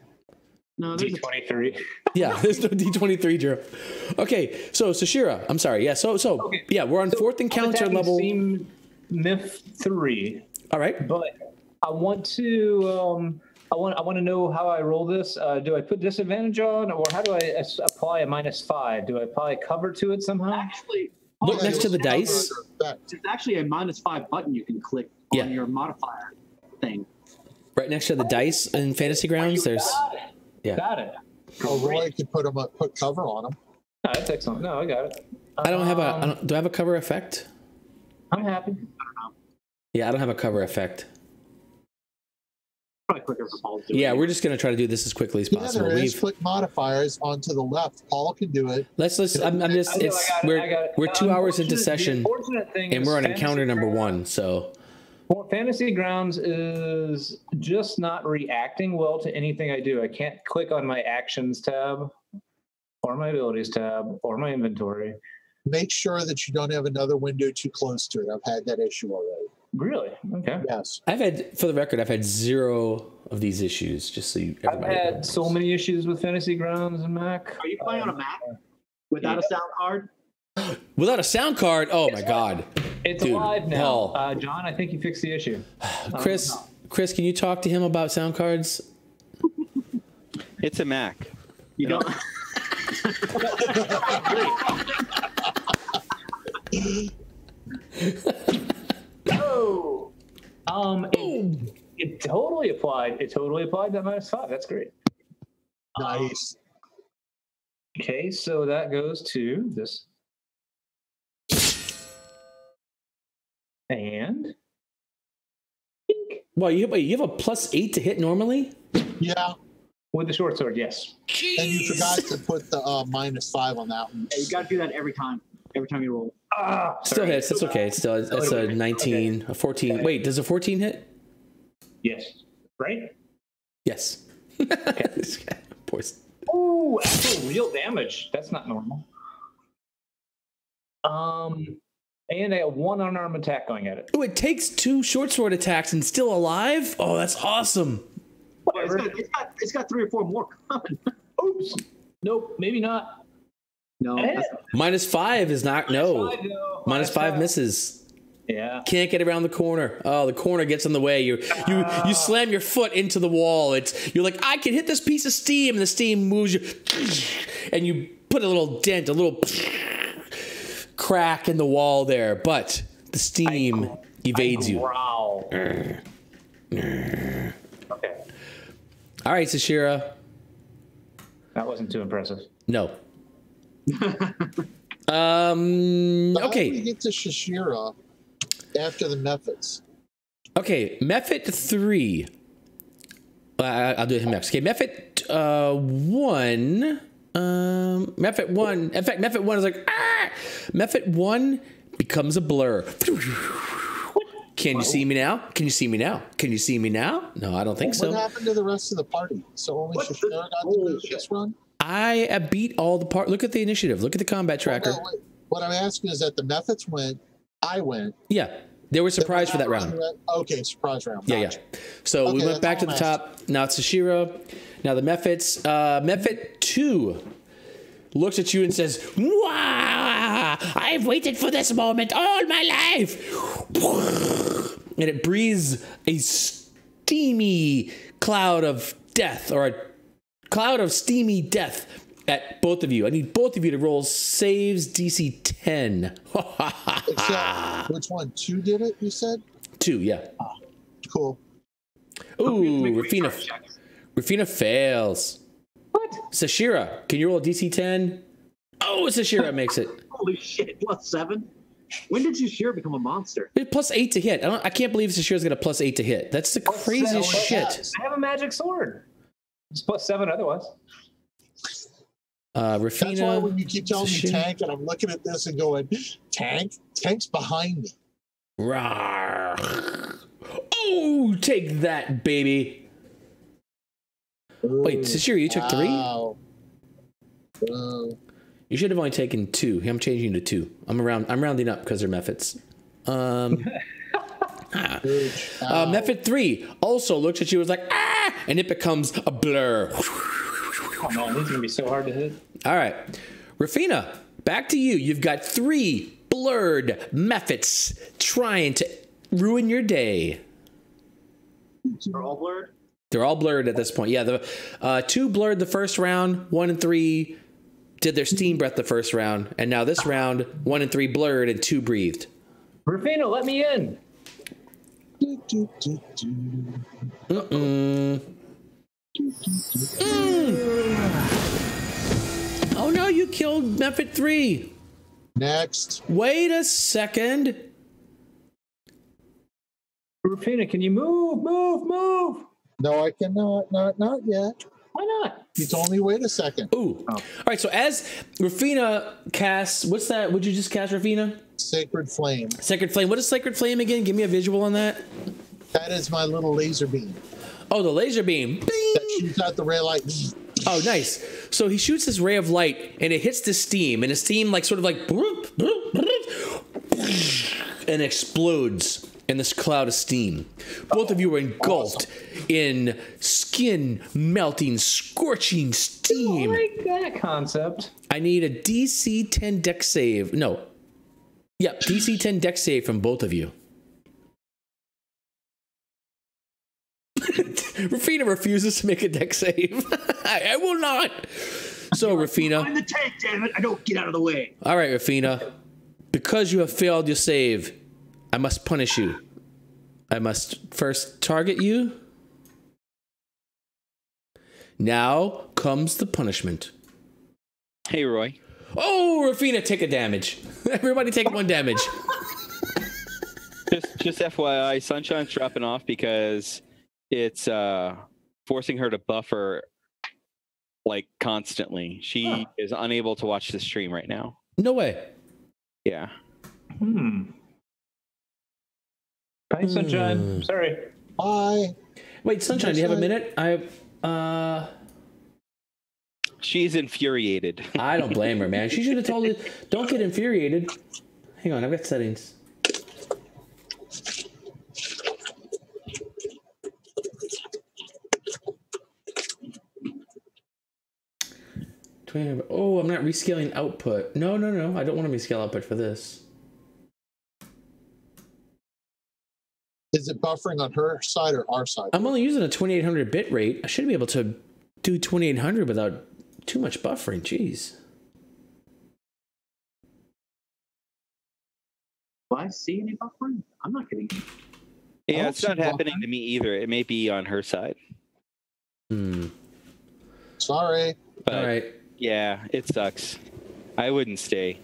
E: No, there's
C: D23.
B: Yeah, there's no D23, Gerald. Okay, so Sashira, I'm sorry. Yeah, so
C: Okay.
B: yeah, we're on 4th encounter
C: I'm
B: level.
C: Steam MIF 3.
B: All right.
C: But I want to I want to know how I roll this. Do I put disadvantage on, or how do I apply a -5? Do I apply cover to it somehow?
E: actually
B: Look next to the dice.
E: It's actually a -5 button you can click on your modifier thing.
B: Right next to the dice in Fantasy Grounds, there's.
C: Got it.
B: Yeah.
C: Got it.
D: Oh, Roy could put cover on them.
C: No, that's excellent. No, I got it.
B: I don't have do I have a cover effect?
C: I'm happy.
B: Yeah, I don't have a cover effect.
E: Probably quicker for Paul to do it.
B: Yeah, we're just gonna try to do this as quickly as
D: Yeah,
B: possible.
D: there is. Click modifiers onto the left. Paul can do it.
B: Let's. I'm just.
C: I got it.
B: We're 2 hours into
C: The
B: session,
C: unfortunate thing
B: and
C: is
B: we're on
C: Fantasy
B: encounter number
C: Grounds-
B: 1. So.
C: Well, Fantasy Grounds is just not reacting well to anything I do. I can't click on my actions tab, or my abilities tab, or my inventory.
D: Make sure that you don't have another window too close to it. I've had that issue already.
C: Really? Okay.
D: Yes.
B: For the record, I've had 0 of these issues, just so
C: I've
B: everybody
C: had
B: knows.
C: so many issues with Fantasy Grounds and Mac.
E: Are you playing on a Mac without a sound card?
B: Without a sound card, oh my God.
C: It's
B: Dude,
C: alive now.
B: Paul.
C: John, I think you fixed the issue.
B: Chris, can you talk to him about sound cards?
G: It's a Mac.
E: You don't.
C: Oh, it totally applied. It totally applied that -5. That's great.
D: Nice.
C: Okay, so that goes to this. And
B: Well, you have a +8 to hit normally?
D: Yeah.
C: with the short sword, yes.
D: And you forgot to put the -5 on that one.
E: Yeah, you got to do that every time you roll.
B: Still hits. It's okay. It's a 19, a 14. Wait, does a 14 hit?
C: Yes. Right?
B: Yes. Poor.
C: Oh, actual real damage. That's not normal. And I got one unarmed attack going at it.
B: Oh, it takes 2 short sword attacks and still alive? Oh, that's awesome.
E: It's got 3 or 4 more coming.
C: Oops. Nope, maybe not.
E: No,
C: Eh.
B: -5 is not, no.
C: -5, though.
B: -5 misses.
C: Yeah.
B: Can't get around the corner. Oh, the corner gets in the way. You slam your foot into the wall. You're like, I can hit this piece of steam, and the steam moves you, and you put a little dent, a little crack in the wall there, but the steam evades you.
C: Growl. Okay.
B: All right, Sashira.
C: That wasn't too impressive.
B: No.
D: But how do we
B: Okay.
D: get to Shashira after the methods?
B: Okay, method 3. I'll do him next. Okay, method 1. Method 1. In fact, method 1 is like, ah! Method 1 becomes a blur. Can you see me now? Can you see me now? Can you see me now? No, I don't think
D: What
B: so.
D: happened to the rest of the party? So only
E: What the-
D: Shashira got to do this run?
B: I beat all the part. Look at the initiative. Look at the combat tracker.
D: No, wait. What I'm asking is that the methods went, I went.
B: Yeah, they were surprised for that round.
D: Okay, surprise round.
B: Yeah,
D: Gotcha.
B: yeah. So we
D: Okay,
B: went back to
D: that's
B: the
D: all I'm
B: top. Now it's Sashira. Now the methods. Method 2 looks at you and says, "Wow! I've waited for this moment all my life." And it breathes a steamy cloud of death, or a cloud of steamy death at both of you. I need both of you to roll saves DC 10.
D: Except, which one? 2 did it, you said?
B: 2, yeah.
D: Cool.
B: Ooh, Rafina fails.
C: What?
B: Sashira, can you roll a DC 10? Oh, Sashira makes it.
E: Holy shit! +7. When did Shashira become a monster?
B: It's +8 to hit. I can't believe Sashira's got a +8 to hit. That's the craziest shit.
C: I have a magic sword. It's +7 otherwise.
D: That's why
B: Rafina.
D: when you keep telling me
B: Shashira.
D: tank, and I'm looking at this and going, tank? Tank's behind me.
B: Rawr. Oh, take that, baby. Wait, Sashira, you took 3?
D: Wow.
B: You should have only taken 2. I'm changing to 2. I'm rounding up because they're methods. Method 3 also looks at you as like, ah, and it becomes a blur.
C: Oh man, these are gonna be so hard to hit.
B: All right, Rafina, back to you. You've got 3 blurred methods trying to ruin your day.
E: They're all blurred.
B: They're all blurred at this point. Yeah, the 2 blurred the first round. 1 and 3 did their steam breath the first round, and now this round, 1 and 3 blurred and 2 breathed.
C: Rufino, let me in.
B: Oh no, you killed method 3.
D: Next.
B: Wait a second.
C: Rufino, can you move? Move!
D: No, I cannot. Not yet.
C: Why not?
D: You told me, wait a second.
B: Ooh. All right, so as Rafina casts, what's that? Would you just cast Rafina?
D: Sacred Flame.
B: Sacred Flame. What is Sacred Flame again? Give me a visual on that.
D: That is my little laser beam
B: Oh, the laser beam.
D: that
B: Bing!
D: shoots out the ray light.
B: Oh, nice. So he shoots this ray of light, and it hits the steam, and the steam like sort of like bloop, bloop, bloop, and explodes in this cloud of steam. Both of you are engulfed in skin-melting, scorching
C: I
B: steam.
C: like that concept.
B: I need a DC 10 deck save. No. Yeah, DC 10 deck save from both of you. Rafina refuses to make a deck save. I will not. So, Rafina.
E: I'm in the tank, damn it! I don't get out of the way.
B: All right, Rafina. Because you have failed your save, I must punish you. I must first target you. Now comes the punishment.
G: Hey, Roy.
B: Oh, Rafina, take a damage. Everybody take 1 damage.
G: Just FYI, Sunshine's dropping off because it's forcing her to buffer like constantly. She is unable to watch the stream right now.
B: No way.
G: Yeah.
C: Bye, Sunshine. Sorry.
D: Bye.
B: Wait, Sunshine, do you have a minute?
G: She's infuriated.
B: I don't blame her, man. She should have told you, don't get infuriated. Hang on, I've got settings. Oh, I'm not rescaling output. No. I don't want to rescale output for this.
D: Is it buffering on her side or our side?
B: I'm only using a 2800 bit rate. I should be able to do 2800 without too much buffering. Jeez.
E: Do I see any buffering? I'm not getting.
G: Yeah, it's not happening to me either. It may be on her side.
D: Sorry.
G: But
B: all right.
G: Yeah, it sucks. I wouldn't stay.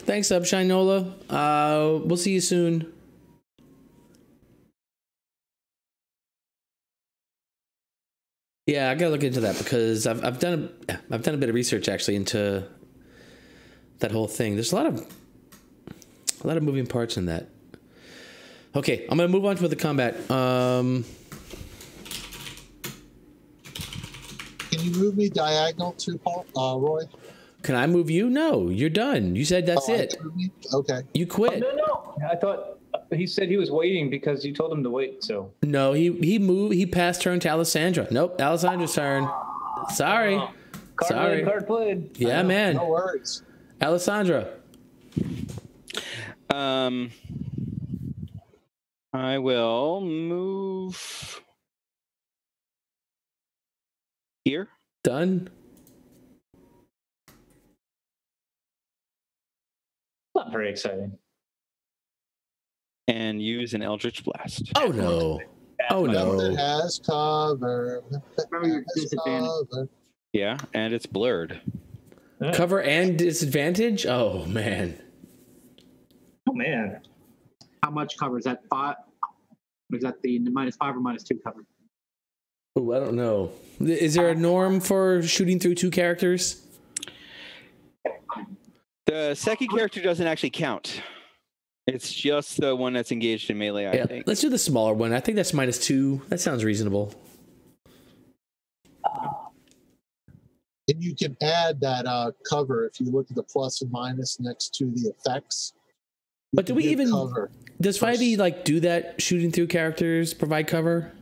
B: Thanks, Upshine Nola. We'll see you soon. Yeah, I gotta look into that because I've done a bit of research actually into that whole thing. There's a lot of moving parts in that. Okay, I'm gonna move on to the combat.
D: Can you move me diagonal to Roy?
B: Can I move you? No, you're done. You said that's it.
D: Okay.
B: You quit.
C: No. I thought he said he was waiting because you told him to wait. So
B: no, he moved. He passed turn to Alessandra. Nope, Alessandra's turn. Sorry.
C: Card played.
B: Yeah, man.
D: No worries.
B: Alessandra.
G: I will move here.
B: Done.
C: Not very exciting.
G: And use an Eldritch Blast.
B: Oh no. Oh
D: It
B: no.
D: has cover.
E: Remember your disadvantage.
D: Cover.
G: Yeah, and it's blurred.
B: Cover and disadvantage? Oh man.
C: Oh man.
E: How much cover is that? 5? Is that the -5 or -2 cover?
B: Oh, I don't know. Is there a norm for shooting through 2 characters?
G: The second character doesn't actually count. It's just the one that's engaged in melee, I think.
B: Let's do the smaller one. I think that's -2. That sounds reasonable.
D: And you can add that cover if you look at the plus and minus next to the effects.
B: But do we even
D: cover?
B: Does 5e like do that? Shooting through characters provide cover?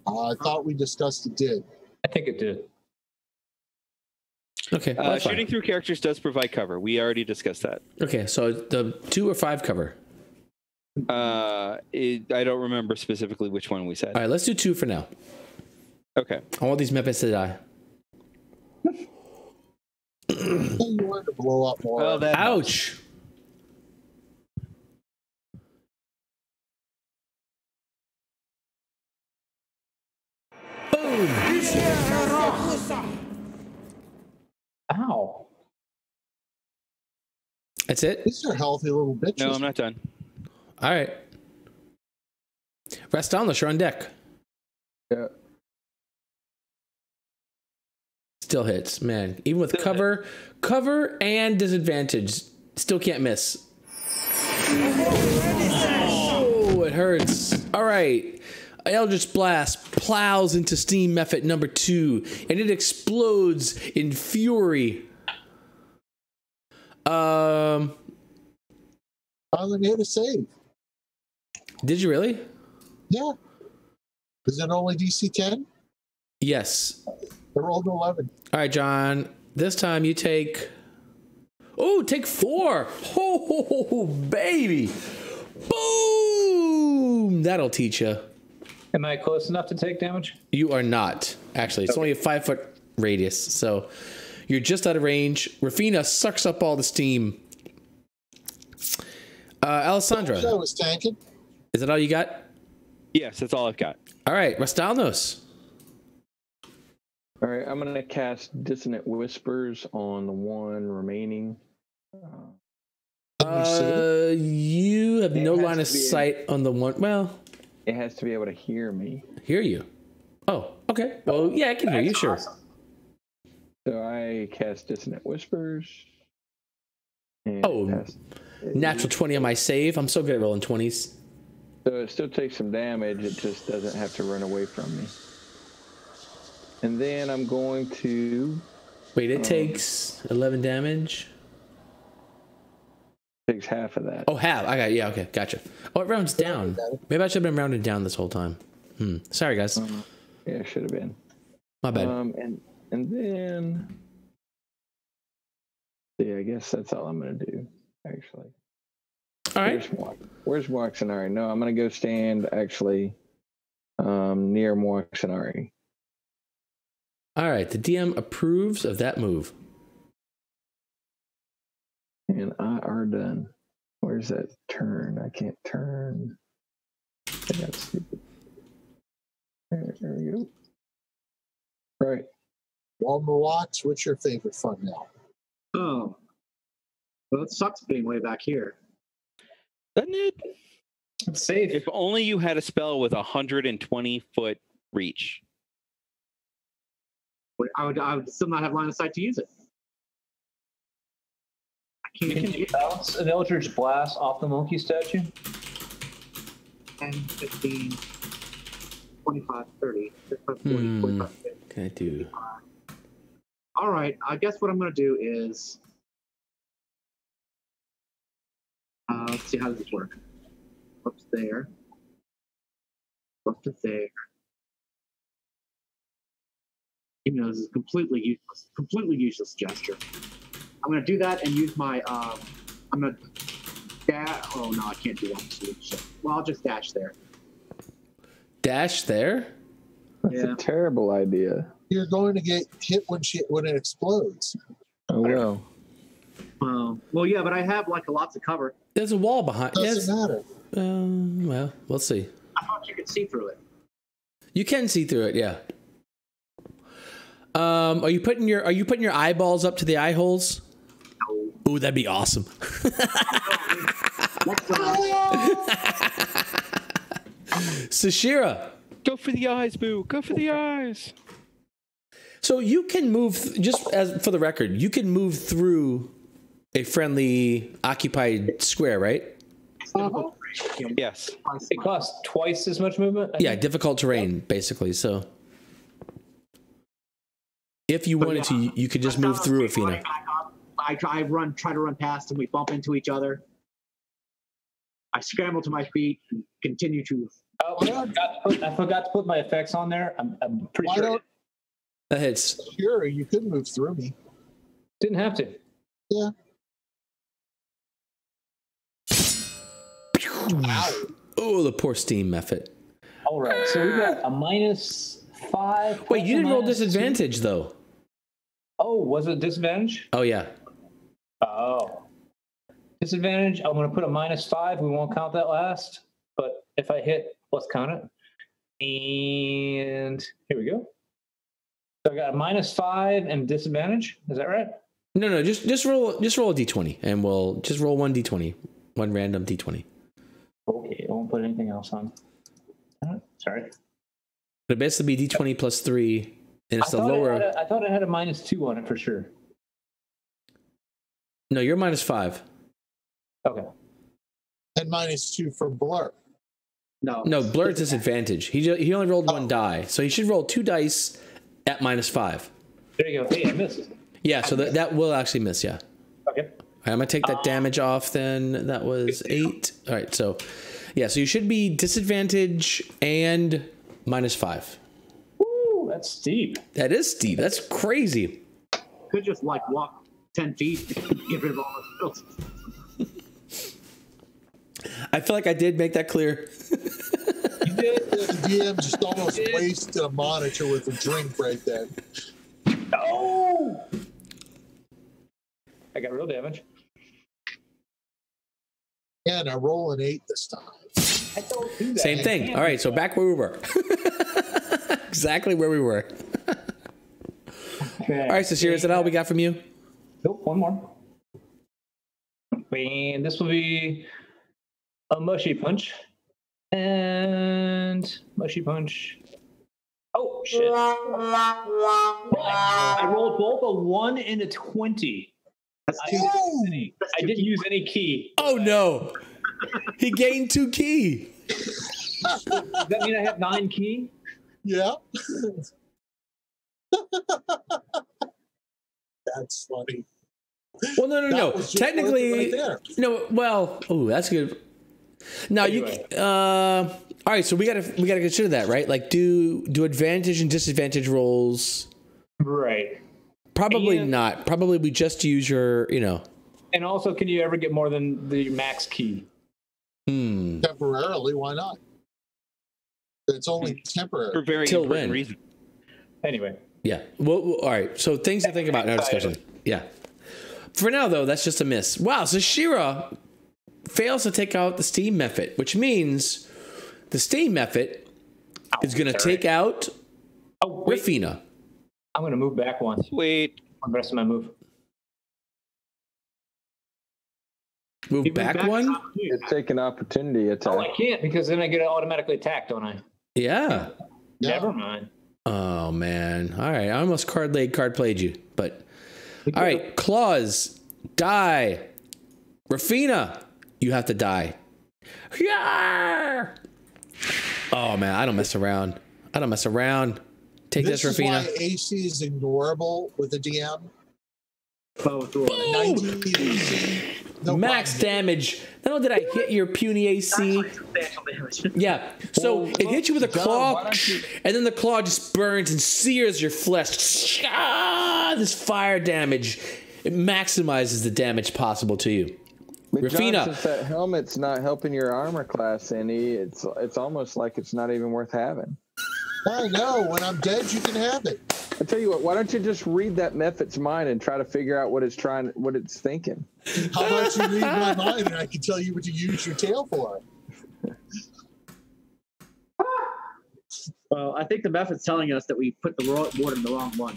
D: I thought we discussed it did.
C: I think it did.
B: Okay. Well, that's
G: Shooting
B: fine.
G: through characters does provide cover. We already discussed that.
B: Okay, so the 2 or 5 cover.
G: I don't remember specifically which one we said.
B: All right, let's do 2 for now.
G: Okay.
B: I want these Memphis to die.
D: You wanted to blow up more.
G: Well, that
B: Ouch. Boom.
C: Ow.
B: That's it?
D: These are healthy little bitches.
G: No, I'm not done.
B: All right. Rest on, you're on deck.
F: Yeah.
B: Still hits, man. Even with cover and disadvantage, still can't miss. Oh, it hurts. All right. Eldritch Blast plows into Steam Method number 2, and it explodes in fury.
D: Finally made a save.
B: Did you really?
D: Yeah. Is it only DC 10?
B: Yes.
D: I rolled 11.
B: All right, John. This time you take. Oh, take 4. Oh, baby. Boom. That'll teach you.
C: Am I close enough to take damage?
B: You are not, actually. It's only a 5-foot radius, so you're just out of range. Rafina sucks up all the steam. Alessandra.
D: I was tanking.
B: Is that all you got?
G: Yes, that's all I've got.
B: All right, Rastalnos.
F: All right, I'm going to cast Dissonant Whispers on the one remaining.
B: You have no line of sight on the one. Well,
F: it has to be able to hear me.
B: Hear you. Oh, okay. Well, yeah, I can hear you, sure.
C: Awesome.
F: So I cast Dissonant Whispers. And
B: natural 20 on my save. I'm so good at rolling 20s.
F: So it still takes some damage. It just doesn't have to run away from me. And then I'm going to...
B: Wait, it takes 11 damage?
F: Takes half of that.
B: Oh, half. I got it. Yeah, okay. Gotcha. Oh, it rounds down. Maybe I should have been rounded down this whole time. Sorry, guys.
F: Yeah, it should have been.
B: My bad.
F: And then... Yeah, I guess that's all I'm going to do, actually.
B: All right.
F: Where's Moxenari? No, I'm going to go stand, actually, near Moxenari.
B: All right. The DM approves of that move.
F: And I are done. Where's that turn? I can't turn. I got stupid. There we go. Right.
D: Walmer Watts, what's your favorite fun now?
E: Oh. Well, it sucks being way back here.
G: Doesn't it?
C: It's safe.
G: If only you had a spell with 120-foot reach.
E: I would still not have line of sight to use it. I
C: You
E: can't
C: can bounce an Eldritch Blast off the monkey statue.
E: 10, 15, 25, 30, 35, 40, 45, 50.
B: Can I do?
E: All right, I guess what I'm going to do is... let's see, how does this work? Up to there. Up to there. Even though this is completely useless gesture. I'm going to do that and use my, I'm going to dash. Oh, no, I can't do that. Well, I'll just dash there.
B: Dash there?
F: That's a terrible idea.
D: You're going to get hit when it explodes.
F: Oh, well.
E: Well, yeah, but I have, like, lots of cover.
B: There's a wall behind.
D: Doesn't matter.
B: Well, we'll see.
E: I thought you could see through it.
B: You can see through it, yeah. Are you putting your eyeballs up to the eye holes?
E: No.
B: Ooh, that'd be awesome. Sashira.
G: Go for the eyes, Boo. Go for the eyes.
B: So you can move, just as for the record, you can move through a friendly occupied square, right?
G: Yes.
C: It costs twice as much movement.
B: Yeah, difficult terrain, basically. So if you wanted to, you could just move through Afina.
E: I try to run past, and we bump into each other. I scramble to my feet and continue to.
C: Oh, I forgot to put my effects on there. I'm pretty sure.
B: That hits.
D: Sure, you could move through me.
C: Didn't have to.
D: Yeah.
B: Oh, the poor steam method.
C: All right, so we got a -5.
B: Wait, you didn't roll disadvantage though.
C: Oh, was it disadvantage?
B: Oh yeah.
C: Oh, disadvantage. I'm going to put a -5. We won't count that last, but if I hit, let's count it. And here we go. So I got a -5 and disadvantage. Is that right?
B: No, just roll a d20, and we'll just roll one d20, one random d20.
C: Okay, I won't put anything else on. Sorry.
B: It'll basically be d20 plus 3, and it's the lower.
C: I thought it had a -2 on it for sure.
B: No, you're -5.
C: Okay.
D: And -2 for Blur.
B: No, Blur's disadvantage. He only rolled one die, so he should roll 2 dice at -5.
C: There you go. Hey, I missed.
B: Yeah, so that will actually miss. Yeah.
C: Okay.
B: All right, I'm gonna take that damage off. Then that was 8. All right, so Yeah, so you should be disadvantage and -5.
C: Ooh, that's steep.
B: That is steep. That's crazy.
E: Could just like walk 10 feet and get rid of all the filters.
B: I feel like I did make that clear.
C: You did.
D: The DM just almost wasted a monitor with a drink right then.
C: Oh! I got real damage.
D: And I roll an 8 this time.
C: I don't do that.
B: Same thing. All right, so back where we were. Exactly where we were.
C: Okay.
B: All right, so Shira, is that all we got from you?
C: Nope, one more. And this will be a mushy punch. And mushy punch. Oh, shit. I rolled both a 1 and a 20. I didn't use any key.
B: Oh, no. He gained 2 key.
C: Does that mean I have 9 key?
D: Yeah. That's funny.
B: Well, no.
D: That was just
B: Technically,
D: right there.
B: no. Well, oh, that's good. No,
C: Anyway.
B: all right, so we gotta consider that, right? Like, do advantage and disadvantage rolls?
C: Right.
B: Probably
C: And-
B: not. Probably we just use your,
C: And also, can you ever get more than the max key?
D: Temporarily, why not? It's only temporary.
G: For very
B: Till
G: important
B: when?
G: reason.
C: Anyway.
B: Yeah. Well, all right. So things to think about in our discussion. Yeah. For now, though, that's just a miss. Wow. So Shira fails to take out the steam method, which means the steam method is going to take out
C: Oh, wait.
B: Rafina.
C: I'm going to move back one.
G: Wait.
C: On the rest of my move.
B: Move
E: You move
B: back
E: back
B: one?
E: top two.
F: You take an opportunity attack.
C: Oh, I can't because then I get automatically attacked, don't I?
B: Yeah.
D: Yeah.
C: Never mind.
B: Oh, man. All right. I almost card played you. But, all right. Claws. Die. Rafina. You have to die. Yeah. Oh, man. I don't mess around. Take this,
D: This is
B: Rafina.
D: why AC is ignorable with the DM.
E: Both or
D: 19 AC. No
B: Max
D: problem.
B: damage. Not only did I hit your puny AC.
E: substantial damage.
B: Yeah. So it hits you with a
F: John,
B: claw,
F: why don't you-
B: and then the claw just burns and sears your flesh. Ah, this fire damage. It maximizes the damage possible to you.
F: But John,
B: Rafina.
F: since that helmet's not helping your armor class any, it's almost like it's not even worth having.
D: I know. When I'm dead, you can have it.
F: I tell you what, why don't you just read that Mephit's mind and try to figure out what it's thinking?
D: How about you read my mind and I can tell you what to use your tail for?
E: Well, I think the method's telling us that we put the water in the wrong one.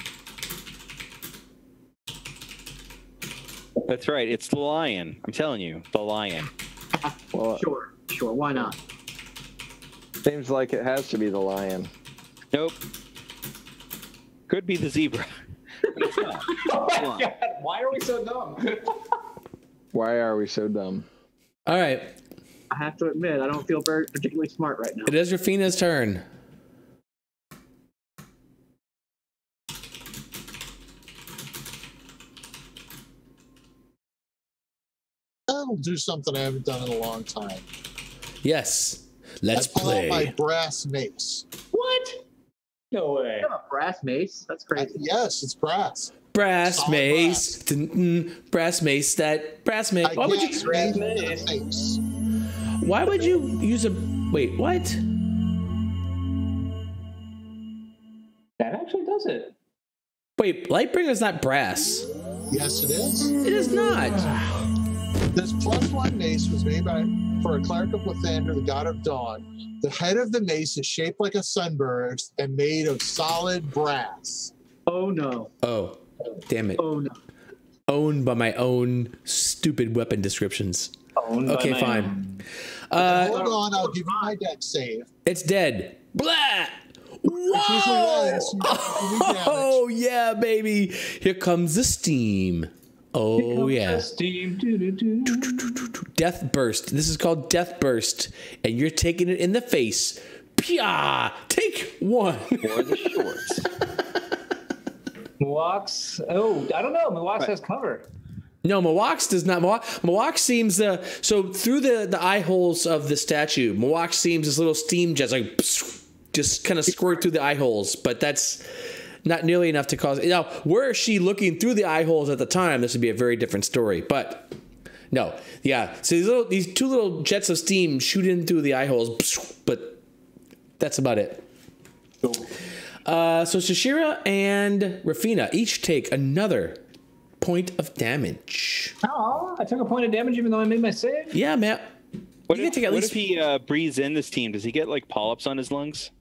G: That's right. It's the lion. I'm telling you, the lion.
F: Well,
E: Sure, why not?
F: seems like it has to be the lion.
G: Nope. Could be the zebra. But it's not.
C: Oh
G: Come
C: my
G: on.
C: God, why are we so dumb?
F: Why are we so dumb?
B: All right.
E: I have to admit, I don't feel very particularly smart right now.
B: It is Rafina's turn.
D: I'll do something I haven't done in a long time.
B: Yes. Let's
D: I pull out my
B: play.
D: brass mace.
C: What? No way.
E: You have a brass mace? That's crazy.
D: Yes, it's brass.
B: Brass
D: Solid
B: mace. Dun-dun. Brass mace. That brass mace.
D: I
B: Why would
D: can't
B: you?
D: scream in the face.
B: Why would you use a? Wait. What?
C: That actually does it.
B: Wait. Lightbringer's not brass.
D: Yes, it is.
B: It is not.
D: This +1 mace was made for a cleric of Lathander, the god of dawn. The head of the mace is shaped like a sunburst and made of solid brass.
E: Oh no.
B: Oh. Damn it.
E: Oh no.
B: Owned by my own stupid weapon descriptions.
C: Owned by
B: Okay,
C: my
B: fine.
D: Hold on, I'll give you my deck save.
B: It's dead. Blah.
D: It's usually
B: Whoa!
D: less. You don't do damage.
B: Oh yeah, baby! Here comes the steam. Oh yeah,
C: Steam. Doo-doo-doo.
B: death burst. This is called death burst, and you're taking it in the face. Pia! Take one.
G: Or the shorts.
C: Muox. Oh, I don't know. Muox has cover.
B: No, Mawaks does not. Mawak seems so through the eye holes of the statue. Mawak seems this little steam jets like just kind of squirt through the eye holes, but that's not nearly enough to cause. Now, were she looking through the eye holes at the time, this would be a very different story. But no, yeah. So these two little jets of steam shoot in through the eye holes, but that's about it. So Shashira and Rafina each take another point of damage.
C: Oh, I took a point of damage even though I made my save?
B: Yeah, Matt.
G: What if he breathes in this team? Does he get like polyps on his lungs?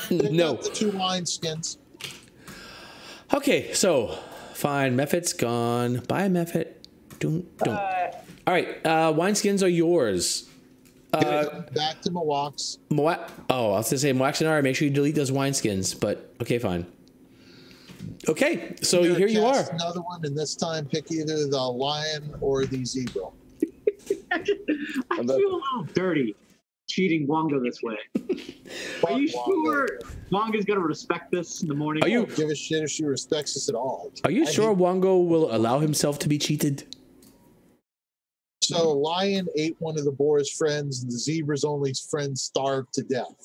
B: No.
D: The 2 wineskins.
B: Okay, so fine. Mephit's gone. Bye, Mephit. Don't. All right, wineskins are yours.
D: Back to Mawaks.
B: I was going to say Moaxinara, make sure you delete those wineskins, but okay, fine. Okay, so here you are.
D: Another one, and this time pick either the lion or the zebra.
E: I feel a little dirty cheating Wongo this way. Are you sure Wongo's going to respect this in the morning?
B: Are you?
D: I don't give a shit if she respects us at all.
B: Are you sure Wongo will allow himself to be cheated?
D: So the lion ate one of the boar's friends, and the zebra's only friend starved to death.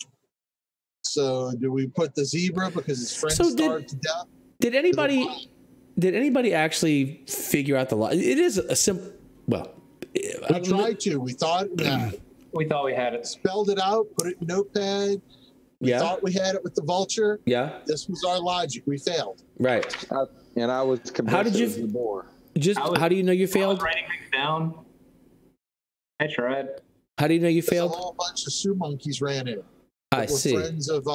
D: So do we put the zebra because his friend starved to death?
B: Did anybody actually figure out the law? It is a simple. Well,
D: we tried to. We thought
C: we thought we had it.
D: Spelled it out, put it in Notepad. We thought we had it with the vulture.
B: Yeah.
D: This was our logic. We failed.
B: Right.
F: And I was convinced
B: how did you?
F: It was the boar.
B: How do you know you failed?
C: I was writing things down. I tried.
B: How do you know you failed?
D: A whole bunch of Sioux monkeys ran in.
B: I see.
D: We're friends of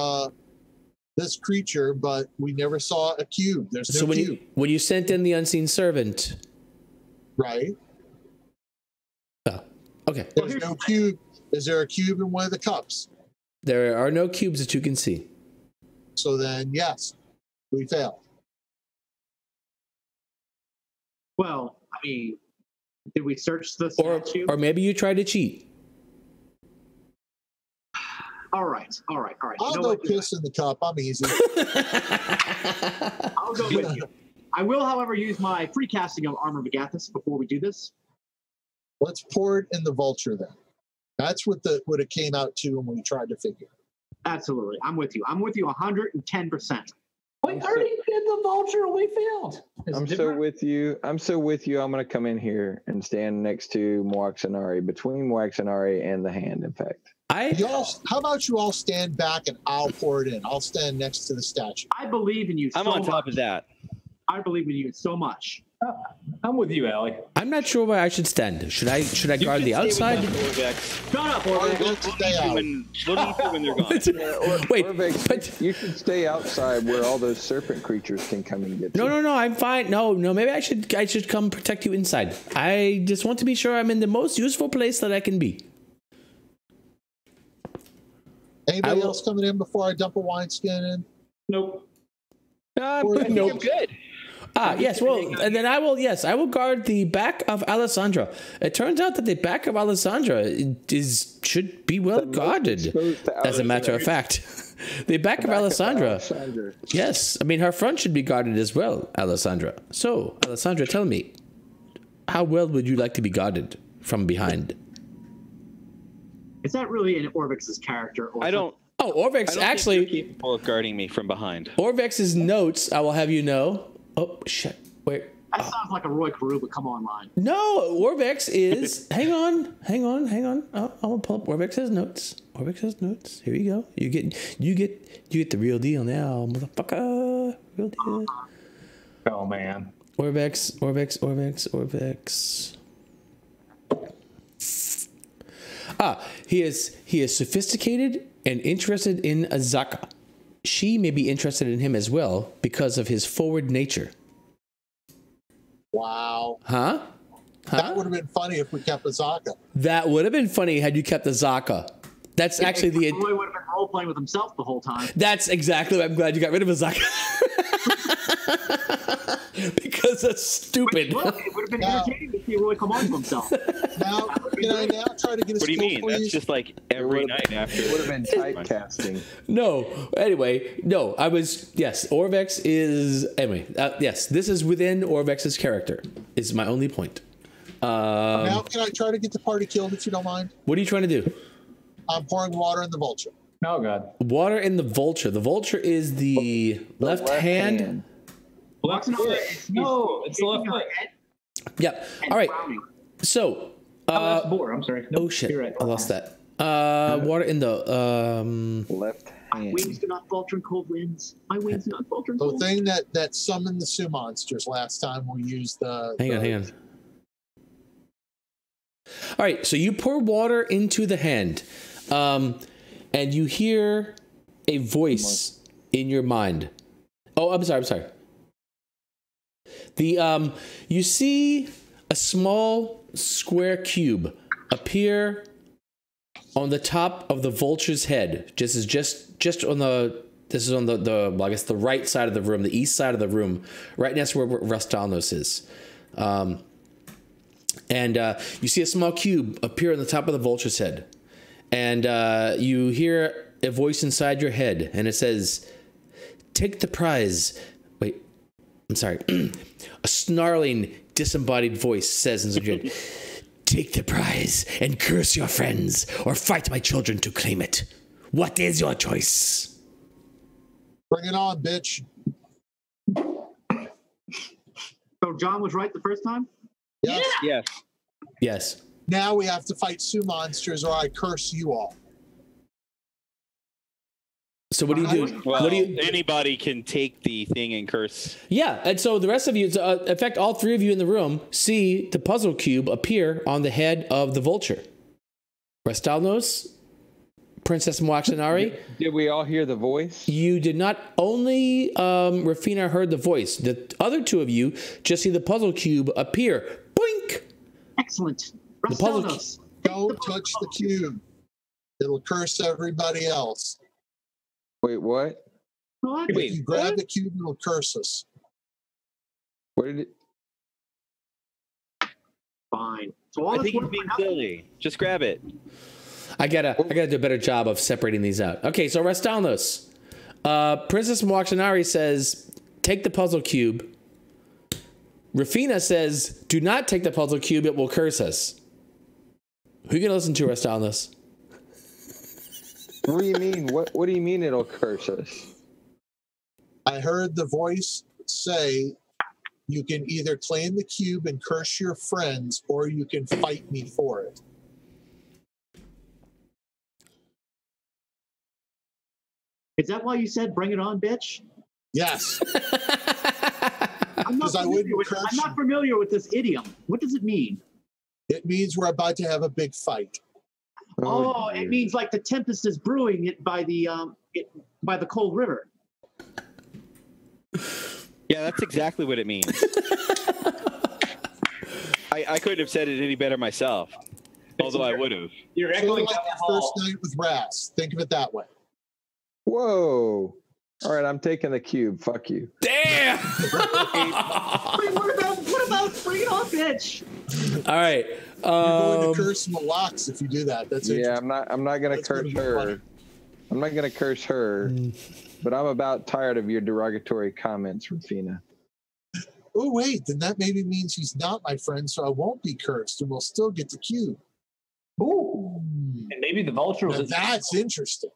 D: this creature, but we never saw a cube. There's no cube.
B: When you sent in the unseen servant,
D: right?
B: Oh, okay.
D: There's no cube. Is there a cube in one of the cups?
B: There are no cubes that you can see.
D: So then, yes, we failed.
E: Well, I mean, did we search the statue?
B: Or maybe you tried to cheat.
E: All right.
D: I'll go piss in the cup. I'm easy.
E: I'll go with you. I will, however, use my free casting of Armor Megathis before we do this.
D: Let's pour it in the vulture then. That's what it came out to when we tried to figure.
E: Absolutely. I'm with you. 110%.
C: We already did the vulture. We failed.
F: I'm so with you. I'm going to come in here and stand next to Moaxinari, between Moaxinari and the hand, in fact.
D: How about you all stand back and I'll pour it in. I'll stand next to the statue.
E: I believe in you
G: I'm on top of that.
E: I believe in you so much.
C: I'm with you, Allie.
B: I'm not sure where I should stand. Should I guard the outside?
E: Shut up, Orvex.
G: What do you do when they're gone?
B: Wait,
F: but you should stay outside where all those serpent creatures can come and get you.
B: No, I'm fine. No, maybe I should come protect you inside. I just want to be sure I'm in the most useful place that I can be.
D: Anybody else coming in before I dump a wineskin in?
C: Nope.
B: Nope.
G: Good.
B: Yes, well, and then I will guard the back of Alessandra. It turns out that the back of Alessandra should be well guarded, as a matter of fact. The back of Alessandra. Yes, I mean, her front should be guarded as well, Alessandra. So, Alessandra, tell me, how well would you like to be guarded from behind?
E: Is that really in Orvex's character?
G: I don't.
B: Oh, Orvex actually
G: think you're capable of guarding me from behind.
B: Orvex's notes, I will have you know. Oh shit! Wait.
E: That sounds like a Roy Carew, but come online.
B: No, Orvex is. hang on. I'll pull up Orvex's notes. Orvex's notes. Here you go. You get the real deal now, motherfucker. Real deal.
C: Oh man.
B: Orvex. He is sophisticated and interested in Azaka. She may be interested in him as well because of his forward nature.
D: Wow.
B: Huh?
D: That would have been funny if we kept Azaka.
B: That would have been funny had you kept Azaka. That's actually
E: Roy would have been role playing with himself the whole time.
B: That's exactly. I'm glad you got rid of Azaka. Because that's stupid.
E: Look, it would have been entertaining to see Roy come on to himself.
D: Now, can I now try to get a
G: What do you
D: skill,
G: mean?
D: please?
G: That's just like every night after.
F: It would have been typecasting.
B: No. Anyway, no. Yes. Orvex is anyway. Yes, this is within Orvex's character. Is my only point.
D: Now, can I try to get the party killed if you don't mind?
B: What are you trying to do?
D: I'm pouring water in the vulture.
C: Oh God.
B: Water in the vulture. The vulture is the left hand.
C: Left foot. No, it's the left foot.
B: Yep. All right. So.
C: That's boar. I'm sorry. Nope,
B: Oh shit!
C: You're right.
B: I lost that. Water in the
F: Left
E: My
F: hand.
E: wings do not falter in cold winds. My wings do not falter in
D: The
E: cold
D: thing that summoned the Sioux monsters last time we used the.
B: Hang on. All right, so you pour water into the hand, and you hear a voice in your mind. Oh, I'm sorry. You see a small square cube appear on the top of the vulture's head. This is on the well, I guess the right side of the room, the east side of the room, right next to where Rastalnos is. And you see a small cube appear on the top of the vulture's head. And you hear a voice inside your head, and it says, "Take the prize." Wait, I'm sorry. A snarling, disembodied voice says inside your head, "Take the prize and curse your friends, or fight my children to claim it. What is your choice?"
D: Bring it on, bitch.
E: So John was right the first time?
D: Yes.
G: Yes.
B: Yes.
D: Now we have to fight Sioux monsters, or I curse you all.
B: So what do you do?
G: Well,
B: What do you?
G: anybody can take the thing and curse.
B: Yeah, and so the rest of you, in fact, all three of you in the room see the puzzle cube appear on the head of the vulture. Rastalnos, Princess Moaxinari.
F: Did we all hear the voice?
B: You did not. Only Rafina heard the voice. The other two of you just see the puzzle cube appear. Boink!
E: Excellent.
B: The puzzle
E: Rastalnos.
D: Don't touch the cube. It'll curse everybody else.
F: Wait, what?
E: What?
D: If you grab the cube, it'll curse us.
F: What did it?
E: Fine. So all
G: I
E: this
G: think he's
E: work
G: being
E: for nothing?
G: silly. Just grab it.
B: I gotta do a better job of separating these out. Okay, so Rastalnos. Princess Moaxinari says, "Take the puzzle cube." Rafina says, "Do not take the puzzle cube, it will curse us." Who are you gonna listen to, Rastalnos?
F: What do you mean? What do you mean it'll curse us?
D: I heard the voice say, you can either claim the cube and curse your friends, or you can fight me for it.
E: Is that why you said bring it on, bitch?
D: Yes.
E: I'm not,
D: 'Cause I wouldn't
E: familiar with,
D: curse
E: I'm not familiar with this idiom. What does it mean?
D: It means we're about to have a big fight.
E: Oh,
F: dear.
E: it means like the tempest is brewing it by the cold river.
G: Yeah, that's exactly what it means. I couldn't have said it any better myself, although I would have.
C: You're
D: Sort of
C: echoing
D: like
C: down
D: your
C: the hall.
D: first night with Ras. Think of it that way.
F: Whoa. All right, I'm taking the cube. Fuck you.
B: Damn!
E: Wait, what about bring it on, bitch?
B: All right.
D: You're going to curse Malox if you do that. That's
F: Yeah,
D: interesting.
F: I'm not gonna
D: That's
F: curse
D: gonna be
F: her.
D: funny.
F: I'm not gonna curse her. But I'm about tired of your derogatory comments, Rafina.
D: Oh, wait, then that maybe means he's not my friend, so I won't be cursed, and we'll still get the cube.
C: Ooh. And maybe the vulture
D: Now
C: was.
D: that's interesting.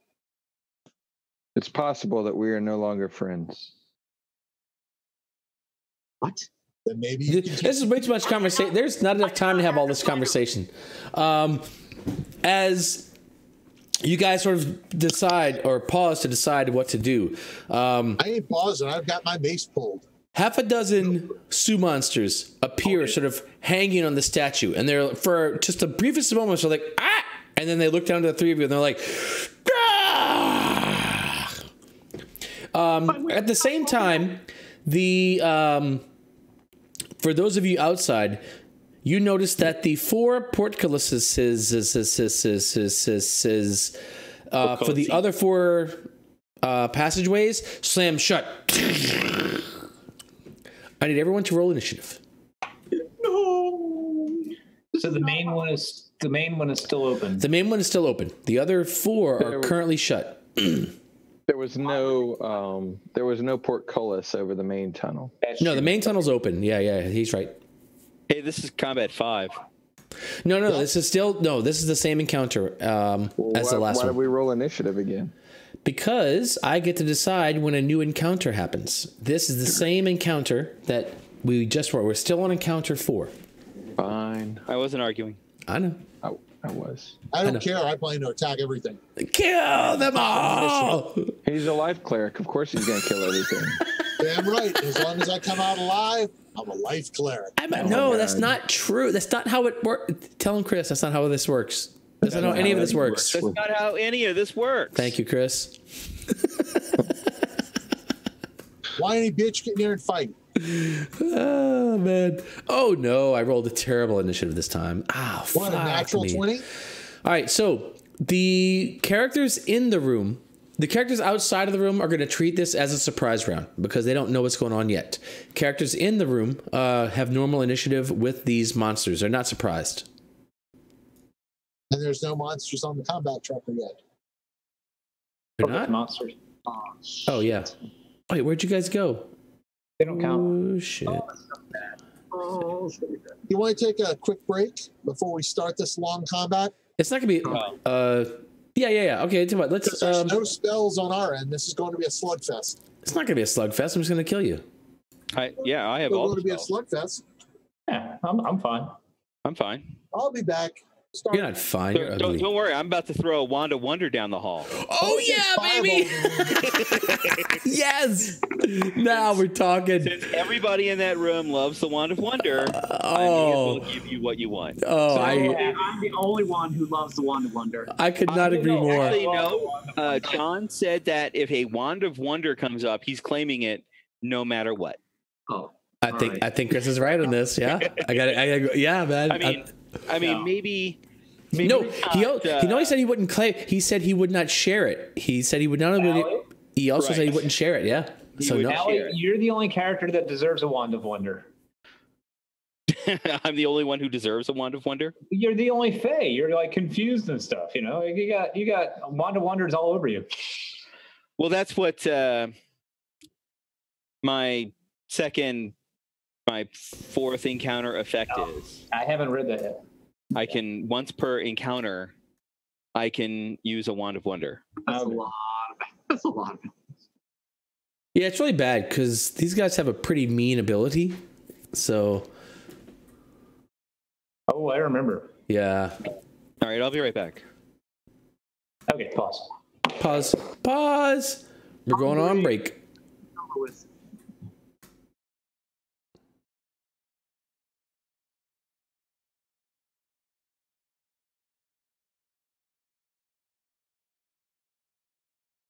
F: It's possible that we are no longer friends.
E: What?
D: Then maybe you can
B: This is way too much conversation. There's not enough time to have all this conversation. As you guys sort of decide or pause to decide what to do,
D: I ain't pausing. I've got my mace pulled.
B: half a dozen Sioux monsters appear sort of hanging on the statue. And they're, for just the briefest moments, they're like, ah! And then they look down to the three of you and they're like, ah! At the same time, for those of you outside, you notice that the four portcullises for the other four passageways slam shut. I need everyone to roll initiative.
C: So the main one is still open.
B: The main one is still open. The other 4 are currently shut.
F: There was no portcullis over the main tunnel.
B: No, the main tunnel's open. Yeah, he's right.
G: Hey, this is combat 5.
B: No, this is the same encounter as the last
F: Why
B: one.
F: did we roll initiative again?
B: Because I get to decide when a new encounter happens. This is the same encounter that we just were. We're still on encounter 4.
F: Fine.
G: I wasn't arguing.
B: I know.
F: I was.
D: I don't care. I plan to attack everything.
B: Kill them all!
F: He's a life cleric. Of course he's going to kill everything.
D: Damn right. As long as I come out alive, I'm a life cleric.
B: No, that's not true. That's not how it works. Tell him, Chris, that's not how this works. That's not how any of this works.
G: That's not how any of this works.
B: Thank you, Chris.
D: Whiny bitch, get in here and fight.
B: Oh, man. Oh, no. I rolled a terrible initiative this time.
D: What, a natural 20?
B: All right, so the characters in the room, the characters outside of the room are going to treat this as a surprise round because they don't know what's going on yet. Characters in the room have normal initiative with these monsters. They're not surprised.
D: And there's no monsters on the combat tracker yet.
B: They're not?
C: Monsters.
B: Oh, yeah. Wait, where'd you guys go?
C: They don't count.
B: Oh, shit.
D: You want to take a quick break before we start this long combat?
B: It's not going to be... Yeah. Okay, tell you what, let's...
D: There's no spells on our end. This is going to be a slugfest.
B: It's not going to be a slugfest. I'm just going to kill you.
G: I have
D: It's
G: all
D: going to
G: the
D: be a
G: spells.
D: slugfest.
C: Yeah, I'm fine.
G: I'm fine.
D: I'll be back. Start.
B: You're not fine. You're
G: Don't
B: ugly.
G: worry. I'm about to throw a wand of wonder down the hall.
B: Oh, yeah, baby! Yes! Now we're talking.
G: Since everybody in that room loves the wand of wonder, I may as well give you what you want.
B: Oh,
E: I'm the only one who loves the Wand of Wonder.
B: I could not agree more.
G: Actually, no. John said that if a wand of wonder comes up, he's claiming it no matter what.
E: Oh,
B: I think Chris is right on this. Yeah, I got it. Yeah, man.
G: I mean, maybe
B: No, he
G: not,
B: said he wouldn't claim. He said he would not share it. He said he would not. He also said he wouldn't share it. Yeah. So no.
C: Allie, you're the only character that deserves a wand of wonder.
G: I'm the only one who deserves a wand of wonder.
C: You're the only Fae. You're like confused and stuff. You know, you got wand of wonders all over you.
G: Well, that's what my fourth encounter effect is.
C: I haven't read that yet.
G: I can once per encounter, I can use a wand of wonder.
E: That's a lot. That's a lot.
B: Yeah, it's really bad because these guys have a pretty mean ability. So.
C: Oh, I remember.
B: Yeah.
G: All right, I'll be right back.
C: Okay, pause.
B: Pause. We're going on break.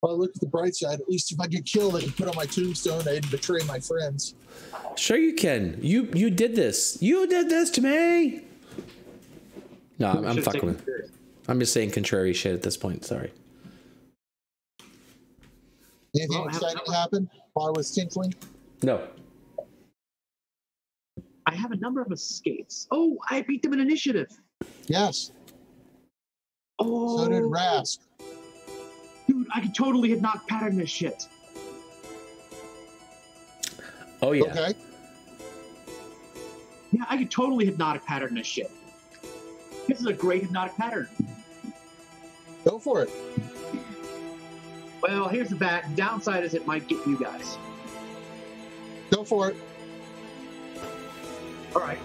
D: Well, look at the bright side. At least if I get killed, I can put on my tombstone I didn't betray my friends.
B: Sure you can. You did this. You did this to me. No, I'm fucking with. I'm just saying contrary shit at this point. Sorry.
D: Anything exciting happen while I was tinkling?
B: No.
E: I have a number of escapes. Oh, I beat them in initiative.
D: Yes.
E: Oh,
D: So did Rask.
E: dude, I could totally hypnotic pattern this shit.
B: Oh yeah.
D: Okay.
E: Yeah, I could totally hypnotic pattern this shit. This is a great hypnotic pattern.
D: Go for it.
E: Well, here's the bad downside is it might get you guys.
D: Go for it.
E: All right.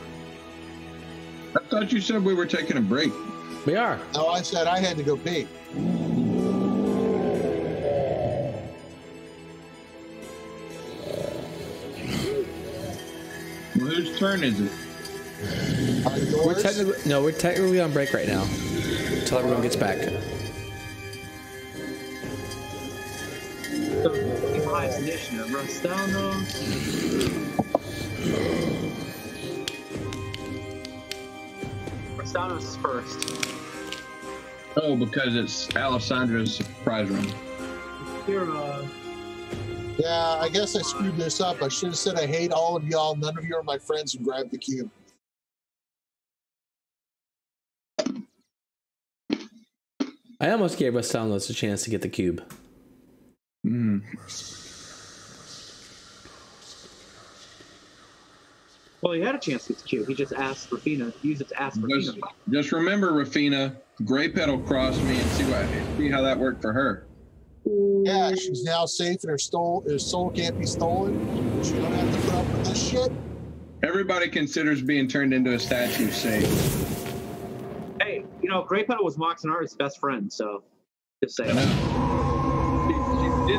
A: I thought you said we were taking a break.
B: We are.
D: No, I said I had to go pee.
A: Well, whose turn is it?
B: We're technically on break right now. Until everyone gets back.
E: So, the highest initiative. Rostano. Rostano's first.
A: Oh, because it's Alessandra's surprise round.
E: there.
D: Yeah, I guess I screwed this up. I should have said I hate all of y'all. None of you are my friends, and grabbed the cube.
B: I almost gave us downloads a chance to get the cube.
A: Mm.
E: Well, he had a chance to get the cube. He just asked Rafina, use it to ask Rafina.
A: Just remember, Rafina, Gray Petal crossed me and see how that worked for her.
D: Yeah, she's now safe and her soul can't be stolen. She don't have to put up with this shit.
A: Everybody considers being turned into a statue safe.
E: Hey, you know, Grey Petal was Moxonar's best friend, so just say
A: She did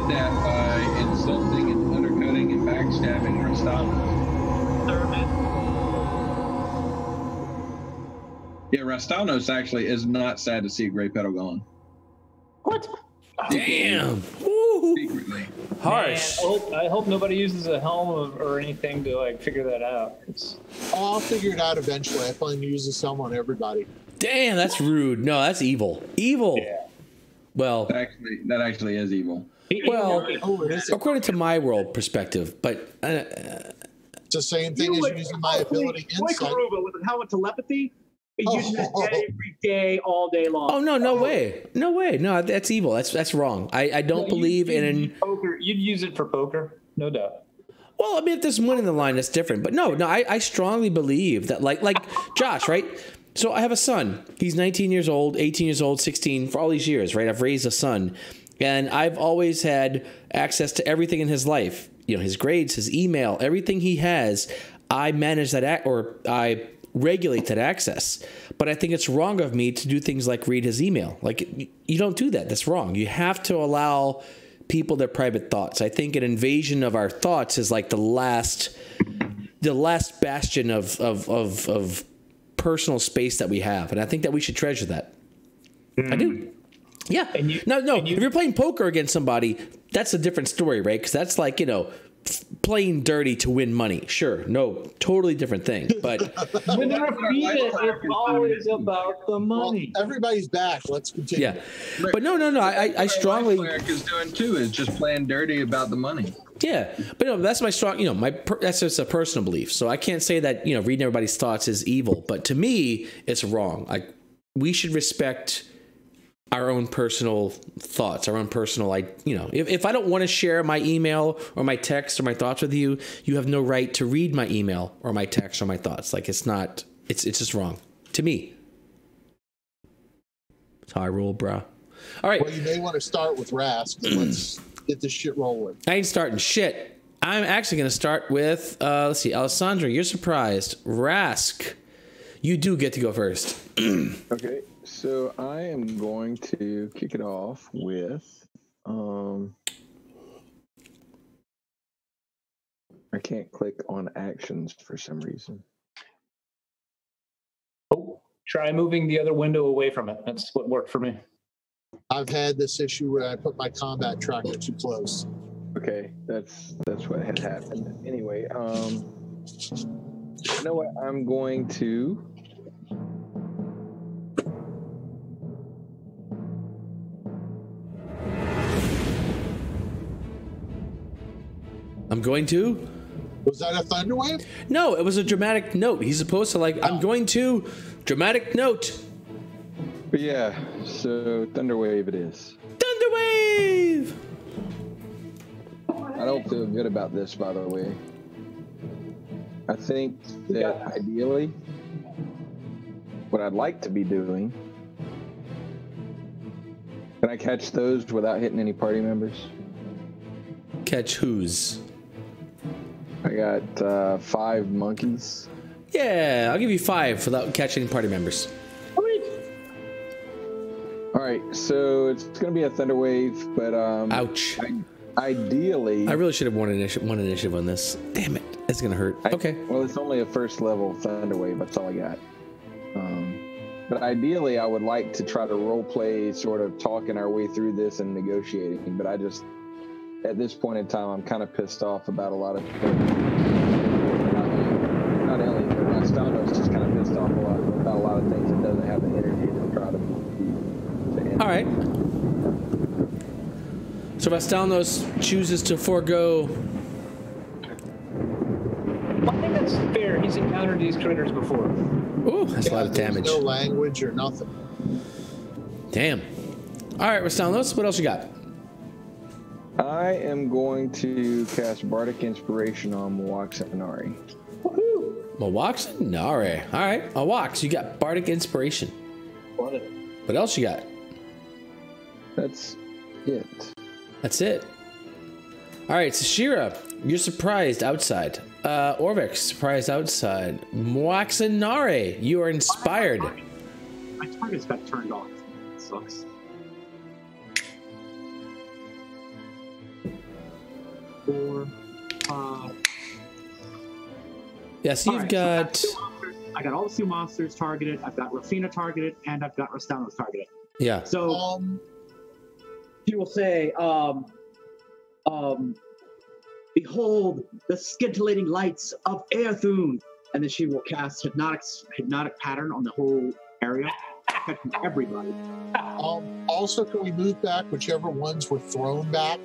A: that by insulting and undercutting and backstabbing Rastano. Yeah, Rastanos actually is not sad to see Gray Petal gone.
C: What?
B: Damn. Woo.
A: Secretly.
B: Harsh.
C: Man, I hope nobody uses a helm or anything to like figure that out.
D: I'll figure it out eventually. I plan to use this helm on everybody.
B: Damn, that's rude. No, that's evil. Evil.
C: Yeah.
B: Well,
A: That actually is evil.
B: well,
D: Oh, it is.
B: according to my world perspective, but
D: It's the same thing as using my ability
E: Like
D: inside.
E: Karuba with a helmet telepathy, he uses it every day, all day long.
B: oh no way, no, that's evil. That's wrong. I don't believe in
C: poker. You'd use it for poker, no doubt.
B: Well, I mean, if there's money in the line, that's different. But no, I strongly believe that, like Josh, right? So I have a son. He's 19 years old, 18 years old, 16, for all these years, right? I've raised a son. And I've always had access to everything in his life. You know, his grades, his email, everything he has, I manage that, or I regulate that access. But I think it's wrong of me to do things like read his email. Like, you don't do that. That's wrong. You have to allow people their private thoughts. I think an invasion of our thoughts is like the last bastion of personal space that we have, and I think that we should treasure that. I do. Yeah. If you're playing poker against somebody, that's a different story, right? Because that's like, you know, playing dirty to win money. Sure. No, totally different thing. But
C: When they're it's always about the money.
D: Well, everybody's back. Let's continue.
B: yeah. But no. I strongly.
A: What Eric is doing too is just playing dirty about the money.
B: Yeah, but no, that's my strong. You know, that's just a personal belief. So I can't say that, you know, reading everybody's thoughts is evil. But to me, it's wrong. Like, we should respect our own personal thoughts, our own personal, like, you know, if I don't want to share my email or my text or my thoughts with you, you have no right to read my email or my text or my thoughts. Like, it's just wrong to me. That's how I roll, bro. All right.
D: Well, you may want to start with Rask. Let's get this shit rolling.
B: I ain't starting shit. I'm actually going to start with, let's see, Alessandra, you're surprised. Rask, you do get to go first.
F: Okay, so I am going to kick it off with, I can't click on actions for some reason.
C: Oh, try moving the other window away from it. That's what worked for me.
D: I've had this issue where I put my combat tracker too close.
F: Okay, that's what had happened. Anyway, you know what? I'm going to.
D: Was that a thunderwave?
B: No, it was a dramatic note. He's supposed to, like, I'm going to dramatic note.
F: But yeah, so Thunderwave it is.
B: Thunderwave!
F: I don't feel good about this, by the way. I think that ideally, what I'd like to be doing, can I catch those without hitting any party members?
B: Catch whose?
F: I got 5 monkeys.
B: Yeah, I'll give you 5 without catching party members.
F: All right, so it's going to be a Thunderwave, but
B: Ouch.
F: ideally,
B: I really should have won initiative on this. Damn it. It's going to hurt. Okay.
F: Well, it's only a first level Thunderwave. That's all I got. But ideally, I would like to try to role play, sort of talking our way through this and negotiating. But I just, at this point in time, I'm kind of pissed off about a lot of things. Not Ellie, but Rastano's just kind of pissed off about a lot of things and doesn't have the energy to try to.
B: All right. So Vastalnos chooses to forego.
C: I think that's fair. He's encountered these critters before.
B: Ooh, that's a lot of
D: there's
B: damage.
D: no language or nothing.
B: Damn. All right, Vastalnos, what else you got?
F: I am going to cast Bardic Inspiration on Mowaxanari.
B: Mowaxanari. All right, Awax, you got Bardic Inspiration. What else you got?
F: That's it.
B: That's it. All right, Sashira, you're surprised outside. Orvix, surprised outside. Mowaxanari, you are inspired.
E: My target's got turned off. It sucks. 4, 5.
B: Yes, you've got.
E: I got all the Sioux monsters targeted. I've got Rafina targeted, and I've got Rastanos targeted.
B: Yeah.
E: So she will say, "Behold the scintillating lights of Aerthune," and then she will cast hypnotic pattern on the whole area, affecting everybody.
D: Also, can we move back whichever ones were thrown back?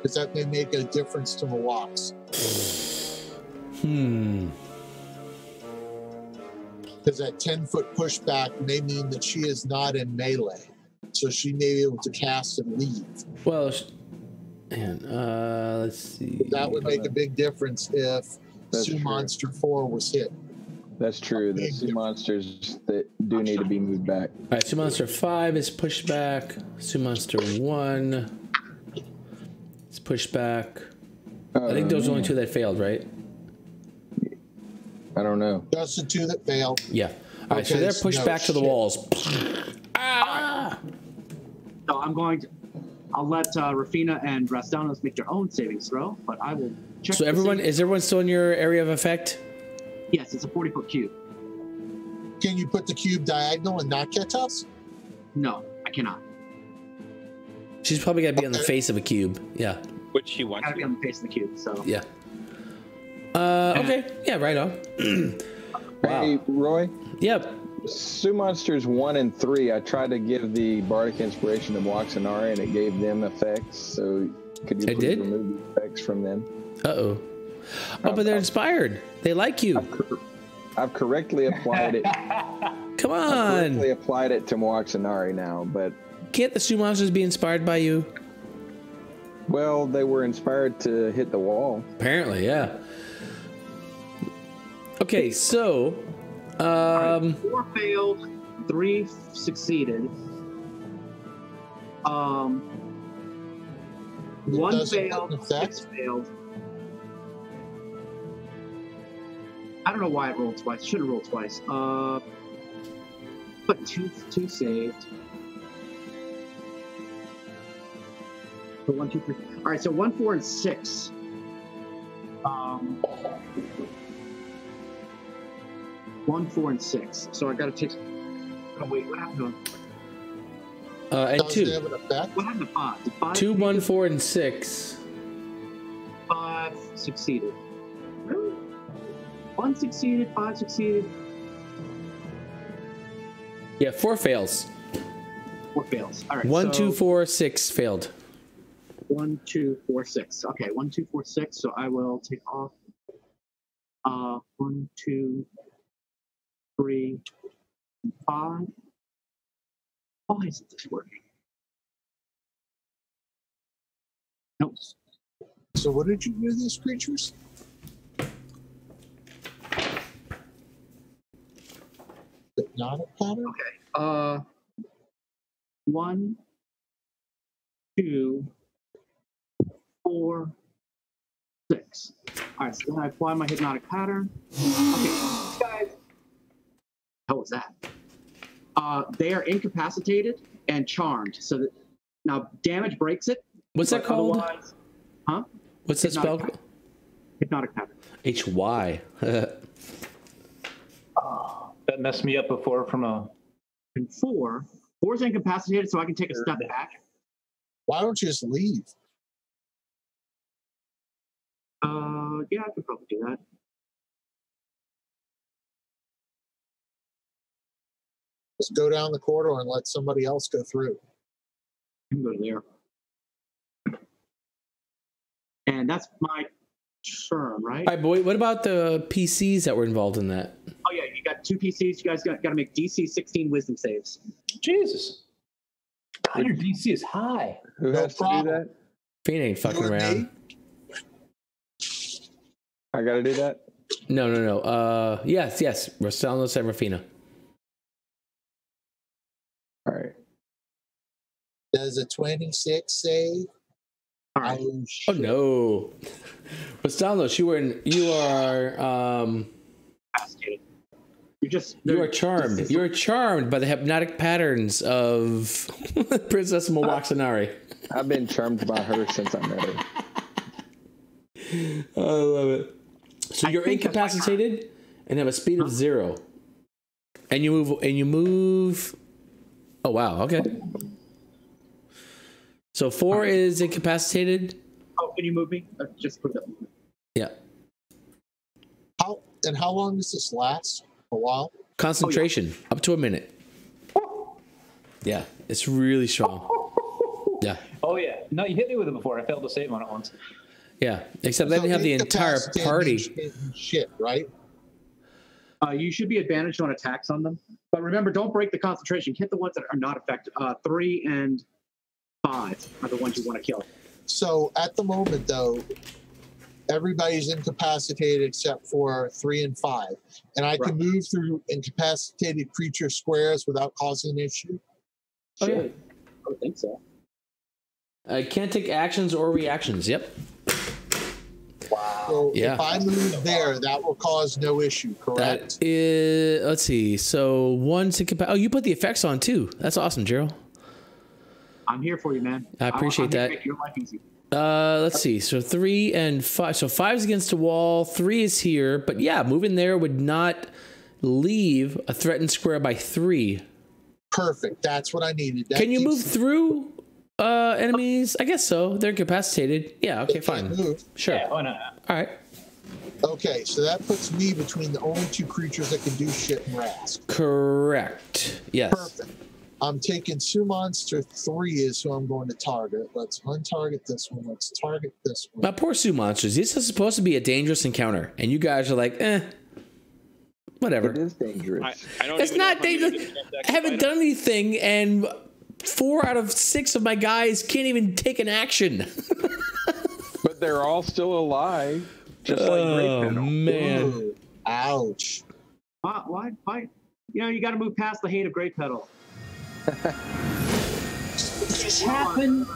D: Because that may make a difference to the walks. Because that 10-foot pushback may mean that she is not in melee. So she may be able to cast and leave.
B: Well, and let's see.
D: That would make a big difference if Sioux Monster 4 was hit.
F: That's true. The Sioux monsters that do need to be moved back.
B: All right, Sioux Monster 5 is pushed back. Sioux Monster 1 is pushed back. I think those are only 2 that failed, right?
F: I don't know.
D: Just the 2 that failed.
B: Yeah. All right, so they're pushed back to the walls.
E: Ah! So I'll let Rafina and Rastanos make their own savings throw, but I will check.
B: So is everyone still in your area of effect?
E: Yes, it's a 40-foot cube.
D: Can you put the cube diagonal and not catch us?
E: No, I cannot.
B: She's probably got to be on the face of a cube. Yeah.
G: Which she
E: I
G: wants
E: gotta
G: to
E: be on the face of the cube, so.
B: Yeah. Okay. Yeah, right on. Wow.
F: Hey, Roy?
B: Yep.
F: Sioux Monsters 1 and 3, I tried to give the Bardic Inspiration to Mowaxanari and it gave them effects. So could you please remove the effects from them?
B: Uh-oh. Oh, but they're inspired. They like you.
F: I've correctly applied it.
B: Come on.
F: I've correctly applied it to Mowaxanari now, but...
B: Can't the Sioux Monsters be inspired by you?
F: Well, they were inspired to hit the wall.
B: Apparently, yeah. Okay, so...
E: Right, 4 failed, 3 succeeded. 1 failed, 6 failed. I don't know why it rolled twice. Should have rolled twice. But two saved. So 1, 2, 3. All right, so 1, 4, and 6. 1, 4, and 6. So I got to take. Oh wait, what happened to him?
B: And
D: Does
B: 2.
D: it have an effect?
E: What happened to 5? Did 5
B: 2, 1, 4, and 6.
E: 5 succeeded. Really? 1 succeeded, 5 succeeded.
B: Yeah, 4 fails.
E: 4 fails. All right.
B: 1,
E: so
B: 2, 4, 6 failed.
E: 1, 2, 4, 6. Okay, 1, 2, 4, 6. So I will take off. 1, 2, 3, 5. Why isn't this working? Nope.
D: So what did you do to these creatures? Hypnotic pattern?
E: Okay. 1, 2, 4, 6. All right, so then I apply my hypnotic pattern. Okay, guys. How was that? They are incapacitated and charmed. So that now damage breaks it.
B: What's that called?
E: Huh?
B: What's that spell?
E: Hypnotic pattern.
B: HY.
C: That messed me up before from a.
E: And 4 is incapacitated, so I can take a step back.
D: Why don't you just leave?
E: Yeah, I could probably do that.
D: Just go down the corridor and let somebody else go through.
E: I can go to there. And that's my turn, right?
B: All right, boy. What about the PCs that were involved in that?
E: Oh yeah, you got 2 PCs. You guys got to make DC 16 Wisdom saves.
C: Jesus. God, your DC is high.
F: Who
D: No
F: has
D: problem.
F: to do that?
B: Fiend ain't fucking
D: You and
B: around.
D: me?
F: I got to do that?
B: No. Yes. Rosalos and Rafina.
F: All right.
D: Does a 26 save?
E: All right.
D: Oh,
B: Oh
D: shit.
B: no. Rosalos, you are
E: Fascinated.
B: you are charmed. You are charmed by the hypnotic patterns of Princess Mwaxanari.
F: I've been charmed by her since I met her.
B: I love it. So you're incapacitated and have a speed of 0. And you move. Oh wow, okay. So 4 is incapacitated.
E: Oh, can you move me? Just put that.
B: Yeah.
D: How long does this last? A while?
B: Concentration up to a minute. Yeah, it's really strong. Yeah.
C: Oh yeah. No, you hit me with it before. I failed to save on it once.
B: Yeah. Except then you have the entire
D: incapacitated
B: party.
D: means shit, right?
E: You should be advantaged on attacks on them. But remember, don't break the concentration. Hit the ones that are not affected. 3 and 5 are the ones you want to kill.
D: So at the moment, though, everybody's incapacitated except for 3 and 5, and I can move through incapacitated creature squares without causing an issue.
B: Oh, yeah.
E: I would think so.
B: Can't take actions or reactions. Yep.
D: So
B: Yeah.
D: if I move there, that will cause no issue, correct?
B: That is. Let's see. So one's incapacitated. Oh, you put the effects on too. That's awesome, Gerald.
E: I'm here for you, man.
B: I appreciate
E: I'm here to
B: that.
E: make your life easy.
B: Let's see. So 3 and 5. So 5's against the wall. 3 is here. But yeah, moving there would not leave a threatened square by 3.
D: Perfect. That's what I needed. That
B: Can you move
D: keeps-
B: through enemies? I guess so. They're incapacitated. Yeah. Okay.
D: they can't
B: Fine.
D: move.
B: Sure.
C: Yeah, why not?
B: All right.
D: Okay, so that puts me between the only 2 creatures that can do shit and rats.
B: Correct. Yes.
D: Perfect. I'm taking Sue Monster 3 is who I'm going to target. Let's untarget this one. Let's target this one.
B: My poor Sioux monsters. This is supposed to be a dangerous encounter, and you guys are like, whatever.
F: It is dangerous.
G: I don't
B: It's
G: even know
B: not
G: if I'm gonna
B: dangerous.
G: get the next
B: I haven't
G: item.
B: done anything, and 4 out of 6 of my guys can't even take an action.
F: But they're all still alive. Just like Great
B: Oh
F: Metal.
B: man.
D: Ooh, ouch.
E: Why? You know, you got to move past the hate of Great Petal.
C: What happened?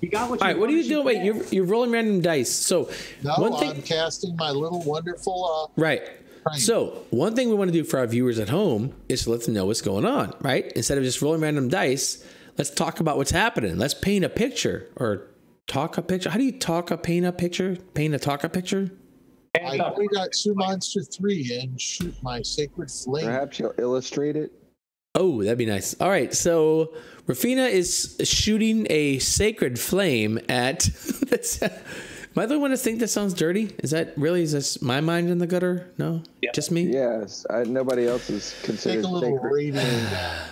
E: You got what you
B: All right, what are you
E: wanted,
B: doing? Wait, you're rolling random dice. So
D: No,
B: one thing,
D: I'm casting my little wonderful
B: right?
D: Right.
B: So one thing we want to do for our viewers at home is to let them know what's going on, right? Instead of just rolling random dice, let's talk about what's happening. Let's paint a picture or talk a picture. How do you talk a paint a picture? Paint a talk a picture?
D: I only got Sue Monster 3 and shoot my sacred flame.
F: Perhaps you'll illustrate it.
B: Oh, that'd be nice. All right, so Rafina is shooting a sacred flame at. Am I the one to think that sounds dirty? Is this my mind in the gutter? No, just me.
F: Yes, nobody else is
D: Take
F: considered
D: a little
F: sacred.
D: rating.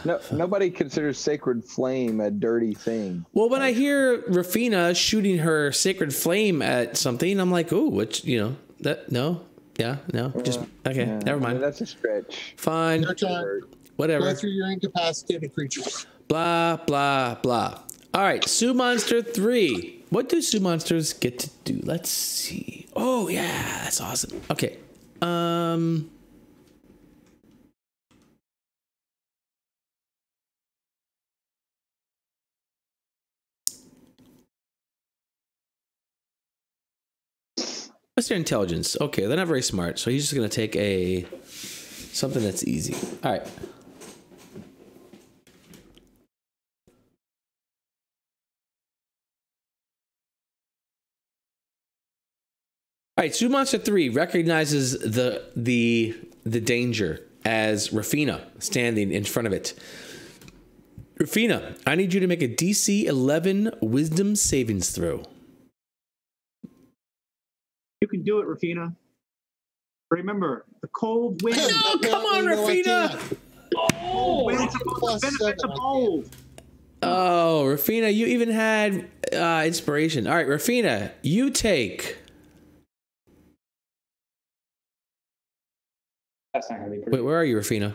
F: No, nobody considers sacred flame a dirty thing.
B: Well, when I hear Rafina shooting her sacred flame at something, I'm like, oh, which no, just okay,
F: Yeah,
B: never
F: I mean,
B: mind.
F: that's a stretch.
B: Fine,
D: Your turn.
B: whatever.
D: Go through your incapacitated creatures.
B: Blah blah blah. All right, Sue Monster 3. What do Sue Monsters get to do? Let's see. Oh yeah, that's awesome. Okay. What's their intelligence? Okay, they're not very smart, so he's just gonna take something that's easy. All right. All right, Sue Monster 3 recognizes the danger as Rafina standing in front of it. Rafina, I need you to make a DC 11 Wisdom savings throw.
E: You can do it, Rafina. Remember, the cold wind.
B: No, come on,
D: No, I
B: Rafina!
D: can't.
E: Wind's supposed to benefit the bold.
B: Oh, Rafina, you even had inspiration. All right, Rafina, you take.
C: That's not gonna be pretty.
B: Wait, where are you, Rafina?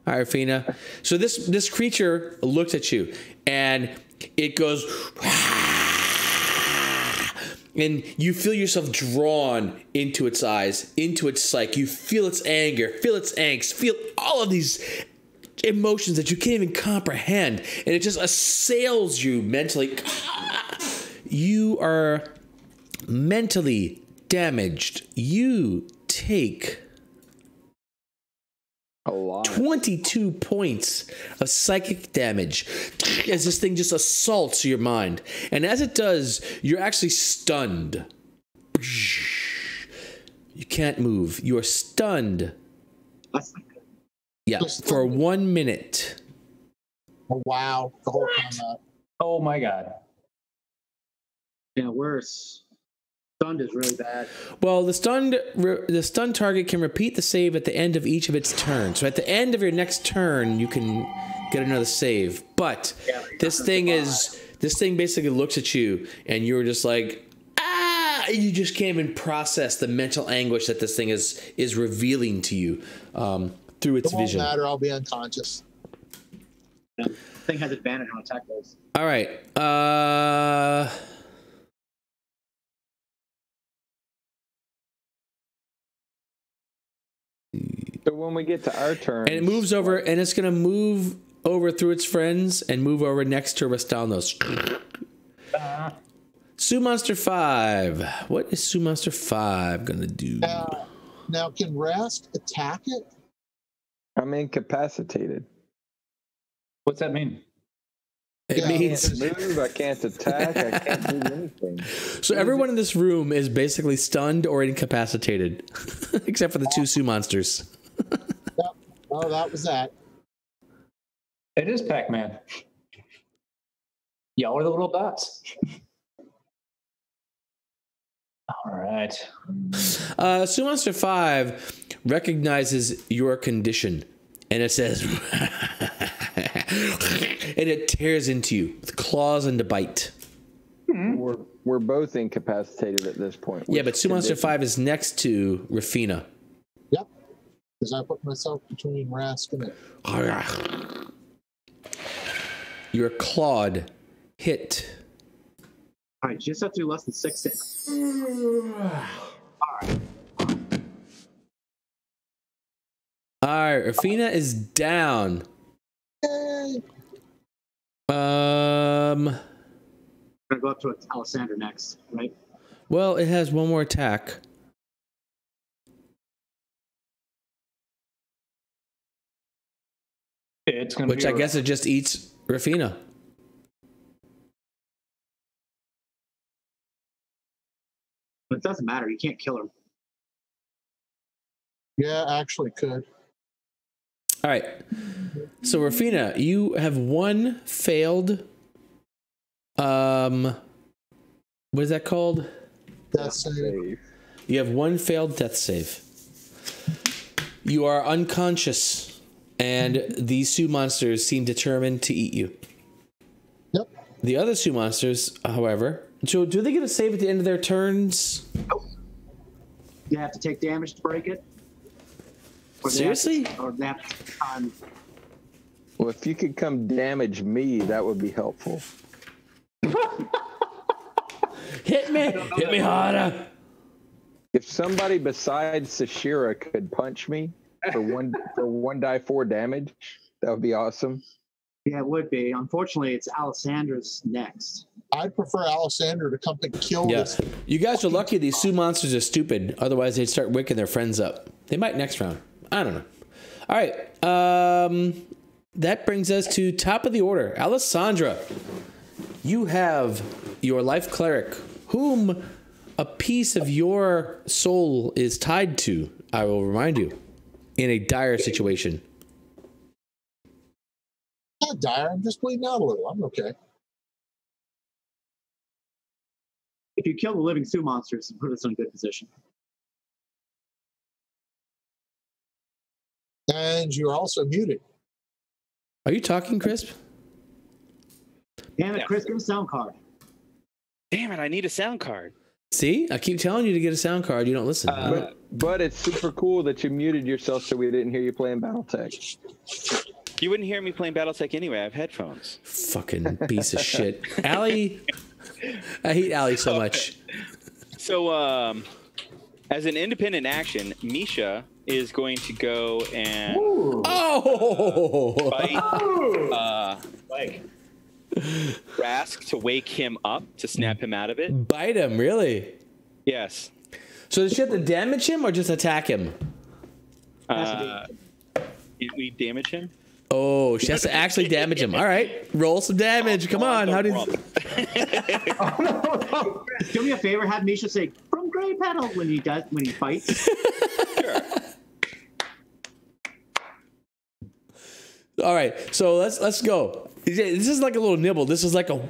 B: All right, Rafina. So this creature looks at you, and it goes, and you feel yourself drawn into its eyes, into its psyche. You feel its anger, feel its angst, feel all of these emotions that you can't even comprehend, and it just assails you mentally. You are mentally damaged. You take
F: A lot.
B: 22 points of psychic damage as this thing just assaults your mind. And as it does, you're actually stunned. You can't move. You're stunned.
E: That's not good.
B: Yeah, for 1 minute.
D: Oh, wow. The whole time.
C: Oh my god.
E: Yeah, worse. Stunned is really bad.
B: Well, the stunned target can repeat the save at the end of each of its turns. So at the end of your next turn, you can get another save. But this thing basically looks at you, and you're just like, ah! You just can't even process the mental anguish that this thing is revealing to you through its
D: It won't
B: vision.
D: matter. I'll be unconscious.
E: Yeah. Thing has advantage on attack rolls.
B: All right.
F: So when we get to our turn,
B: And it moves over, and it's going to move over through its friends and move over next to Rastalnos. Sue Monster 5. What is Sue Monster 5 going to do?
D: Now, can Rast attack it?
F: I'm incapacitated.
C: What's that mean?
B: It
D: Yeah,
B: means...
F: I can't move, I can't attack, I can't do anything.
B: So everyone in this room is basically stunned or incapacitated, except for the two Sue Monsters.
D: Yep. Oh, that was that.
C: It is Pac-Man. Y'all are the little dots. All right.
B: Sue Monster 5 recognizes your condition, and it says... and it tears into you with claws and a bite.
F: We're both incapacitated at this point.
B: Yeah, but
F: Which
B: Sue Monster
F: condition?
B: 5 is next to Rafina.
D: Yep. Because I put myself between Rast and it.
B: You're clawed, hit.
E: All right, you just have to do less than 6 hits.
B: All right, Rafina is down.
D: Yay.
E: I'm gonna go up to Alessander next, right?
B: Well, it has one more attack.
C: It's gonna
B: Which
C: be
B: I guess it just eats Rafina.
E: But it doesn't matter. You can't kill her.
D: Yeah, actually could.
B: All right. So Rafina, you have one failed. What is that called?
D: That's
F: Save.
B: You have one failed death save. You are unconscious, and these Sioux monsters seem determined to eat you.
D: Yep.
B: The other Sioux monsters, however, so do they get a save at the end of their turns?
E: You have to take damage to break it. Or
B: Seriously?
E: Or they have to take time.
F: Well, if you could come damage me, that would be helpful.
B: Hit me harder.
F: If somebody besides Sashira could punch me for one die 4 damage, that would be awesome.
E: Yeah, it would be. Unfortunately, it's Alessandra's next.
D: I'd prefer Alessander to come and kill
B: Yeah,
D: this.
B: you guys are lucky these Sioux monsters are stupid. Otherwise, they'd start waking their friends up. They might next round. I don't know. All right. That brings us to top of the order. Alessandra, you have your life cleric, whom a piece of your soul is tied to, I will remind you, in a dire situation.
D: Not dire. I'm just bleeding out a little. I'm okay.
E: If you kill the living Sioux monsters, it put us in a good position.
D: And you're also muted.
B: Are you talking, Crisp?
E: Damn it,
G: Yes.
E: Chris, get a sound card.
G: Damn it! I need a sound card.
B: See, I keep telling you to get a sound card. You don't listen.
F: But it's super cool that you muted yourself so we didn't hear you playing BattleTech.
G: You wouldn't hear me playing BattleTech anyway. I have headphones.
B: Fucking piece of shit, Allie. I hate Allie so much.
G: So, as an independent action, Misha is going to go and
B: Oh,
G: bite
C: Like,
G: Rask to wake him up to snap him out of it.
B: bite him, really?
G: Yes.
B: So does she have to damage him or just attack him?
G: We damage him.
B: Oh, she has to actually damage him. All right, roll some damage. Come on, how did?
E: Do me a favor, have Misha say from Grey Petal when he fights.
G: Sure.
B: All right, so let's go. This is like a little nibble. This is like a.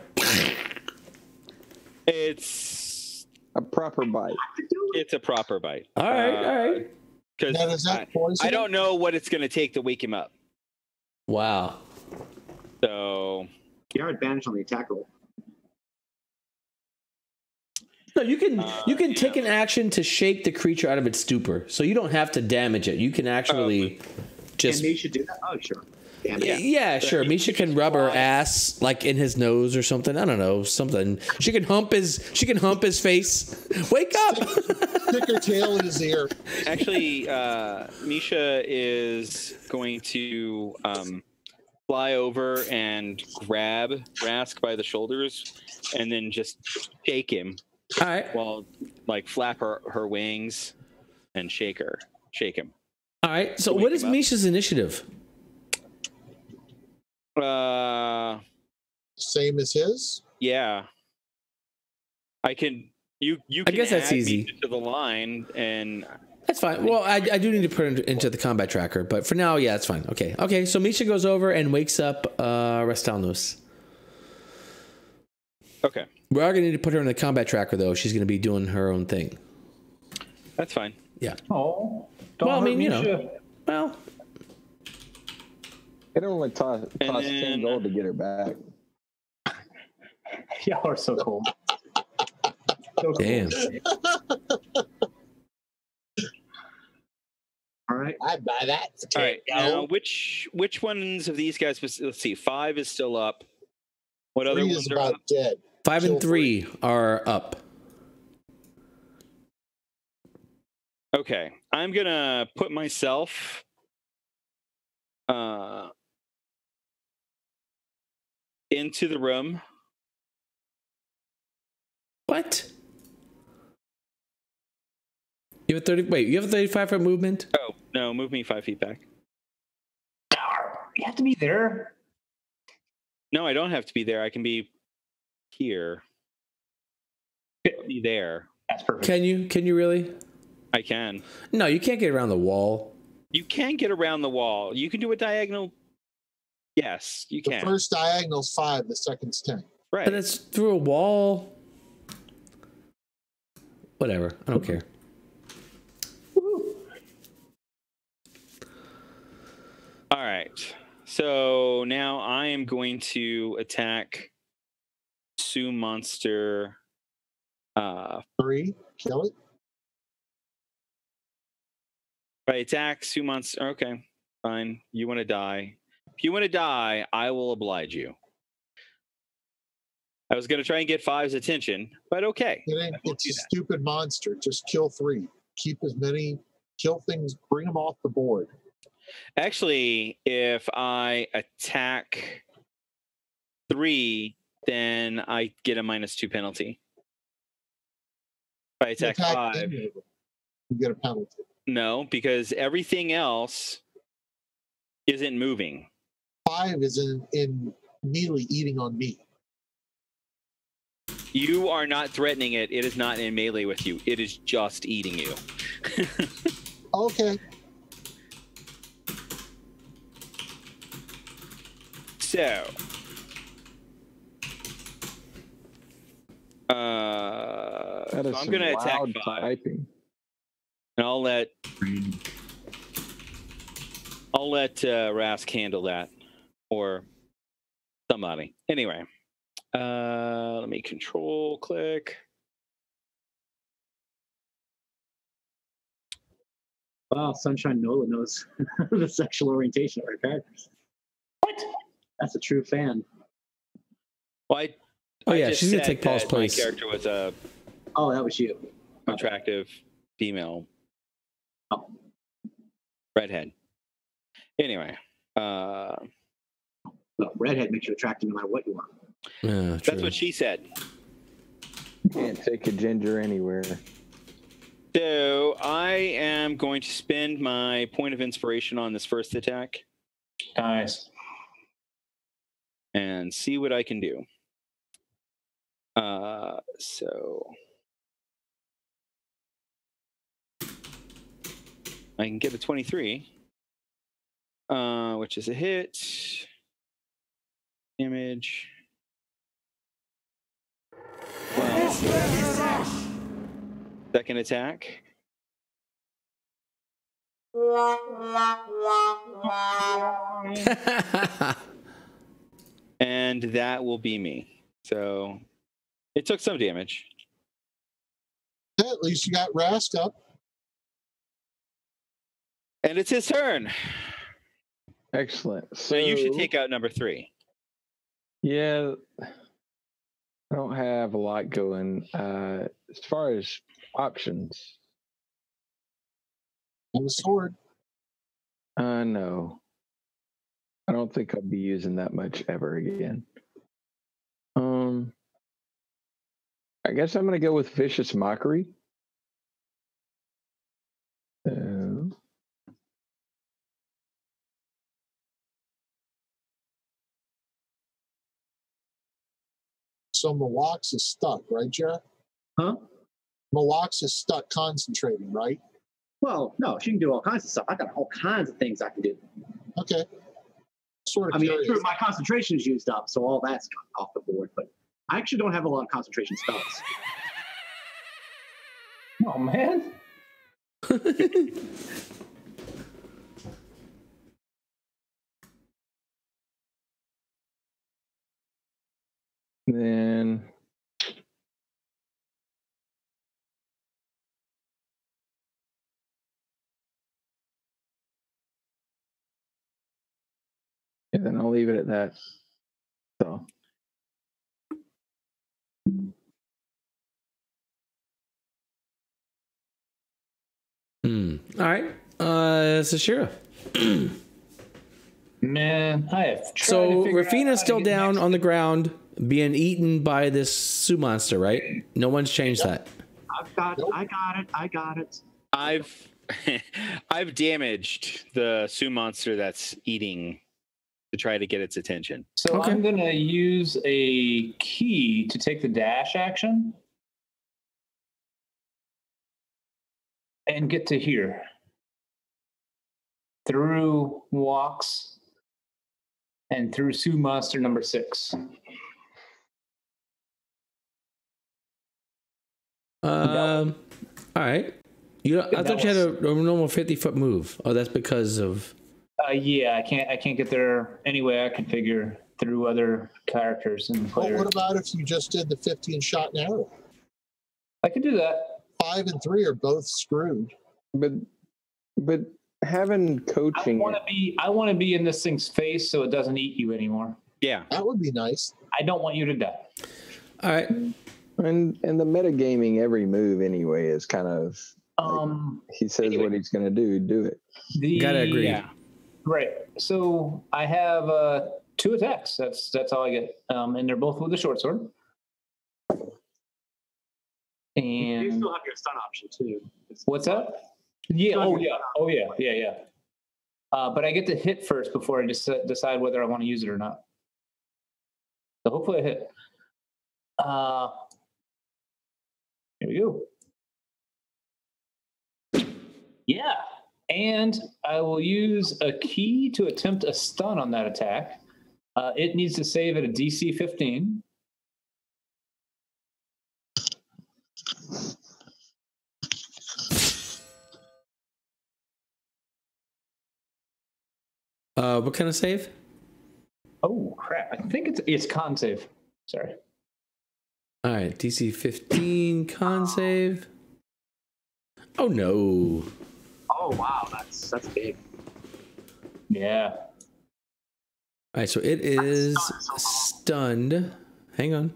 G: It's
F: A proper bite.
G: a proper bite.
B: All right.
G: Because
D: Now, is that poison?
G: I don't know what it's going to take to wake him up.
B: Wow.
G: So
E: You are advantage on the attack roll.
B: No, you can take an action to shake the creature out of its stupor, so you don't have to damage it. You can actually just.
E: And Misha do that? Oh, sure. Damn it.
B: Yeah, sure. Misha can rub her ass like in his nose or something. I don't know, something. She can hump his face. Wake up!
D: Stick her tail in his ear.
G: actually, Misha is going to fly over and grab Rask by the shoulders and then just shake him.
B: All right.
G: Well, like flap her wings and shake him.
B: All right. So
G: Wake
B: what is
G: him up.
B: Misha's initiative?
D: Same as his.
G: Yeah. I can. You
B: I
G: can
B: guess that's
G: add
B: easy.
G: Misha to the line, and
B: That's fine. Well, I do need to put it into the combat tracker, but for now, yeah, it's fine. Okay. So Misha goes over and wakes up Rastalnos.
G: okay,
B: We are going to need to put her in the combat tracker, though. She's going to be doing her own thing.
G: that's fine.
B: Yeah.
C: oh, don't
B: Well, I
C: hurt
B: mean, you know.
C: Misha.
B: Well,
F: It only cost
G: And
F: 10
G: then-
F: gold to get her back.
C: Y'all are so cool. So cool.
B: damn.
E: All right.
D: I'd buy that.
G: All right. Now, which ones of these guys? Let's see. 5 is still up. What other
D: 3
G: ones
D: is
G: are
D: about
G: up?
D: dead.
B: 5 and
D: Kill
B: 3 are up.
G: Okay, I'm gonna put myself into the room.
B: What? You have a 30. Wait, you have a 35-foot movement?
G: Oh no, move me 5 feet back.
C: You have to be there.
G: No, I don't have to be there. I can be here. Be there.
C: That's perfect.
B: Can you really?
G: I can.
B: No, you can't get around the wall.
G: You can get around the wall. You can do a diagonal. Yes, you
D: The
G: can.
D: first diagonal's 5, the second's 10.
G: Right.
B: But it's through a wall. Whatever. I don't care.
G: All right. So now I am going to attack Sue Monster.
D: 3, kill it.
G: If I attack Sue Monster, okay, fine. You want to die? If you want to die, I will oblige you. I was going to try and get 5's attention, but okay.
D: It's a stupid monster. Just kill 3. Keep as many. Kill things. Bring them off the board.
G: Actually, if I attack 3, then I get a -2 penalty. If I attack
D: Attack
G: 5,
D: any of them, you get a penalty.
G: no, because everything else isn't moving.
D: 5 is in melee eating on me.
G: You are not threatening it. It is not in melee with you. It is just eating you.
D: Okay.
G: So,
F: That is
G: I'm
F: some
G: going to attack
F: loud
G: 5,
F: typing.
G: and I'll let Rask handle that, or somebody. Anyway, Let me control click.
E: Wow, Sunshine Nola knows the sexual orientation of our characters. What? That's a true fan.
G: Well, I just
B: she's gonna
G: said
B: take Paul's
G: that
B: place.
G: My character was a
E: Oh, that was you.
G: attractive female
E: Oh.
G: redhead. Anyway,
E: Well, redhead makes you attractive no matter what you want.
B: Yeah,
G: that's
B: true.
G: what she said.
F: Can't take a ginger anywhere.
G: So I am going to spend my point of inspiration on this first attack
C: Nice.
G: and see what I can do. So I can get a 23, which is a hit. Damage. Second attack. And that will be me. So it took some damage.
D: At least you got Rask up.
G: And it's his turn.
F: Excellent.
G: So you should take out number 3.
F: Yeah, I don't have a lot going. As far as options,
D: On the sword.
F: no. I don't think I'll be using that much ever again. I guess I'm going to go with Vicious Mockery.
D: So Malox is stuck, right, Jared?
E: Huh?
D: Malox is stuck concentrating, right?
E: Well, no, she can do all kinds of stuff. I got all kinds of things I can do.
D: Okay. Sort of
E: I mean,
D: curious.
E: true, my concentration is used up, so all that's off the board. But I actually don't have a lot of concentration spells.
C: Oh, man.
F: Then and then I'll leave it at that. So
B: All right. It's the sheriff.
C: Man, I have tried
B: So
C: to figure out how
B: Rafina's
C: to
B: still
C: get
B: down
C: next-
B: on the ground, being eaten by this Sioux monster, right? No one's changed that.
E: I got it.
G: I've damaged the Sioux monster that's eating to try to get its attention.
C: So
B: Okay.
C: I'm going to use a key to take the dash action and get to here through walks and through Sioux monster number 6.
B: All right. I thought you had a normal 50-foot move. Oh, that's because of.
C: Yeah, I can't get there anyway. I can figure through other characters in the
D: Well,
C: player.
D: what about if you just did the 15 shot and arrow?
C: I could do that.
D: 5 and 3 are both screwed.
F: but having
C: I
F: coaching,
C: want to be in this thing's face so it doesn't eat you anymore.
G: Yeah.
D: That would be nice.
C: I don't want you to die.
B: All right.
F: and the metagaming every move anyway is kind of he says
C: anyway.
F: what he's going to do it.
B: Gotta agree.
C: Yeah. Right. So I have 2 attacks. That's all I get. And they're both with a short sword.
E: You
C: And
E: still have your stun option too.
C: what's that? Yeah. Oh yeah. But I get to hit first before I just decide whether I want to use it or not. So hopefully I hit. Here we go. Yeah. And I will use a key to attempt a stun on that attack. It needs to save at a DC 15.
B: What kind of save?
C: Oh crap! I think it's con save. Sorry.
B: All right, DC 15 con save. Oh no.
E: Oh wow, that's big.
C: Yeah.
B: All right, so it is stunned. Hang on.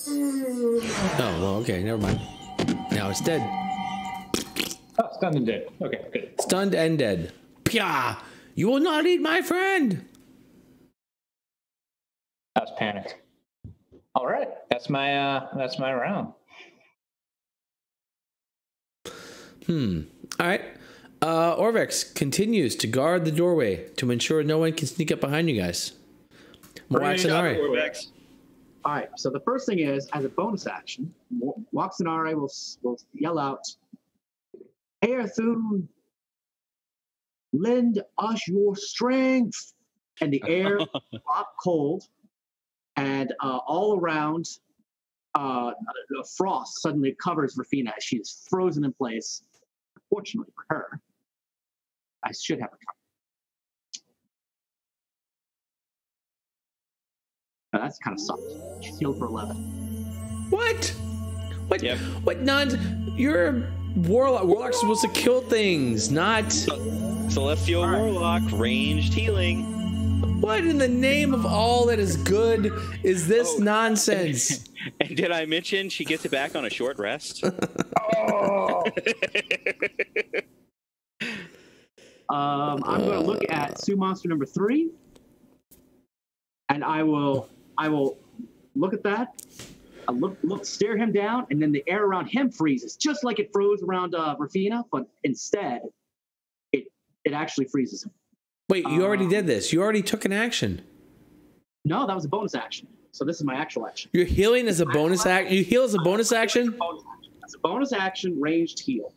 B: Oh, well, okay, never mind. Now it's dead.
C: Oh, stunned and dead. Okay, good.
B: Stunned and dead. Pya! You will not eat my friend.
C: I was panicked. All right, that's my round.
B: All right. Orvex continues to guard the doorway to ensure no one can sneak up behind you guys. Waxenari.
G: Orvex.
E: All right. So the first thing is, as a bonus action, Waxenari will yell out, "Airthune, lend us your strength," and the air drop cold, and all around, frost suddenly covers Rafina as she is frozen in place. Fortunately for her, I should have her covered. Now that's kind of soft. She's healed for 11.
B: What? What?
G: Yep.
B: What? You're a warlock. Warlock's supposed to kill things, not.
G: Celestial Warlock, ranged healing.
B: What in the name of all that is good is this nonsense?
G: And did I mention she gets it back on a short rest?
E: I'm going to look at Sue Monster number 3, and I will look at that. I stare him down, and then the air around him freezes, just like it froze around Rafina, but instead, it actually freezes him.
B: Wait, you already did this. You already took an action.
E: No, that was a bonus action. So this is my actual action.
B: You're healing as a bonus action. You heal as a bonus action.
E: As a bonus action, ranged heal.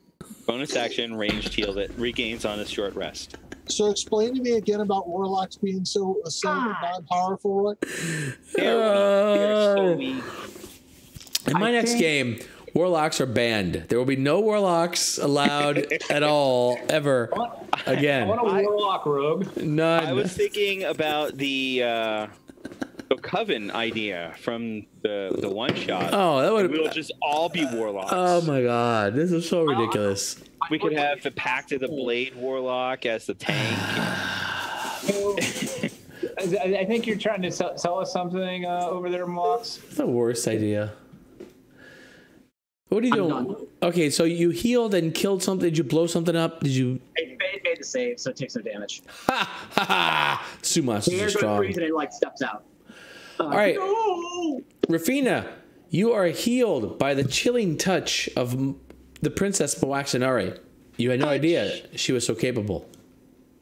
G: Bonus action, ranged heal that regains on a short rest.
D: So explain to me again about warlocks being so non-powerful. What?
G: They're so weak.
B: In my next game, warlocks are banned. There will be no warlocks allowed at all ever again.
C: I want a warlock rogue.
B: None.
G: I was thinking about the Coven idea from the one shot.
B: Oh, that would.
G: We'll just all be warlocks.
B: Oh my god, this is so ridiculous.
G: We could have the Pact of the Blade Warlock as the tank.
C: I think you're trying to sell us something over there, Mox.
B: That's the worst idea. What are you doing?
E: done.
B: Okay, so you healed and killed something. Did you blow something up? Did you?
E: It made the save, so it takes no damage.
B: Ha ha ha! Sumas
E: The
B: is
E: air goes
B: strong.
E: freeze and it like steps out.
B: All right,
E: No!
B: Rafina, you are healed by the chilling touch of the Princess Waxenari. You had no idea she was so capable.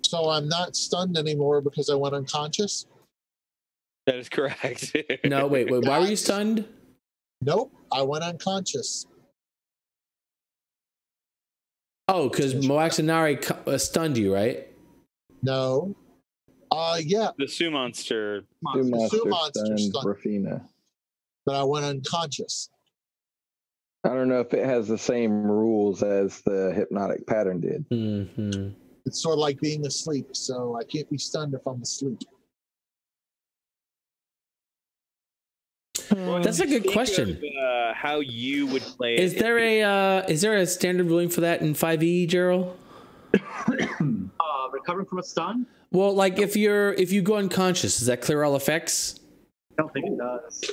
D: So I'm not stunned anymore because I went unconscious?
G: That is correct.
B: No, wait. Why were you stunned?
D: Nope, I went unconscious.
B: Oh, because Waxenari stunned you, right?
D: No. Yeah,
G: The Sue Monster.
D: Sue Monster
F: stunned
D: stunned.
F: Rafina.
D: but I went unconscious.
F: I don't know if it has the same rules as the hypnotic pattern did.
B: Mm-hmm.
D: It's sort of like being asleep, so I can't be stunned if I'm asleep.
B: That's a good
G: Think
B: question.
G: of, how you would play it.
B: Is there a standard ruling for that in 5e, Gerald?
E: Recovering from a stun?
B: Well, like if you go unconscious, does that clear all effects?
E: I don't think it does.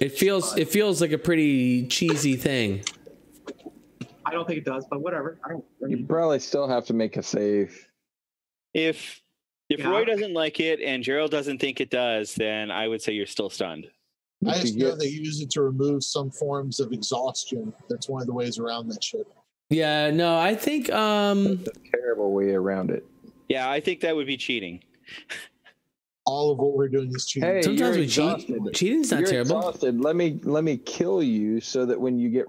B: It feels like a pretty cheesy thing.
E: I don't think it does, but whatever.
F: You probably still have to make a save.
G: If Roy doesn't like it and Gerald doesn't think it does, then I would say you're still stunned.
D: I just know they use it to remove some forms of exhaustion. That's one of the ways around that shit.
B: Yeah, no, I think
F: That's a terrible way around it.
G: Yeah, I think that would be cheating.
D: All of what we're doing is cheating.
F: Hey,
B: sometimes
F: you're
B: we cheat.
F: exhausted.
B: Cheating's not
F: You're
B: terrible.
F: exhausted. Let me kill you so that when you get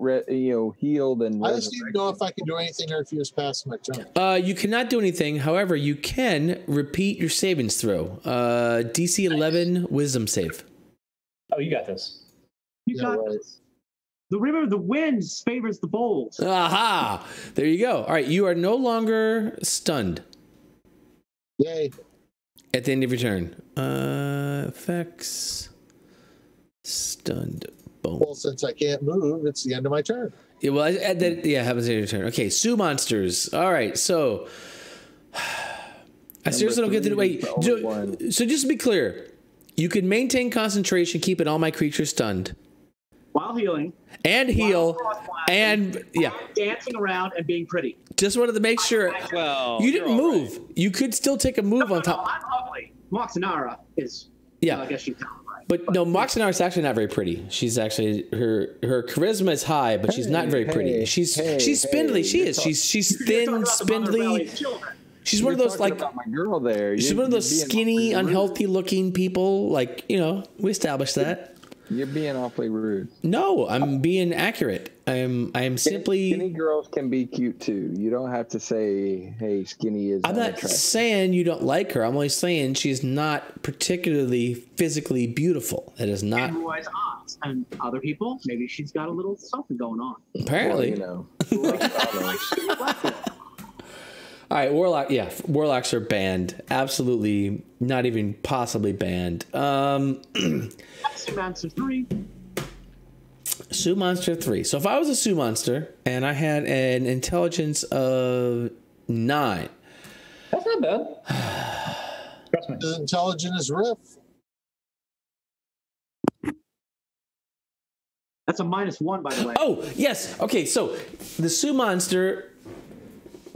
F: healed and
D: I just need to know if I can do anything or if he was past my turn.
B: You cannot do anything. However, you can repeat your savings throw. DC 11 Wisdom save.
C: Oh, you got this.
E: You got
D: right.
E: this. Remember, the wind favors the bold.
B: Aha! There you go. All right, you are no longer stunned
D: Yay.
B: at the end of your turn. Effects. Stunned. Boom.
D: Well, since I can't move, it's the end of my turn.
B: Yeah, well, happens in your turn. Okay, Sue monsters. All right, so I seriously don't get to wait. So just to be clear, you can maintain concentration, keeping all my creatures stunned,
E: While healing.
B: and heal, and
E: dancing around and being pretty.
B: Just wanted to make sure.
G: Well,
B: you didn't move. Right. You could still take a move on top.
E: No, I'm ugly. Moxinara is. I guess you tell.
B: But no, Moxinara is actually not very pretty. She's actually her charisma is high, but she's not very pretty. She's spindly. She's thin, spindly. She's one of those like
F: my girl there.
B: She's one of those skinny, unhealthy looking people. Like, we established that.
F: You're being awfully rude.
B: No, I'm being accurate. I'm simply
F: skinny girls can be cute too. You don't have to say, "Hey, skinny is."
B: I'm not saying you don't like her. I'm only saying she's not particularly physically beautiful. That is not.
E: Who has eyes and other people? Maybe she's got a little something going on.
B: Apparently,
F: All
B: right, Warlock. Yeah, Warlocks are banned. Absolutely, not even possibly banned.
E: Sue Monster 3.
B: Sue Monster 3. So if I was a Sue Monster and I had an intelligence of 9.
C: That's not bad. Trust me.
D: As intelligent as Riff.
E: That's a -1, by the way.
B: Oh, yes. Okay, so the Sue Monster...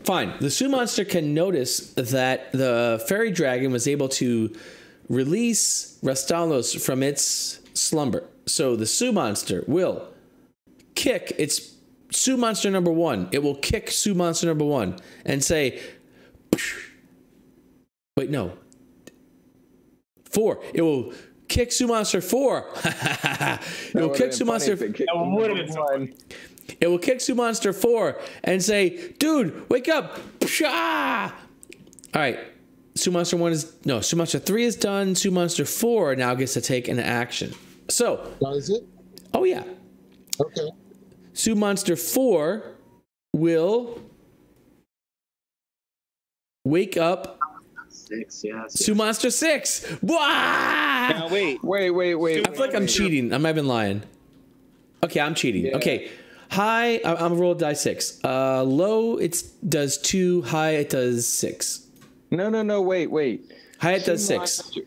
B: Fine. The Sue Monster can notice that the fairy dragon was able to release Rastalos from its slumber. So the Sue Monster will kick its Sue Monster number 1. It will kick Sue Monster number 1 and say, wait, no. 4. It will kick Sue Monster 4. It will kick Sue Monster. It will kick Sue Monster 4 and say, dude, wake up. All right. Sue Monster 1 is... No, Sue Monster 3 is done. Sue Monster 4 now gets to take an action. So...
D: Does it?
B: Oh, yeah.
D: Okay.
B: Sue Monster 4 will wake up...
E: 6, yes.
B: Sue Monster 6. Wah!
G: Now, wait.
B: I feel like I'm cheating. I'm not even lying. Okay, I'm cheating. Yeah. Okay. High, I'm roll die 6. Low, it does 2. High, it does 6.
F: No, wait.
B: High, it does 6.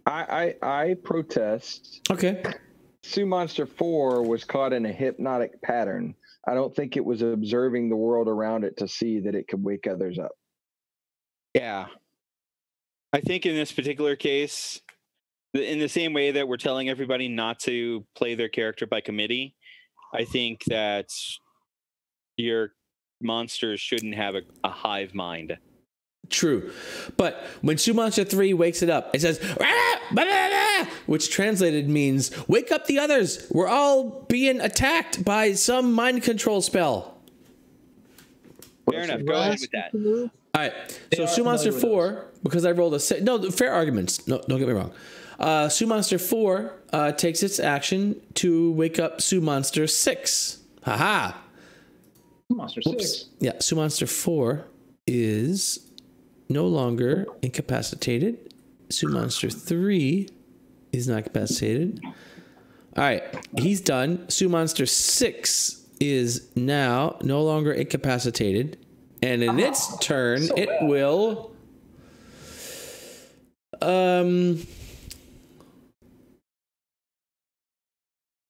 F: I protest.
B: Okay.
F: Sue Monster 4 was caught in a hypnotic pattern. I don't think it was observing the world around it to see that it could wake others up.
G: Yeah. I think in this particular case, in the same way that we're telling everybody not to play their character by committee, I think that your monsters shouldn't have a hive mind.
B: True. But when Sue Monster 3 wakes it up, it says, which translated means, wake up the others. We're all being attacked by some mind control spell.
G: Fair enough. Go ahead with that.
B: All right. So Sue Monster 4, because I rolled a 6. No, fair arguments. No, don't get me wrong. Sue Monster 4 takes its action to wake up Sue Monster 6. Haha.
C: Monster 6.
B: Yeah, Sue Monster 4 is no longer incapacitated. Sue Monster 3 is not incapacitated. All right, he's done. Sue Monster 6 is now no longer incapacitated. And in its turn, it will...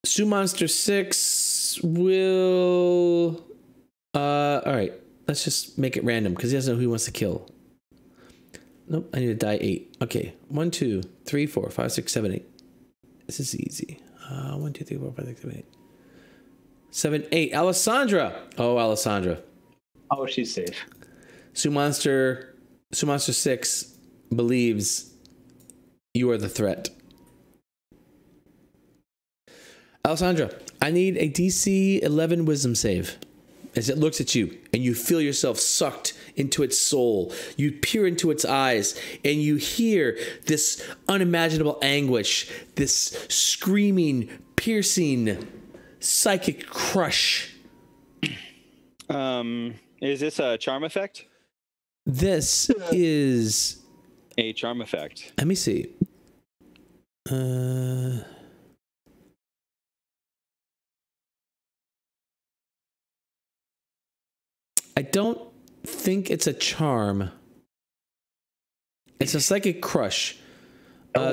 B: Sue Monster 6 will... all right, let's just make it random because he doesn't know who he wants to kill. Nope, I need to die 8. Okay, 1, 2, 3, 4, 5, 6, 7, 8. This is easy. 1, 2, 3, 4, 5, 6, 7, 8. 7, 8. Alessandra. Oh, Alessandra.
C: Oh, she's safe.
B: Sue Monster 6 believes you are the threat. Alessandra, I need a DC 11 wisdom save. As it looks at you and you feel yourself sucked into its soul, you peer into its eyes and you hear this unimaginable anguish, this screaming, piercing, psychic crush.
G: Is this a charm effect?
B: This is
G: a charm effect.
B: Let me see. I don't think it's a charm. It's a psychic crush.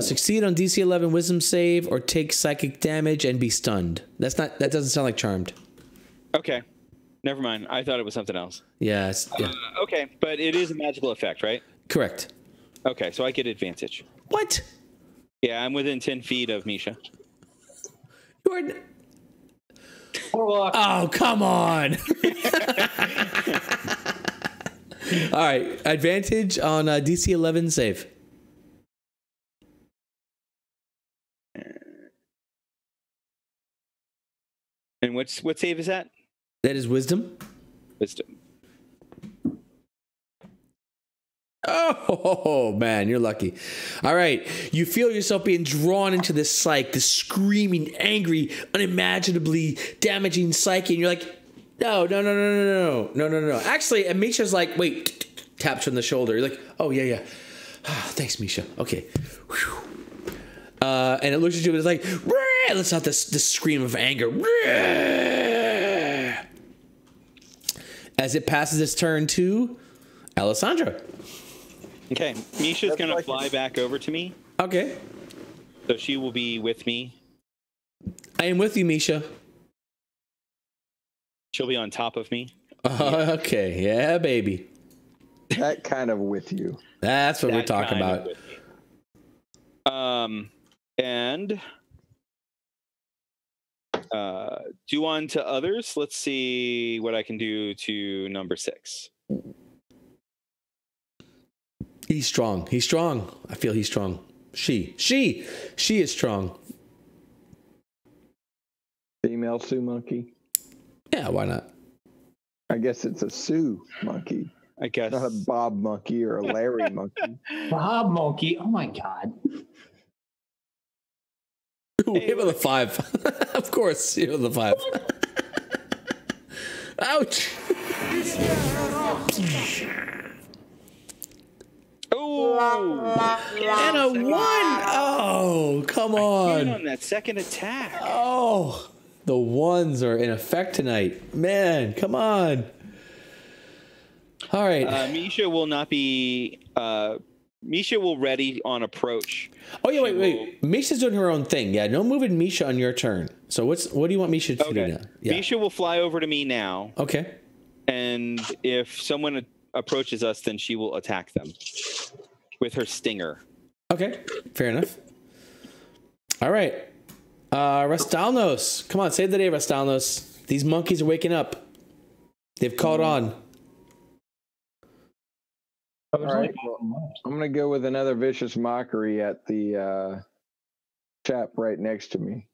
B: Succeed on DC 11 wisdom save or take psychic damage and be stunned. That doesn't sound like charmed.
G: Okay. Never mind. I thought it was something else.
B: Yeah.
G: Okay, but it is a magical effect, right?
B: Correct.
G: Okay, so I get advantage.
B: What?
G: Yeah, I'm within 10 feet of Misha.
B: You're... Oh, come on. All right. Advantage on DC 11 save.
G: And what save is that?
B: That is wisdom.
G: Wisdom.
B: Oh, man, you're lucky. All right. You feel yourself being drawn into this psyche, this screaming, angry, unimaginably damaging psyche. And you're like, no. Actually, and Misha's like, wait, taps her on the shoulder. You're like, oh, yeah. Thanks, Misha. Okay. And it looks at you and it's like, let's out this scream of anger. As it passes its turn to Alessandra.
G: Okay, Misha's going to fly back over to me.
B: Okay.
G: So she will be with me.
B: I am with you, Misha.
G: She'll be on top of me.
B: Okay, yeah, baby.
F: That kind of with you.
B: That's what we're talking about.
G: And do on to others. Let's see what I can do to number 6.
B: He's strong. I feel he's strong. She is strong.
F: Female Sioux monkey.
B: Yeah, why not?
F: I guess it's a Sioux monkey.
G: I guess.
F: Not a Bob monkey or a Larry monkey.
C: Bob monkey. Oh my God.
B: Ooh, hit with a 5. Of course, hit with a 5. Ouch.
G: Oh,
B: and a 1. Oh, come on
G: that second attack.
B: Oh, the 1s are in effect tonight. Man, come on. All right.
G: Misha will not be. Misha will ready on approach.
B: Oh yeah, wait. Misha's doing her own thing. Yeah, no moving Misha on your turn. So what do you want Misha to do now? Yeah.
G: Misha will fly over to me now.
B: Okay.
G: And if someone approaches us, then she will attack them with her stinger.
B: Okay, fair enough. All right. Rastalnos. Come on, save the day, Rastalnos. These monkeys are waking up. They've caught on.
F: All right. Well, I'm going to go with another vicious mockery at the chap right next to me.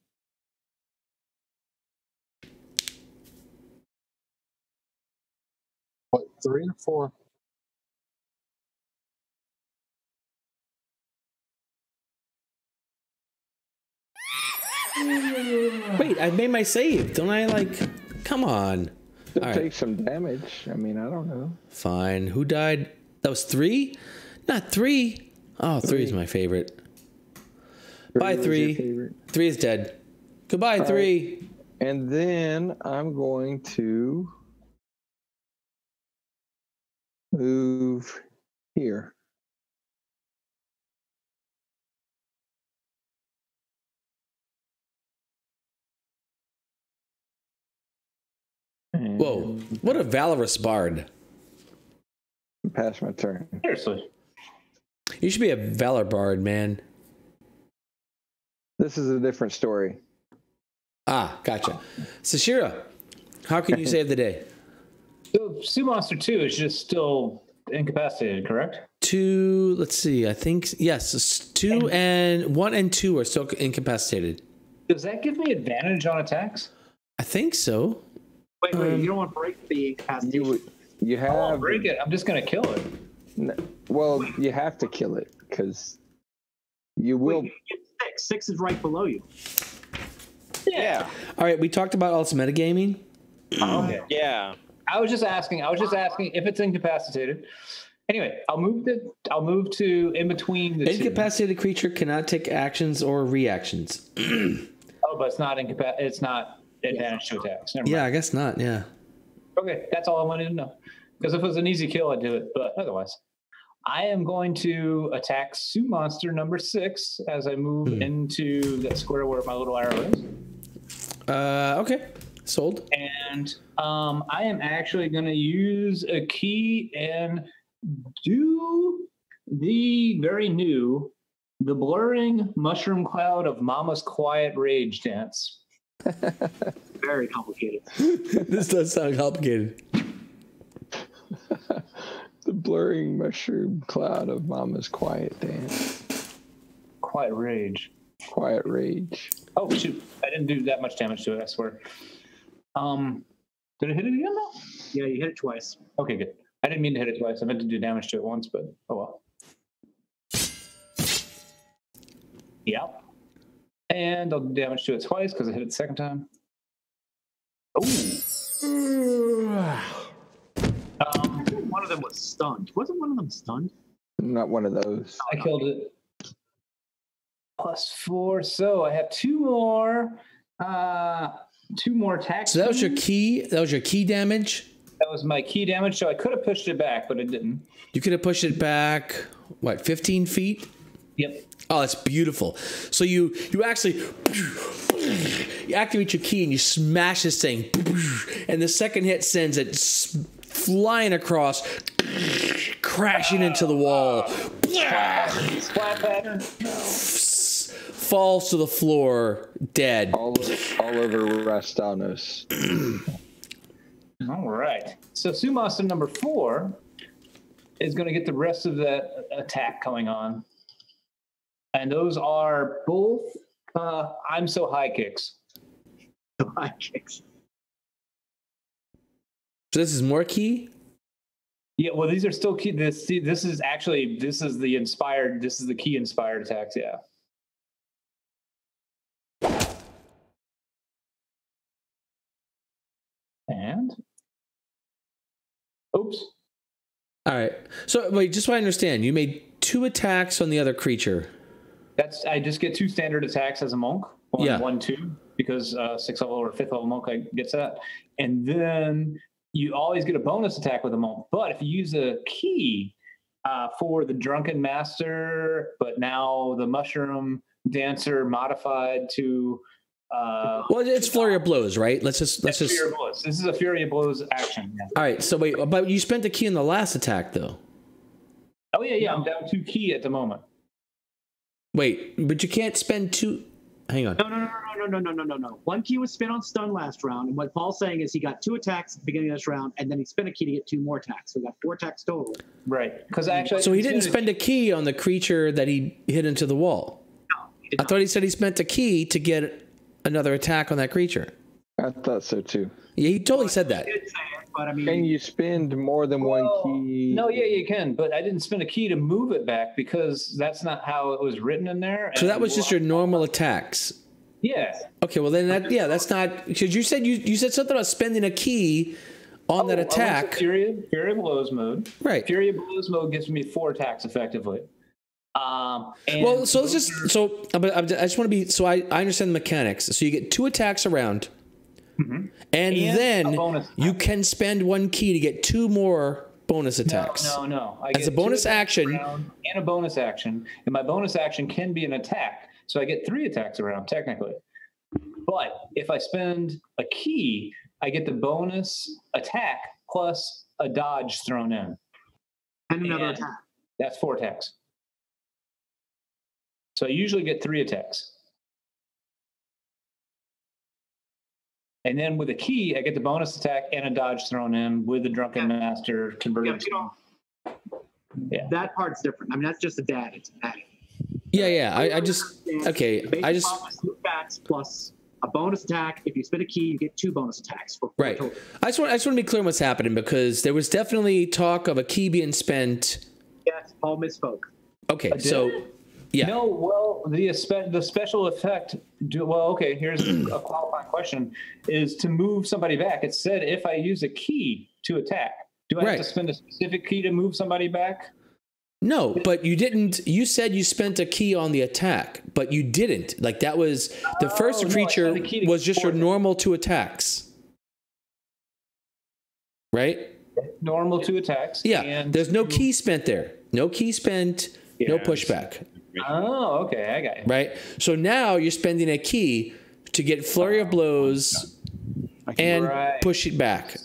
D: What, 3 or 4?
B: Wait, I made my save. Don't I, like... Come on.
F: It'll take some damage. I mean, I don't know.
B: Fine. Who died? That was 3? Not 3. Oh, 3 is my favorite. Bye, 3. 3 is dead. Goodbye, 3.
F: Right. And then I'm going to move here.
B: Whoa, what a valorous bard.
F: Pass my turn.
C: Seriously.
B: You should be a valor bard, man.
F: This is a different story.
B: Ah, gotcha. Sashira, how can you save the day?
C: So Sioux Monster 2 is just still incapacitated, correct?
B: 2, let's see, I think, yes, 2 and 1 and 2 are still incapacitated.
C: Does that give me advantage on attacks?
B: I think so.
E: Wait, you don't want to break the incapacitation.
F: You have.
C: I won't break it. I'm just going to kill it.
F: Well, you have to kill it because you will.
E: Wait, you get 6. 6 is right below you.
G: Yeah.
B: All right, we talked about all this metagaming.
C: Okay.
G: Yeah.
C: I was just asking if it's incapacitated. Anyway, I'll move to in between the
B: Incapacitated creature cannot take actions or reactions.
C: Oh, but it's not advantage to attacks. Never mind.
B: Yeah, I guess not. Yeah.
C: Okay, that's all I wanted to know. Because if it was an easy kill, I'd do it. But otherwise, I am going to attack Sue Monster number 6 as I move into that square where my little arrow is.
B: Okay. Sold.
C: And I am actually going to use a key and do the very new, the blurring mushroom cloud of Mama's quiet rage dance.
E: Very complicated.
B: This does sound complicated.
F: The blurring mushroom cloud of Mama's quiet dance.
C: Quiet rage.
F: Quiet rage.
C: Oh shoot! I didn't do that much damage to it. I swear. Did I hit it again though?
E: Yeah, you hit it twice.
C: Okay, good. I didn't mean to hit it twice. I meant to do damage to it once, but oh well. Yep. And I'll do damage to it twice because I hit it the second time. Oh.
E: One of them was stunned. Wasn't one of them stunned?
F: Not one of those.
C: I killed it. +4, so I have two more attacks.
B: So that was your key. That was your key damage.
C: That was my key damage. So I could have pushed it back, but it didn't.
B: You could have pushed it back. What, 15 feet?
C: Yep.
B: Oh, that's beautiful. So you actually you activate your key and you smash this thing, and the second hit sends it flying across, crashing into the wall.
C: Splat pattern.
B: Falls to the floor, dead.
F: All over Rastanos.
C: All right. So Sumaster number 4 is going to get the rest of that attack going on. And those are both I'm so high kicks.
E: High kicks.
B: So this is more key?
C: Yeah, well, these are still key. This is the key inspired attacks, yeah. And oops.
B: All right. So wait, just so I understand, you made 2 attacks on the other creature.
C: I just get 2 standard attacks as a monk. 1, 2, because 6th level or 5th level monk gets that. And then you always get a bonus attack with a monk. But if you use a key for the Drunken Master, but now the Mushroom Dancer modified to
B: well, it's Flurry of Blows, right? Let's just
C: Fury of Blows. This is a Fury of Blows action. Yeah.
B: All right. So wait, but you spent the key in the last attack though.
C: Oh yeah. I'm down 2 key at the moment.
B: Wait, but you can't spend 2. Hang on.
E: No. 1 key was spent on stun last round, and what Paul's saying is he got 2 attacks at the beginning of this round, and then he spent a key to get 2 more attacks. So we got 4 attacks total.
C: Right. Because actually,
B: so he didn't spend a key on the creature that he hit into the wall.
E: No, he did
B: I thought he said he spent a key to get another attack on that creature.
F: I thought so too.
B: Yeah, he totally said that.
E: He did say it, but I mean,
F: Can you spend more than 1 key?
C: No, yeah, you can, but I didn't spend a key to move it back because that's not how it was written in there.
B: So that was just your normal attacks.
C: Yeah.
B: Okay, well then that's not, because you said something about spending a key on that attack.
C: Fury of Blows mode.
B: Right.
C: Fury of Blows mode gives me 4 attacks effectively.
B: Well, so let's just I just want to be I understand the mechanics. So you get 2 attacks around, and then you can spend 1 key to get 2 more bonus attacks.
C: No.
B: As a bonus action,
C: and a bonus action, and my bonus action can be an attack, so I get 3 attacks around technically. But if I spend a key, I get the bonus attack plus a dodge thrown in,
E: and another attack.
C: That's 4 attacks. So I usually get 3 attacks. And then with a key, I get the bonus attack and a dodge thrown in with the Drunken Master converted. Yeah.
E: That part's different. I mean, that's just a dad. It's adding.
B: Yeah. I just
E: attacks plus a bonus attack. If you spend a key, you get 2 bonus attacks.
B: Right. I just want to be clear on what's happening, because there was definitely talk of a key being spent.
E: Yes, Paul misspoke.
B: Okay, so. Yeah.
C: No, well, the special effect. Here's a qualifying question: is to move somebody back. It said if I use a key to attack, do I have to spend a specific key to move somebody back?
B: No, but you didn't. You said you spent a key on the attack, but you didn't. Like that was the first creature was just your normal 2 attacks. right?
C: Normal 2 attacks.
B: Yeah,
C: and
B: there's no key spent there. No key spent, no pushback.
C: Oh, okay, I got you.
B: Right? So now you're spending a key to get flurry of blows and push it back.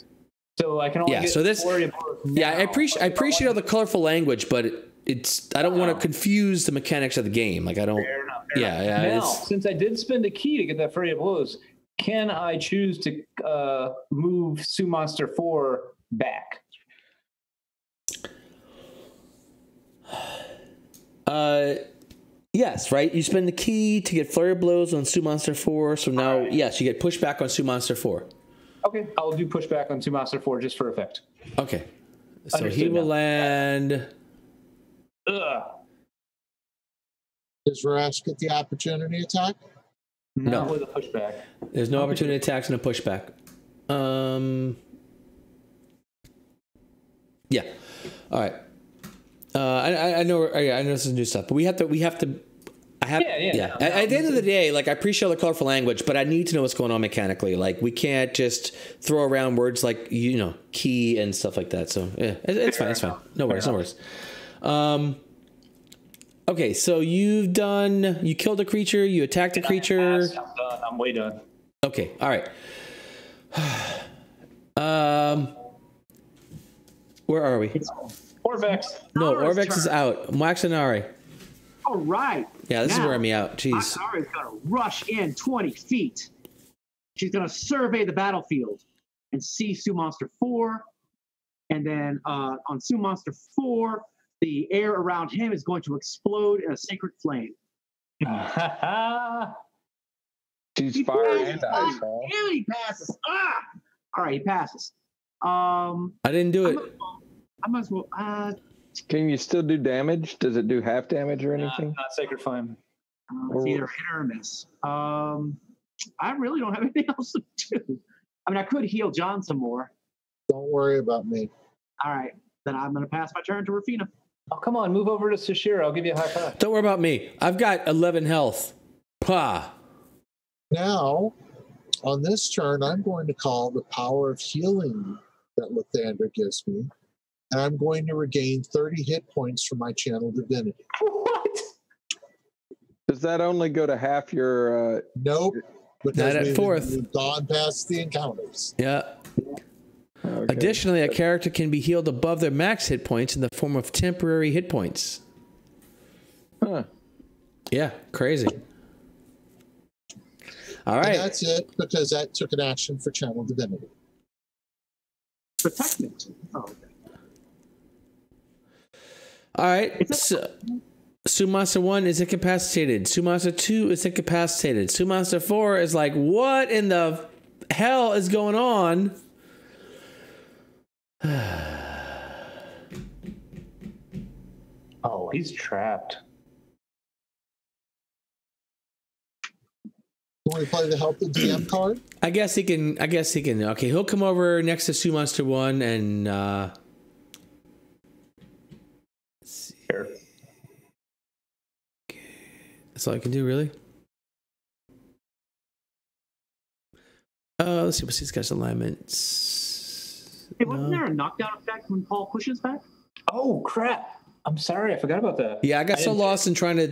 C: So I can only get
B: so this,
C: flurry of blows now.
B: yeah, I appreciate all the colorful language, but I don't want to confuse the mechanics of the game. Like I don't.
C: Fair enough.
B: Yeah.
C: Now, since I did spend a key to get that flurry of blows, can I choose to move Sue Monster 4 back?
B: Yes, right. You spend the key to get flurry of blows on Sue Monster 4. So now, yes, you get pushback on Sue Monster 4.
C: Okay, I'll do pushback on Sue Monster 4 just for effect.
B: Okay. So
C: Understood
B: he will
C: now.
B: land.
C: Ugh.
D: Does Rash get the opportunity attack?
C: Not with a pushback.
B: There's no opportunity attacks and a pushback. Yeah. All right. I know this is new stuff, but we have to. At the end of the day, like I appreciate all the colorful language, but I need to know what's going on mechanically. Like we can't just throw around words like key and stuff like that. So yeah, it's fine. It's fine. No worries. Okay, so you killed a creature, you attacked a creature.
C: I'm done. I'm way done.
B: Okay, all right. Where are we?
C: Orvex.
B: No, Orvex is out. Waxanari.
E: All right.
B: Yeah, this is
E: Now,
B: where I'm out. Jeez.
E: Nari's going to rush in 20 feet. She's going to survey the battlefield and see Sue Monster 4. And then on Sue Monster 4, the air around him is going to explode in a sacred flame.
F: She's
E: He
F: fire
E: passes.
F: and ice. Huh?
E: Damn, he passes. All right, he passes.
B: I didn't do it.
E: I might as well.
F: Can you still do damage? Does it do half damage or anything?
C: Not Sacred Flame.
E: It's either hit or miss. I really don't have anything else to do. I mean, I could heal John some more.
D: Don't worry about me.
E: All right, then I'm going to pass my turn to Rafina.
C: Oh, come on, move over to Sashira. I'll give you a high five.
B: Don't worry about me. I've got 11 health. Pah.
D: Now, on this turn, I'm going to call the power of healing that Lathander gives me, and I'm going to regain 30 hit points from my channel divinity.
C: What?
F: Does that only go to half your?
D: Nope.
B: Not
D: Because
B: at fourth.
D: we've gone past the encounters.
B: Yeah.
F: Okay.
B: Additionally, a character can be healed above their max hit points in the form of temporary hit points.
F: Huh.
B: Yeah, crazy. All right.
D: And that's it, because that took an action for channel divinity.
E: Protect me. Oh, okay.
B: All right. Sumaster 1 is incapacitated. Sumaster 2 is incapacitated. Sumaster 4 is like, what in the hell is going on?
C: Oh, he's trapped.
D: Can we play the help the DM card?
B: I guess he can. Okay, he'll come over next to Sumaster 1 and
C: Sure.
B: that's all I can do, really. Let's see what's these guys' alignments.
E: Hey, wasn't there a knockdown effect when Paul pushes back?
C: Oh, crap. I'm sorry. I forgot about that.
B: Yeah, I got so lost in trying to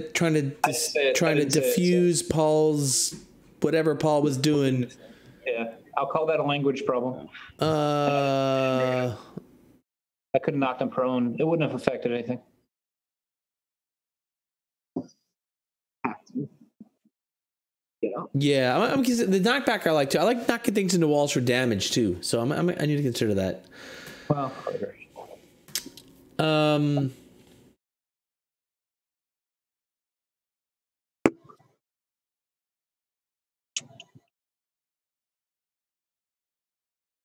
B: diffuse Paul's whatever Paul was doing.
C: Yeah, I'll call that a language problem.
B: Uh,
C: I could have knocked him prone. It wouldn't have affected anything.
B: yeah, I'm the knockback I like too. I like knocking things into walls for damage too. So I need to consider that.
C: Well,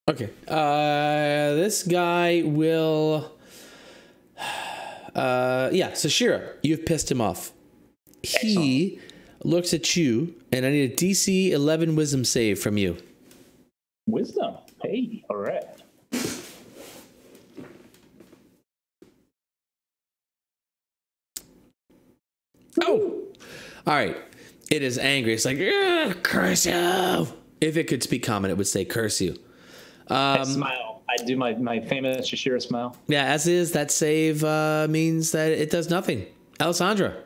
B: Okay. This guy will. So Shira, you've pissed him off. He looks at you, and I need a DC 11 Wisdom save from you.
C: Wisdom. Hey, all right.
B: Oh, all right. It is angry. It's like, curse you. If it could speak common, it would say curse you.
C: I smile. I do my famous Shashira smile.
B: Yeah, as is, that save means that it does nothing. Alessandra.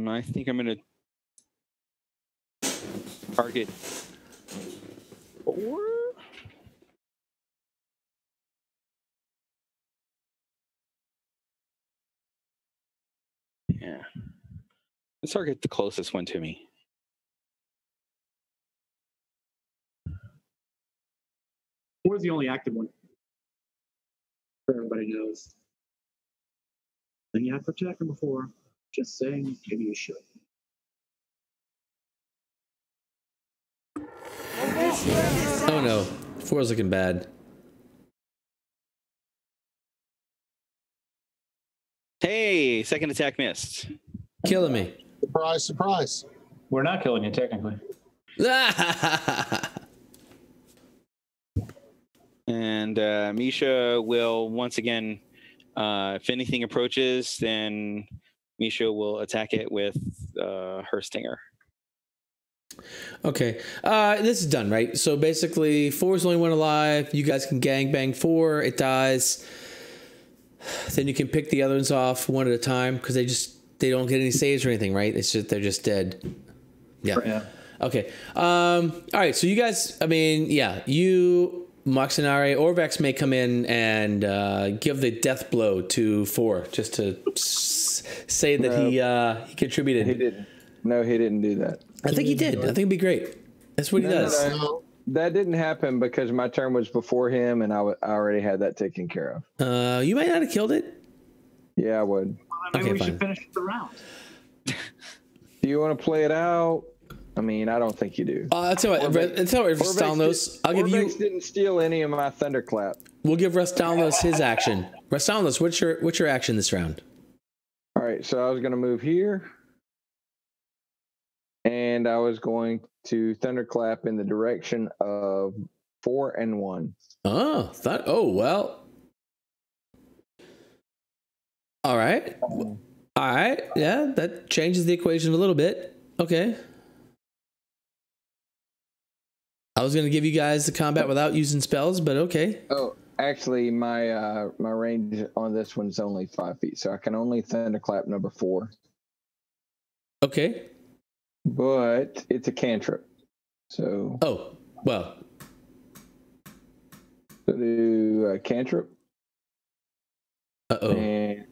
G: I think I'm going to target 4. Yeah. Let's target the closest one to me.
E: Four's the only active one. Everybody knows. Then you have to attack him before. Just saying, maybe you should.
B: Oh no, 4's looking bad.
G: Hey, second attack missed.
B: Killing me.
D: Surprise, surprise.
C: We're not killing you technically.
G: And Misha will once again, if anything approaches, then Misha will attack it with her stinger.
B: Okay, this is done, right? So basically, 4's the only one alive. You guys can gangbang 4. It dies. Then you can pick the others off one at a time because they don't get any saves or anything, right? It's just they're just dead. Yeah. Okay. All right. So you guys, I mean, yeah, you, Moxinari, Orvex may come in and give the death blow to 4 just to say that he contributed.
F: He didn't. No, he didn't do that.
B: I think he did. I think it'd be great. That's what he does.
F: No, that didn't happen because my turn was before him, and I already had that taken care of.
B: You might not have killed it.
F: Yeah, I would.
E: Maybe
B: Okay,
E: we
B: fine.
E: should finish the round.
F: Do you want to play it out? I mean, I don't think you do.
B: I'll tell you what, Rastalnos, I'll give you.
F: Orvex didn't steal any of my thunderclap.
B: We'll give Rastalnos his action. Rastalnos, what's your action this round?
F: All right, so I was going to move here, and I was going to thunderclap in the direction of 4 and 1.
B: Oh, well. All right. Yeah, that changes the equation a little bit. Okay. I was going to give you guys the combat without using spells, but okay.
F: Oh, actually, my my range on this one's only 5 feet, so I can only thunderclap number 4.
B: Okay.
F: But it's a cantrip, so.
B: Oh, well.
F: So do a cantrip.
B: Uh-oh.
F: And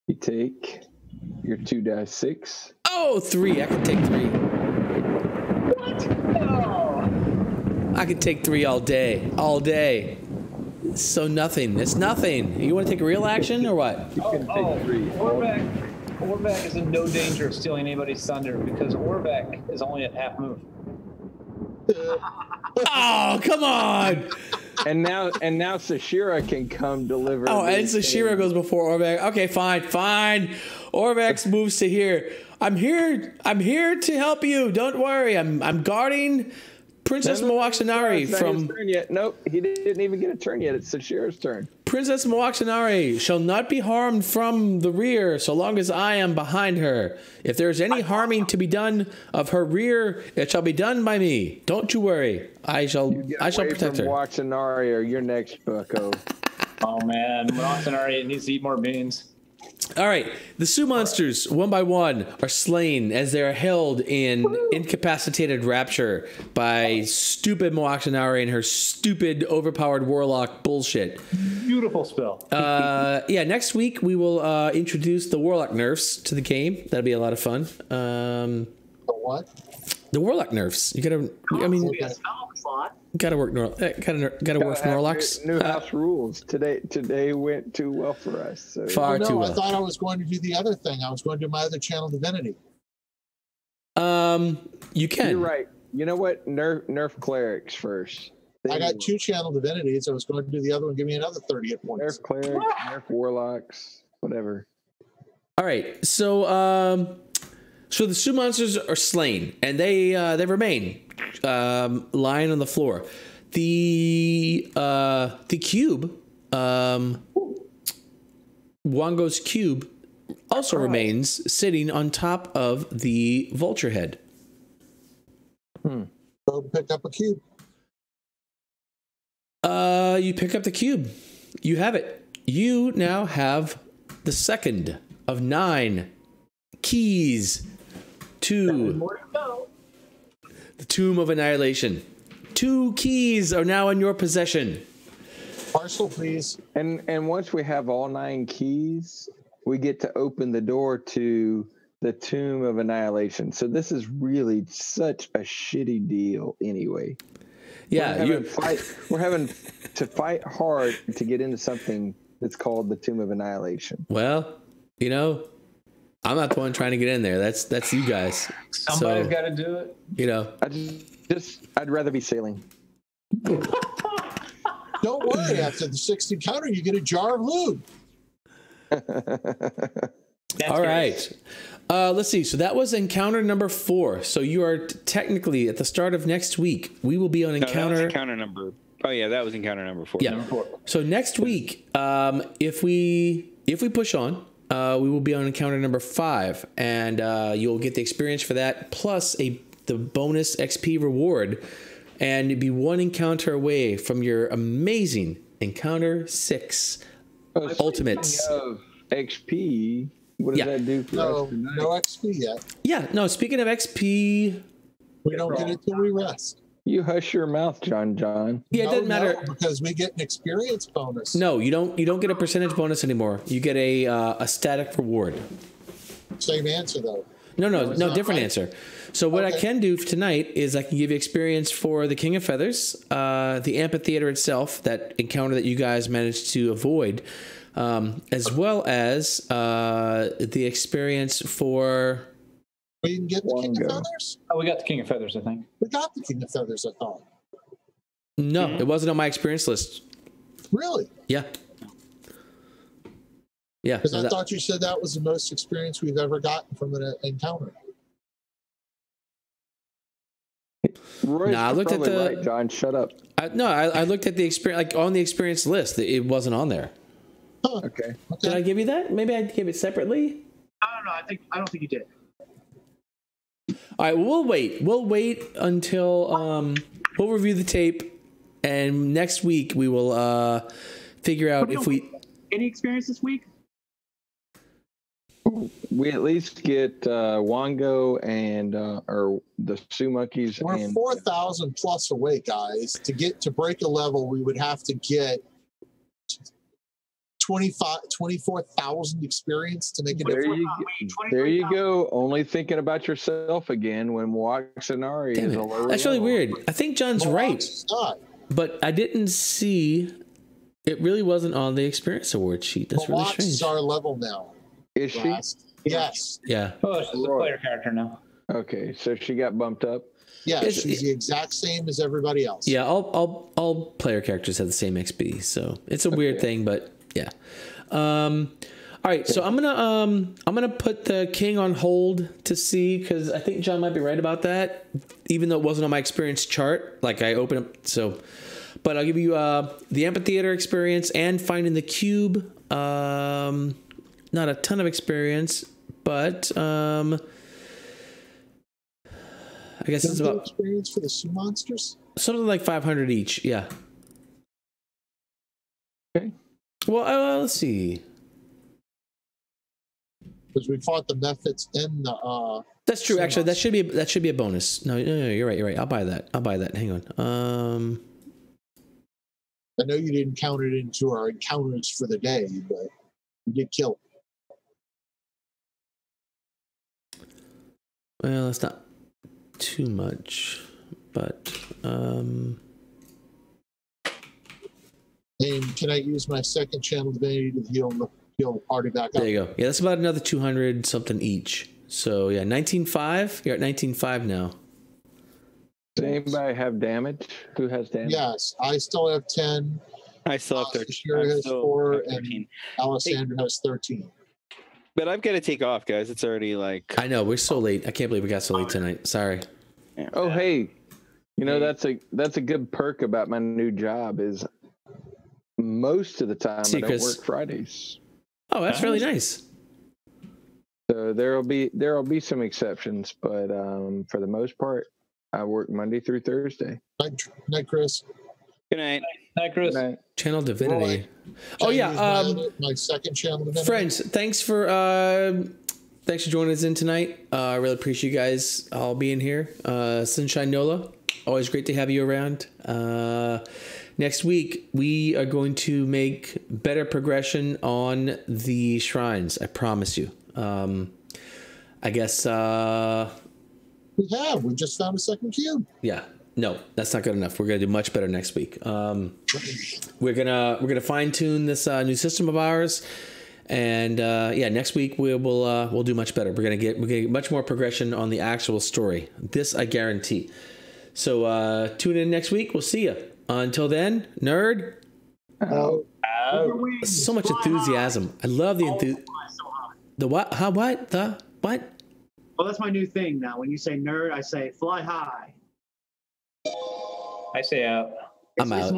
F: you take your 2d6.
B: Oh, 3. I can take 3.
C: What? No.
B: I can take 3 all day. All day. So nothing. It's nothing. You want to take a real action or what?
F: You can take 3.
C: Orvek is in no danger of stealing anybody's thunder because Orvek is only at half move.
B: Oh, come on.
F: And now Sashira can come deliver.
B: Oh, and Sashira goes before Orvex. Okay, fine. Orvex moves to here. I'm here to help you. Don't worry. I'm guarding Princess Moaxinari from.
F: Turn yet. Nope, he didn't even get a turn yet. It's Sashira's turn.
B: Princess Moaxinari shall not be harmed from the rear so long as I am behind her. If there is any harming to be done of her rear, it shall be done by me. Don't you worry. I shall protect her.
F: Moaxinari or your next bucko.
C: Oh man, Moaxinari needs to eat more beans.
B: All right, the Sioux monsters, one by one, are slain as they are held in incapacitated rapture by stupid Moaxinari and her stupid, overpowered warlock bullshit.
C: Beautiful spell.
B: Yeah, next week we will introduce the warlock nerfs to the game. That'll be a lot of fun.
D: The what?
B: The warlock nerfs. You gotta. I mean, gotta work. Gotta work for Norlocks.
F: New house rules today went too well for us. So.
B: Far too well.
D: I thought I was going to do the other thing. I was going to do my other channel divinity.
B: You can.
F: You're right. You know what? Nerf clerics first.
D: I got 2 channel divinities. I was going to do the other one. Give me another 30 hit points.
F: Nerf clerics, nerf warlocks, whatever.
B: All right. So so the Sioux monsters are slain, and they remain lying on the floor. The cube Wango's cube also remains sitting on top of the vulture head.
D: Go pick up a cube.
B: You pick up the cube. You have it. You now have the second of 9 keys to the Tomb of Annihilation. 2 keys are now in your possession.
D: Parcel, please.
F: And once we have all 9 keys, we get to open the door to the Tomb of Annihilation. So this is really such a shitty deal anyway.
B: Yeah,
F: we're having to fight hard to get into something that's called the Tomb of Annihilation.
B: Well, you know, I'm not the one trying to get in there. That's you guys.
C: Somebody's got to do it.
B: You know,
F: I'd rather be sailing.
D: Don't worry. After the 60 counter, you get a jar of lube.
B: All right. Let's see. So that was encounter number 4. So you are technically at the start of next week. We will be on encounter.
G: That was encounter number. Oh yeah, that was encounter number 4.
B: Yeah.
G: Number 4.
B: So next week, if we push on, we will be on encounter number 5, and you'll get the experience for that plus the bonus XP reward, and you'd be 1 encounter away from your amazing encounter 6 ultimates.
F: Of XP. What does that do for us tonight?
D: No XP yet.
B: Yeah, no, speaking of XP...
D: We don't get it till we rest.
F: You hush your mouth, John.
B: Yeah, it doesn't matter.
D: No, because we get an experience bonus.
B: No, you don't get a percentage bonus anymore. You get a static reward.
D: Same answer, though.
B: No, different
D: right.
B: answer. So what I can do tonight is I can give you experience for the King of Feathers, the amphitheater itself, that encounter that you guys managed to avoid, as well as the experience for...
D: We didn't get the King of Feathers?
C: Oh, we got the King of Feathers, I think.
D: We got the King of Feathers, I thought.
B: No, it wasn't on my experience list.
D: Really?
B: Yeah. Yeah.
D: Because I thought you said that was the most experience we've ever gotten from an encounter.
F: Roy's
B: I looked at
F: probably
B: the...
F: right, John, shut up.
B: I looked at the experience, like on the experience list. It wasn't on there.
D: Huh.
F: Okay.
B: Did I give you that? Maybe I gave it separately.
E: I don't know. I don't think you did.
B: All right, we'll wait. We'll wait until we'll review the tape, and next week we will figure out if we...
E: Any experience this week?
F: We at least get Wango and or the Sioux monkeys.
D: We're 4,000 plus away, guys. To break a level, we would have to get 24,000 experience to make a difference.
F: There you go. Only thinking about yourself again when Waxanari is a lower
B: That's really
F: level.
B: weird. I think John's right, but I didn't see... It really wasn't on the experience award sheet. That's really strange.
D: is our level now.
F: Is she?
D: Yes.
B: Yeah.
C: Oh, she's a player character now.
F: Okay, so she got bumped up.
D: Yeah, she's the exact same as everybody else.
B: Yeah, all player characters have the same XP, so it's a weird thing, but yeah. All right, so I'm gonna put the king on hold to see, because I think John might be right about that, even though it wasn't on my experience chart. Like I open up, so, but I'll give you the amphitheater experience and finding the cube. Not a ton of experience, but I guess it's about
D: experience for the Sioux monsters.
B: Something like 500 each. Yeah.
F: Okay.
B: Well, let's see.
D: Because we fought the methods in the.
B: That's true. Actually, that should be a bonus. No, you're right. You're right. I'll buy that. Hang on.
D: I know you didn't count it into our encounters for the day, but we did kill it.
B: Well, it's not too much, but
D: And can I use my second channel divinity to heal the party back up?
B: There you go. Yeah, that's about another 200 something each. So yeah, 19.5. You're at 19.5 now.
F: Does anybody have damage? Who has damage?
D: Yes, I still have 10.
G: I still have 13.
D: Shira has 4, and
G: 13.
D: Alessandra has 13.
G: But I've got to take off, guys. It's already like...
B: I know, we're so late. I can't believe we got so late tonight. Sorry.
G: Yeah.
F: Oh, hey. You know, that's a good perk about my new job is most of the time I don't
B: Chris.
F: work Fridays.
B: Oh, that's really nice.
F: So there'll be some exceptions, but for the most part, I work Monday through Thursday.
D: Night, Chris.
G: Good night.
C: Hi, Chris.
F: Good night.
B: Channel Divinity.
D: Can
B: Oh
D: I
B: yeah,
D: use my second channel. Divinity?
B: friends, thanks for joining us in tonight. I really appreciate you guys all being here. Sunshine Nola, always great to have you around. Next week we are going to make better progression on the shrines. I promise you. I guess.
D: We just found a second cube.
B: Yeah. No, that's not good enough. We're gonna do much better next week. We're gonna fine tune this new system of ours, and next week we'll do much better. We're gonna get much more progression on the actual story. This I guarantee. So tune in next week. We'll see you. Until then, nerd. So much enthusiasm. I love the enthusiasm. The what? How? What? The what?
E: Well, that's my new thing now. When you say nerd, I say fly high.
C: I say out.
B: I'm out.